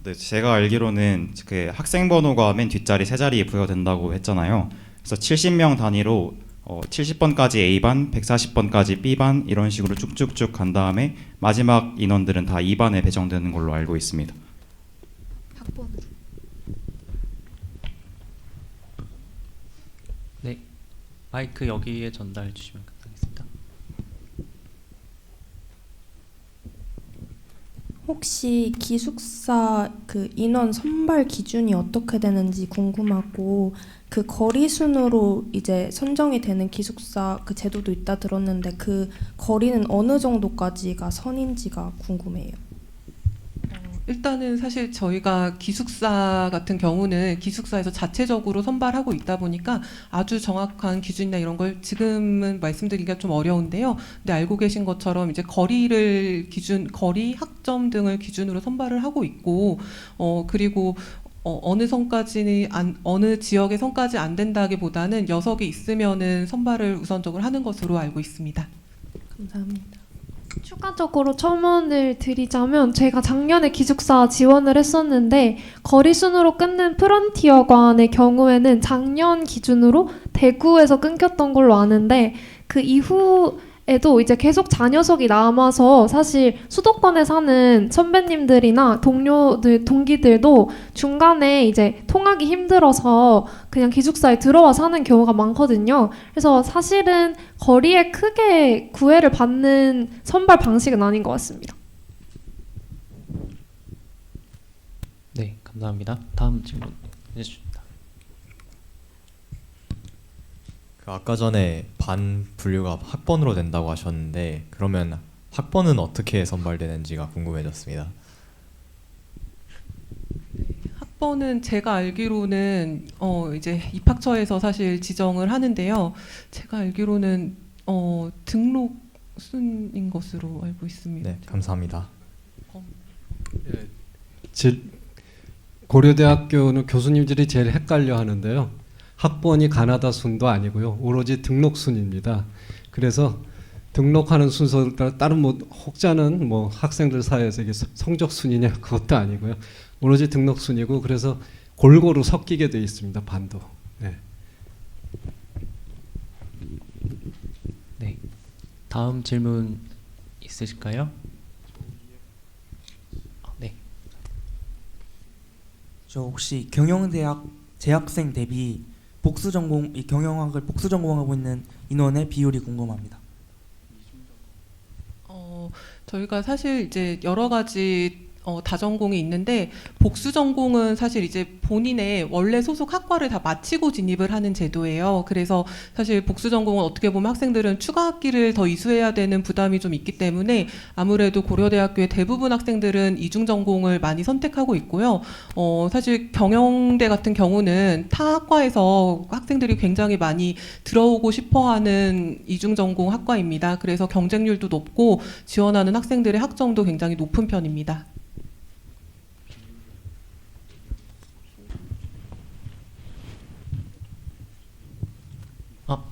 네, 제가 알기로는 그 학생 번호가 맨 뒷자리 3자리에 부여된다고 했잖아요. 그래서 70명 단위로 70번까지 A반, 140번까지 B반 이런 식으로 쭉쭉쭉 간 다음에 마지막 인원들은 다 E반에 배정되는 걸로 알고 있습니다. 학번으로. 네, 마이크 여기에 전달해 주시면 감사하겠습니다. 혹시 기숙사 그 인원 선발 기준이 어떻게 되는지 궁금하고 그 거리 순으로 이제 선정이 되는 기숙사 그 제도도 있다 들었는데 그 거리는 어느 정도까지가 선인지가 궁금해요. 일단은 사실 저희가 기숙사 같은 경우는 기숙사에서 자체적으로 선발하고 있다 보니까 아주 정확한 기준이나 이런 걸 지금은 말씀드리기가 좀 어려운데요. 근데 알고 계신 것처럼 이제 거리 학점 등을 기준으로 선발을 하고 있고, 그리고 어느 지역의 성까지 안 된다기보다는 녀석이 있으면은 선발을 우선적으로 하는 것으로 알고 있습니다. 감사합니다. 추가적으로 첨언을 드리자면 제가 작년에 기숙사 지원을 했었는데 거리 순으로 끊는 프론티어관의 경우에는 작년 기준으로 대구에서 끊겼던 걸로 아는데 그 이후에도 이제 계속 자녀석이 남아서 사실 수도권에 사는 선배님들이나 동기들도 중간에 이제 통하기 힘들어서 그냥 기숙사에 들어와 사는 경우가 많거든요. 그래서 사실은 거리에 크게 구애를 받는 선발 방식은 아닌 것 같습니다. 네, 감사합니다. 다음 질문 해주십니다. 아까 전에 반 분류가 학번으로 된다고 하셨는데 그러면 학번은 어떻게 선발되는지가 궁금해졌습니다. 학번은 제가 알기로는 이제 입학처에서 사실 지정을 하는데요. 제가 알기로는 등록 순인 것으로 알고 있습니다. 네, 감사합니다. 고려대학교는 교수님들이 제일 헷갈려 하는데요. 학번이 가나다 순도 아니고요. 오로지 등록 순입니다. 그래서 등록하는 순서를 따라 다른 혹자는 학생들 사이에서 이게 성적 순이냐 그것도 아니고요. 오로지 등록 순이고 그래서 골고루 섞이게 돼 있습니다. 반도. 네. 네. 다음 질문 있으실까요? 네. 저 혹시 경영대학 재학생 대비 이 경영학을 복수 전공하고 있는 인원의 비율이 궁금합니다. 저희가 사실 이제 여러 가지 다전공이 있는데 복수 전공은 사실 이제 본인의 원래 소속 학과를 다 마치고 진입을 하는 제도예요. 그래서 사실 복수 전공은 어떻게 보면 학생들은 추가 학기를 더 이수해야 되는 부담이 좀 있기 때문에 아무래도 고려대학교의 대부분 학생들은 이중 전공을 많이 선택하고 있고요. 사실 경영대 같은 경우는 타 학과에서 학생들이 굉장히 많이 들어오고 싶어하는 이중 전공 학과입니다. 그래서 경쟁률도 높고 지원하는 학생들의 학점도 굉장히 높은 편입니다.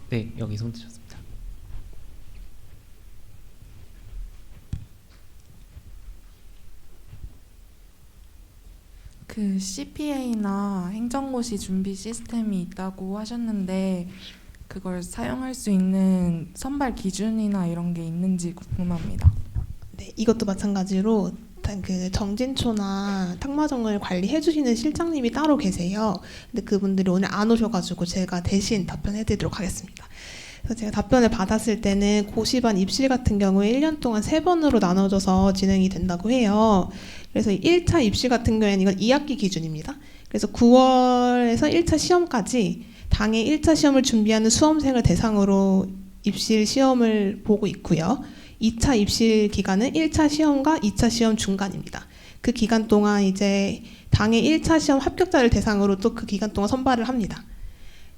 네, 여기 손 드셨습니다. 그 CPA나 행정고시 준비 시스템이 있다고 하셨는데 그걸 사용할 수 있는 선발 기준이나 이런 게 있는지 궁금합니다. 네, 이것도 마찬가지로 그 정진초나 탁마정을 관리해 주시는 실장님이 따로 계세요. 근데 그분들이 오늘 안 오셔가지고 제가 대신 답변해드리도록 하겠습니다. 그래서 제가 답변을 받았을 때는 고시반 입실 같은 경우에 1년 동안 3번으로 나눠져서 진행이 된다고 해요. 그래서 1차 입실 같은 경우에는 이건 2학기 기준입니다. 그래서 9월에서 1차 시험까지 당해 1차 시험을 준비하는 수험생을 대상으로 입실 시험을 보고 있고요. 2차 입실 기간은 1차 시험과 2차 시험 중간입니다. 그 기간 동안 이제 당해 1차 시험 합격자를 대상으로 또 그 기간 동안 선발을 합니다.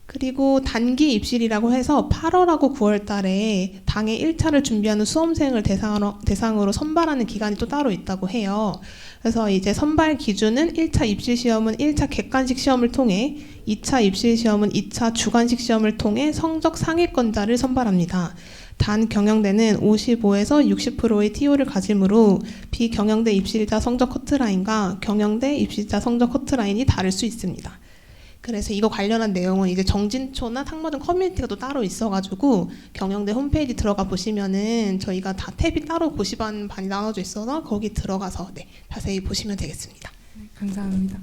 그리고 단기 입실이라고 해서 8월하고 9월 달에 당해 1차를 준비하는 수험생을 대상으로 선발하는 기간이 또 따로 있다고 해요. 그래서 이제 선발 기준은 1차 입실 시험은 1차 객관식 시험을 통해 2차 입실 시험은 2차 주관식 시험을 통해 성적 상위권자를 선발합니다. 단 경영대는 55에서 60%의 TO를 가지므로 비경영대 입실자 성적 커트라인과 경영대 입실자 성적 커트라인이 다를 수 있습니다. 그래서 이거 관련한 내용은 이제 정진초나 탁마정 커뮤니티가 또 따로 있어가지고 경영대 홈페이지 들어가 보시면은 저희가 다 탭이 따로 고시반 반이 나눠져 있어서 거기 들어가서 자세히 보시면 되겠습니다. 감사합니다.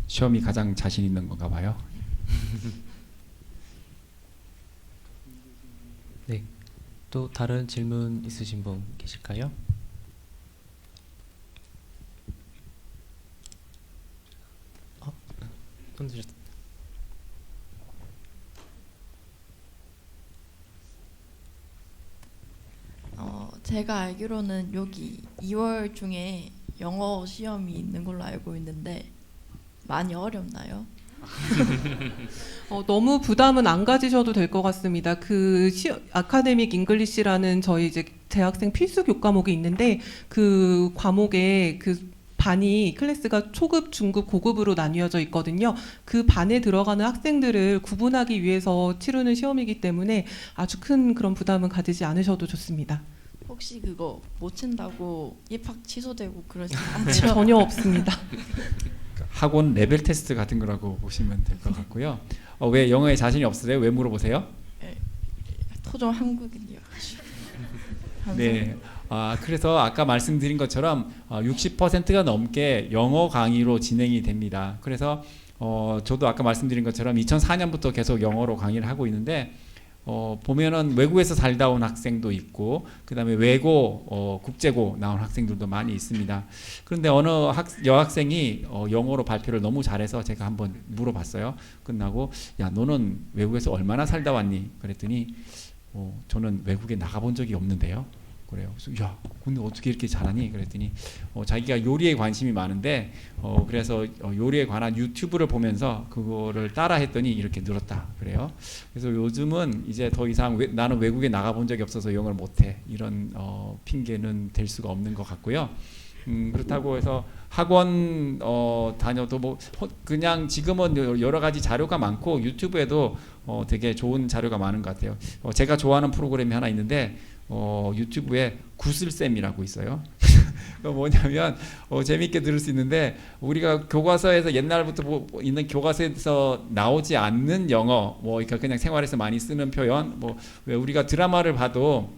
시험이 가장 자신 있는 건가 봐요. 네, 또 다른 질문 있으신 분 계실까요? 손 드셨습니다. 제가 알기로는 여기 2월 중에 영어 시험이 있는 걸로 알고 있는데 많이 어렵나요? 너무 부담은 안 가지셔도 될 것 같습니다. 아카데믹 잉글리시라는 저희 이제 대학생 필수 교과목이 있는데 그 과목에 그 반이 클래스가 초급, 중급, 고급으로 나뉘어져 있거든요. 그 반에 들어가는 학생들을 구분하기 위해서 치르는 시험이기 때문에 아주 큰 그런 부담은 가지지 않으셔도 좋습니다. 혹시 그거 못 친다고 입학 취소되고 그러지 네, 않죠? 전혀 없습니다. 학원 레벨 테스트 같은 거라고 보시면 될 것 같고요. 왜 영어에 자신이 없으세요? 왜 물어보세요? 토종 한국인이요. 네. 그래서 아까 말씀드린 것처럼 60%가 넘게 영어 강의로 진행이 됩니다. 그래서 저도 아까 말씀드린 것처럼 2004년부터 계속 영어로 강의를 하고 있는데 보면은 외국에서 살다 온 학생도 있고 그다음에 외고 국제고 나온 학생들도 많이 있습니다. 그런데 어느 여학생이 영어로 발표를 너무 잘해서 제가 한번 물어봤어요. 끝나고 야 너는 외국에서 얼마나 살다 왔니? 그랬더니 저는 외국에 나가본 적이 없는데요. 그래요. 그래서 야, 근데 어떻게 이렇게 잘하니? 그랬더니 자기가 요리에 관심이 많은데 그래서 요리에 관한 유튜브를 보면서 그거를 따라했더니 이렇게 늘었다. 그래요. 그래서 요즘은 이제 더 이상 나는 외국에 나가본 적이 없어서 영어를 못해 이런 핑계는 될 수가 없는 것 같고요. 그렇다고 해서 학원 다녀도 뭐 그냥 지금은 여러 가지 자료가 많고 유튜브에도 되게 좋은 자료가 많은 것 같아요. 제가 좋아하는 프로그램이 하나 있는데 유튜브에 구슬쌤이라고 있어요. 뭐냐면 재밌게 들을 수 있는데 우리가 교과서에서 옛날부터 있는 교과서에서 나오지 않는 영어 그러니까 그냥 생활에서 많이 쓰는 표현 왜 우리가 드라마를 봐도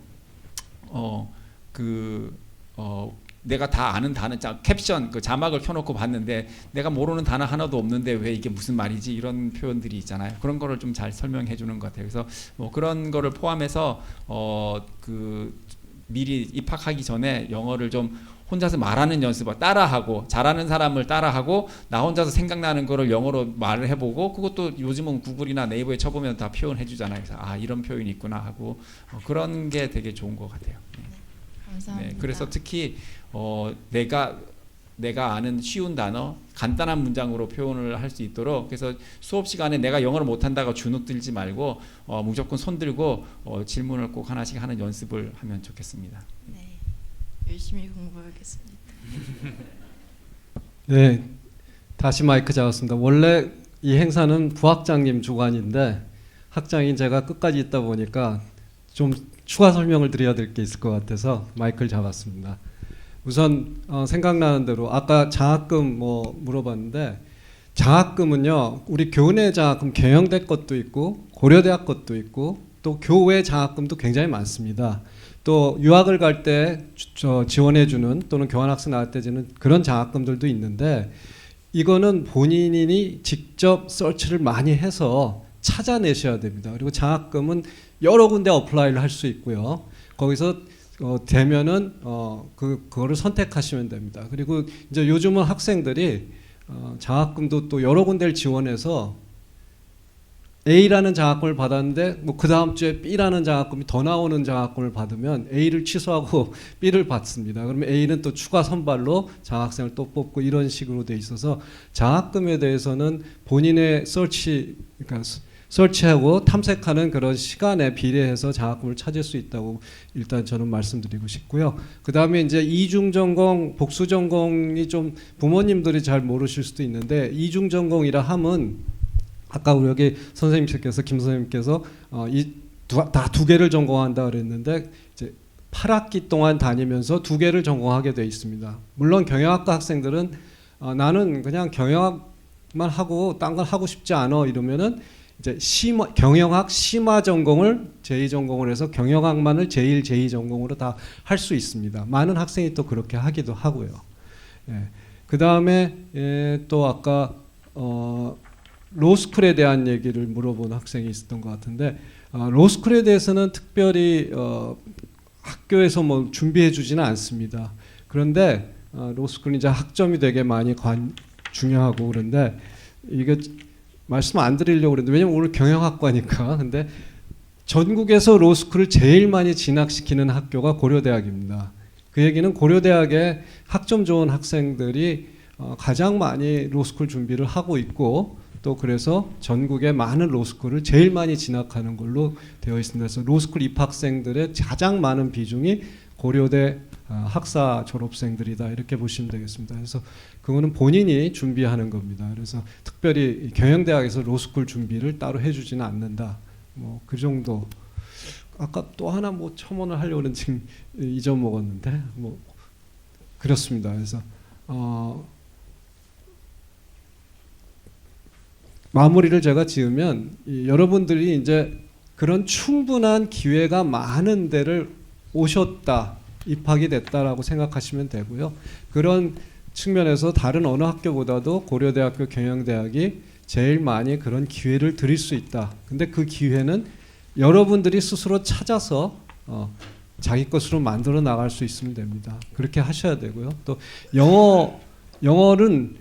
내가 다 아는 단어 캡션 그 자막을 켜놓고 봤는데 내가 모르는 단어 하나도 없는데 왜 이게 무슨 말이지 이런 표현들이 있잖아요. 그런 거를 좀 잘 설명해 주는 것 같아요. 그래서 그런 거를 포함해서 미리 입학하기 전에 영어를 좀 혼자서 말하는 연습을 따라하고 잘하는 사람을 따라하고 나 혼자서 생각나는 거를 영어로 말을 해보고 그것도 요즘은 구글이나 네이버에 쳐보면 다 표현해 주잖아요. 그래서 이런 표현이 있구나 하고 그런 게 되게 좋은 것 같아요. 감사합니다. 네, 그래서 특히 내가 아는 쉬운 단어 간단한 문장으로 표현을 할 수 있도록 그래서 수업 시간에 내가 영어를 못한다고 주눅 들지 말고 무조건 손 들고 질문을 꼭 하나씩 하는 연습을 하면 좋겠습니다. 네, 열심히 공부하겠습니다. 네, 다시 마이크 잡았습니다. 원래 이 행사는 부학장님 주관인데 학장인 제가 끝까지 있다 보니까 좀 추가 설명을 드려야 될 게 있을 것 같아서 마이크를 잡았습니다. 우선 생각나는 대로 아까 장학금 물어봤는데 장학금은요 우리 교내 장학금 경영대 것도 있고 고려대학 것도 있고 또 교외 장학금도 굉장히 많습니다. 또 유학을 갈 때 지원해주는 또는 교환학생 나갈 때 주는 그런 장학금들도 있는데 이거는 본인이 직접 서치를 많이 해서 찾아내셔야 됩니다. 그리고 장학금은 여러 군데 어플라이를 할 수 있고요. 거기서 되면은 그거를 선택하시면 됩니다. 그리고 이제 요즘은 학생들이 장학금도 또 여러 군데를 지원해서 A라는 장학금을 받았는데 그 다음 주에 B라는 장학금이 더 나오는 장학금을 받으면 A를 취소하고 B를 받습니다. 그러면 A는 또 추가 선발로 장학생을 또 뽑고 이런 식으로 돼 있어서 장학금에 대해서는 본인의 설치하고 탐색하는 그런 시간에 비례해서 장학금을 찾을 수 있다고 일단 저는 말씀드리고 싶고요. 그 다음에 이제 이중전공, 복수전공이 좀 부모님들이 잘 모르실 수도 있는데 이중전공이라 함은 아까 우리 여기 선생님께서 김 선생님께서 다 두 개를 전공한다 그랬는데 이제 8학기 동안 다니면서 두 개를 전공하게 돼 있습니다. 물론 경영학과 학생들은 나는 그냥 경영학만 하고 딴 걸 하고 싶지 않아 이러면은 이제 경영학 심화 전공을 제2 전공을 해서 경영학만을 제1, 제2 전공으로 다 할 수 있습니다. 많은 학생이 또 그렇게 하기도 하고요. 그 다음에 또 아까 로스쿨에 대한 얘기를 물어본 학생이 있었던 것 같은데 로스쿨에 대해서는 특별히 학교에서 준비해 주지는 않습니다. 그런데 로스쿨은 이제 학점이 되게 많이 중요하고 그런데 이게 말씀 안 드리려고 그랬는데 왜냐면 오늘 경영학과니까 근데 전국에서 로스쿨을 제일 많이 진학시키는 학교가 고려대학입니다. 그 얘기는 고려대학에 학점 좋은 학생들이 가장 많이 로스쿨 준비를 하고 있고 또 그래서 전국의 많은 로스쿨을 제일 많이 진학하는 걸로 되어 있습니다. 그래서 로스쿨 입학생들의 가장 많은 비중이 고려대 학사 졸업생들이다 이렇게 보시면 되겠습니다. 그래서 그거는 본인이 준비하는 겁니다. 그래서 특별히 경영대학에서 로스쿨 준비를 따로 해주지는 않는다. 뭐 그 정도. 아까 또 하나 뭐 첨언을 하려고는 지금 잊어먹었는데 뭐 그렇습니다. 그래서 마무리를 제가 지으면 여러분들이 이제 그런 충분한 기회가 많은 데를 오셨다, 입학이 됐다라고 생각하시면 되고요. 그런 측면에서 다른 어느 학교보다도 고려대학교 경영대학이 제일 많이 그런 기회를 드릴 수 있다. 근데 그 기회는 여러분들이 스스로 찾아서 자기 것으로 만들어 나갈 수 있으면 됩니다. 그렇게 하셔야 되고요. 또 영어는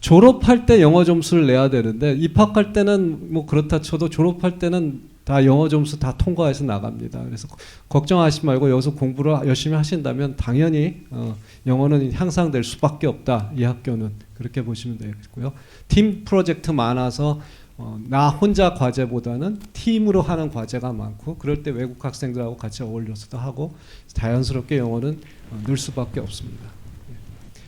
졸업할 때 영어 점수를 내야 되는데 입학할 때는 뭐 그렇다 쳐도 졸업할 때는 다 영어 점수 다 통과해서 나갑니다. 그래서 걱정하지 말고 여기서 공부를 열심히 하신다면 당연히 영어는 향상될 수밖에 없다. 이 학교는 그렇게 보시면 되겠고요. 팀 프로젝트 많아서 나 혼자 과제보다는 팀으로 하는 과제가 많고 그럴 때 외국 학생들하고 같이 어울려서도 하고 자연스럽게 영어는 늘 수밖에 없습니다.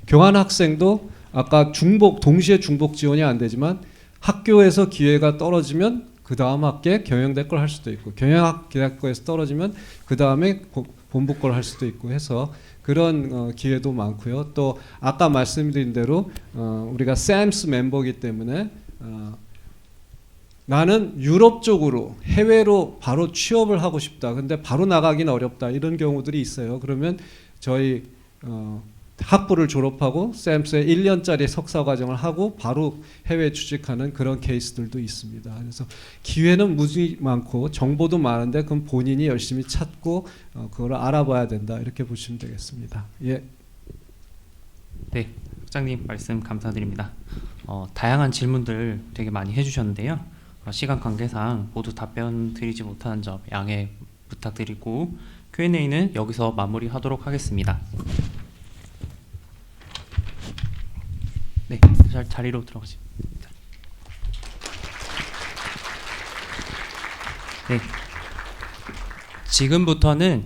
교환 학생도 아까 동시에 중복 지원이 안 되지만 학교에서 기회가 떨어지면 그 다음 학기에 경영대 걸 할 수도 있고 경영대 거에서 떨어지면 그 다음에 본부 걸 할 수도 있고 해서 그런 기회도 많고요. 또 아까 말씀드린 대로 우리가 샘스 멤버이기 때문에 나는 유럽 쪽으로 해외로 바로 취업을 하고 싶다. 근데 바로 나가기는 어렵다. 이런 경우들이 있어요. 그러면 저희 학부를 졸업하고 샘스에 1년짜리 석사 과정을 하고 바로 해외 취직하는 그런 케이스들도 있습니다. 그래서 기회는 무지 많고 정보도 많은데 그건 본인이 열심히 찾고 그걸 알아봐야 된다. 이렇게 보시면 되겠습니다. 예. 네, 학장님 말씀 감사드립니다. 다양한 질문들 되게 많이 해주셨는데요. 시간 관계상 모두 답변 드리지 못하는 점 양해 부탁드리고 Q&A는 여기서 마무리하도록 하겠습니다. 네, 자리로 들어가시면 됩니다. 네, 지금부터는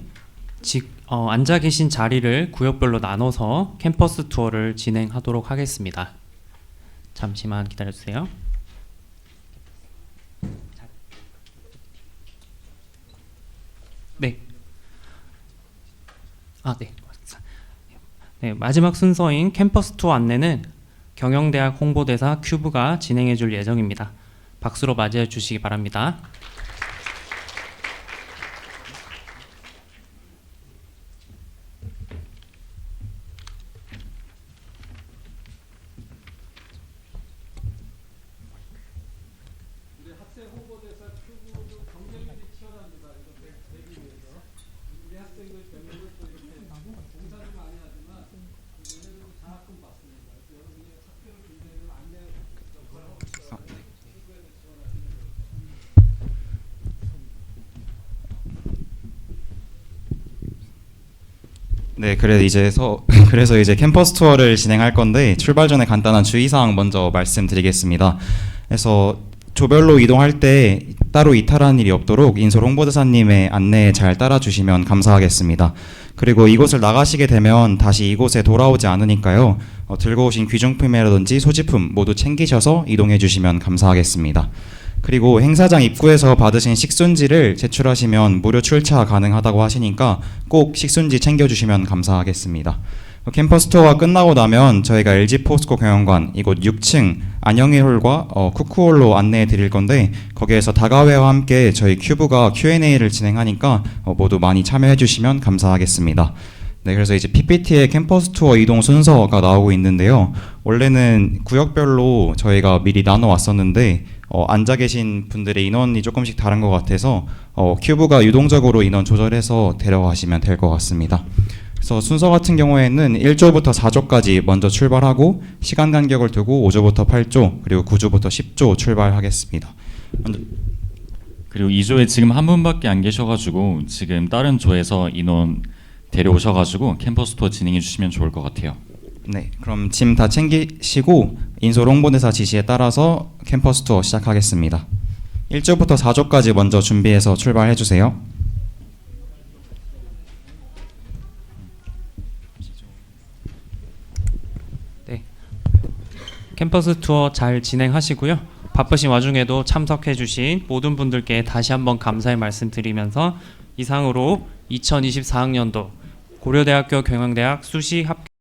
앉아 계신 자리를 구역별로 나눠서 캠퍼스 투어를 진행하도록 하겠습니다. 잠시만 기다려주세요. 네. 네, 마지막 순서인 캠퍼스 투어 안내는 경영대학 홍보대사 큐브가 진행해 줄 예정입니다. 박수로 맞이해 주시기 바랍니다. 네, 그래서 이제 캠퍼스 투어를 진행할 건데 출발 전에 간단한 주의사항 먼저 말씀드리겠습니다. 그래서 조별로 이동할 때 따로 이탈하는 일이 없도록 인솔 홍보대사님의 안내에 잘 따라주시면 감사하겠습니다. 그리고 이곳을 나가시게 되면 다시 이곳에 돌아오지 않으니까요. 들고 오신 귀중품이라든지 소지품 모두 챙기셔서 이동해 주시면 감사하겠습니다. 그리고 행사장 입구에서 받으신 식순지를 제출하시면 무료 출차 가능하다고 하시니까 꼭 식순지 챙겨주시면 감사하겠습니다. 캠퍼스 투어가 끝나고 나면 저희가 LG 포스코 경영관 이곳 6층 안영희홀과 쿠쿠홀로 안내해 드릴 건데 거기에서 다가회와 함께 저희 큐브가 Q&A를 진행하니까 모두 많이 참여해 주시면 감사하겠습니다. 네, 그래서 이제 PPT에 캠퍼스 투어 이동 순서가 나오고 있는데요. 원래는 구역별로 저희가 미리 나눠 왔었는데 앉아 계신 분들의 인원이 조금씩 다른 것 같아서 큐브가 유동적으로 인원 조절해서 데려가시면 될 것 같습니다. 그래서 순서 같은 경우에는 1조부터 4조까지 먼저 출발하고 시간 간격을 두고 5조부터 8조 그리고 9조부터 10조 출발하겠습니다. 그리고 2조에 지금 한 분밖에 안 계셔가지고 지금 다른 조에서 인원 데려오셔가지고 캠퍼스 투어 진행해 주시면 좋을 것 같아요. 네, 그럼 짐 다 챙기시고 인솔 홍보대사 지시에 따라서 캠퍼스 투어 시작하겠습니다. 1조부터 4조까지 먼저 준비해서 출발해 주세요. 네. 캠퍼스 투어 잘 진행하시고요. 바쁘신 와중에도 참석해 주신 모든 분들께 다시 한번 감사의 말씀드리면서 이상으로 2024학년도 고려대학교 경영대학 수시 합격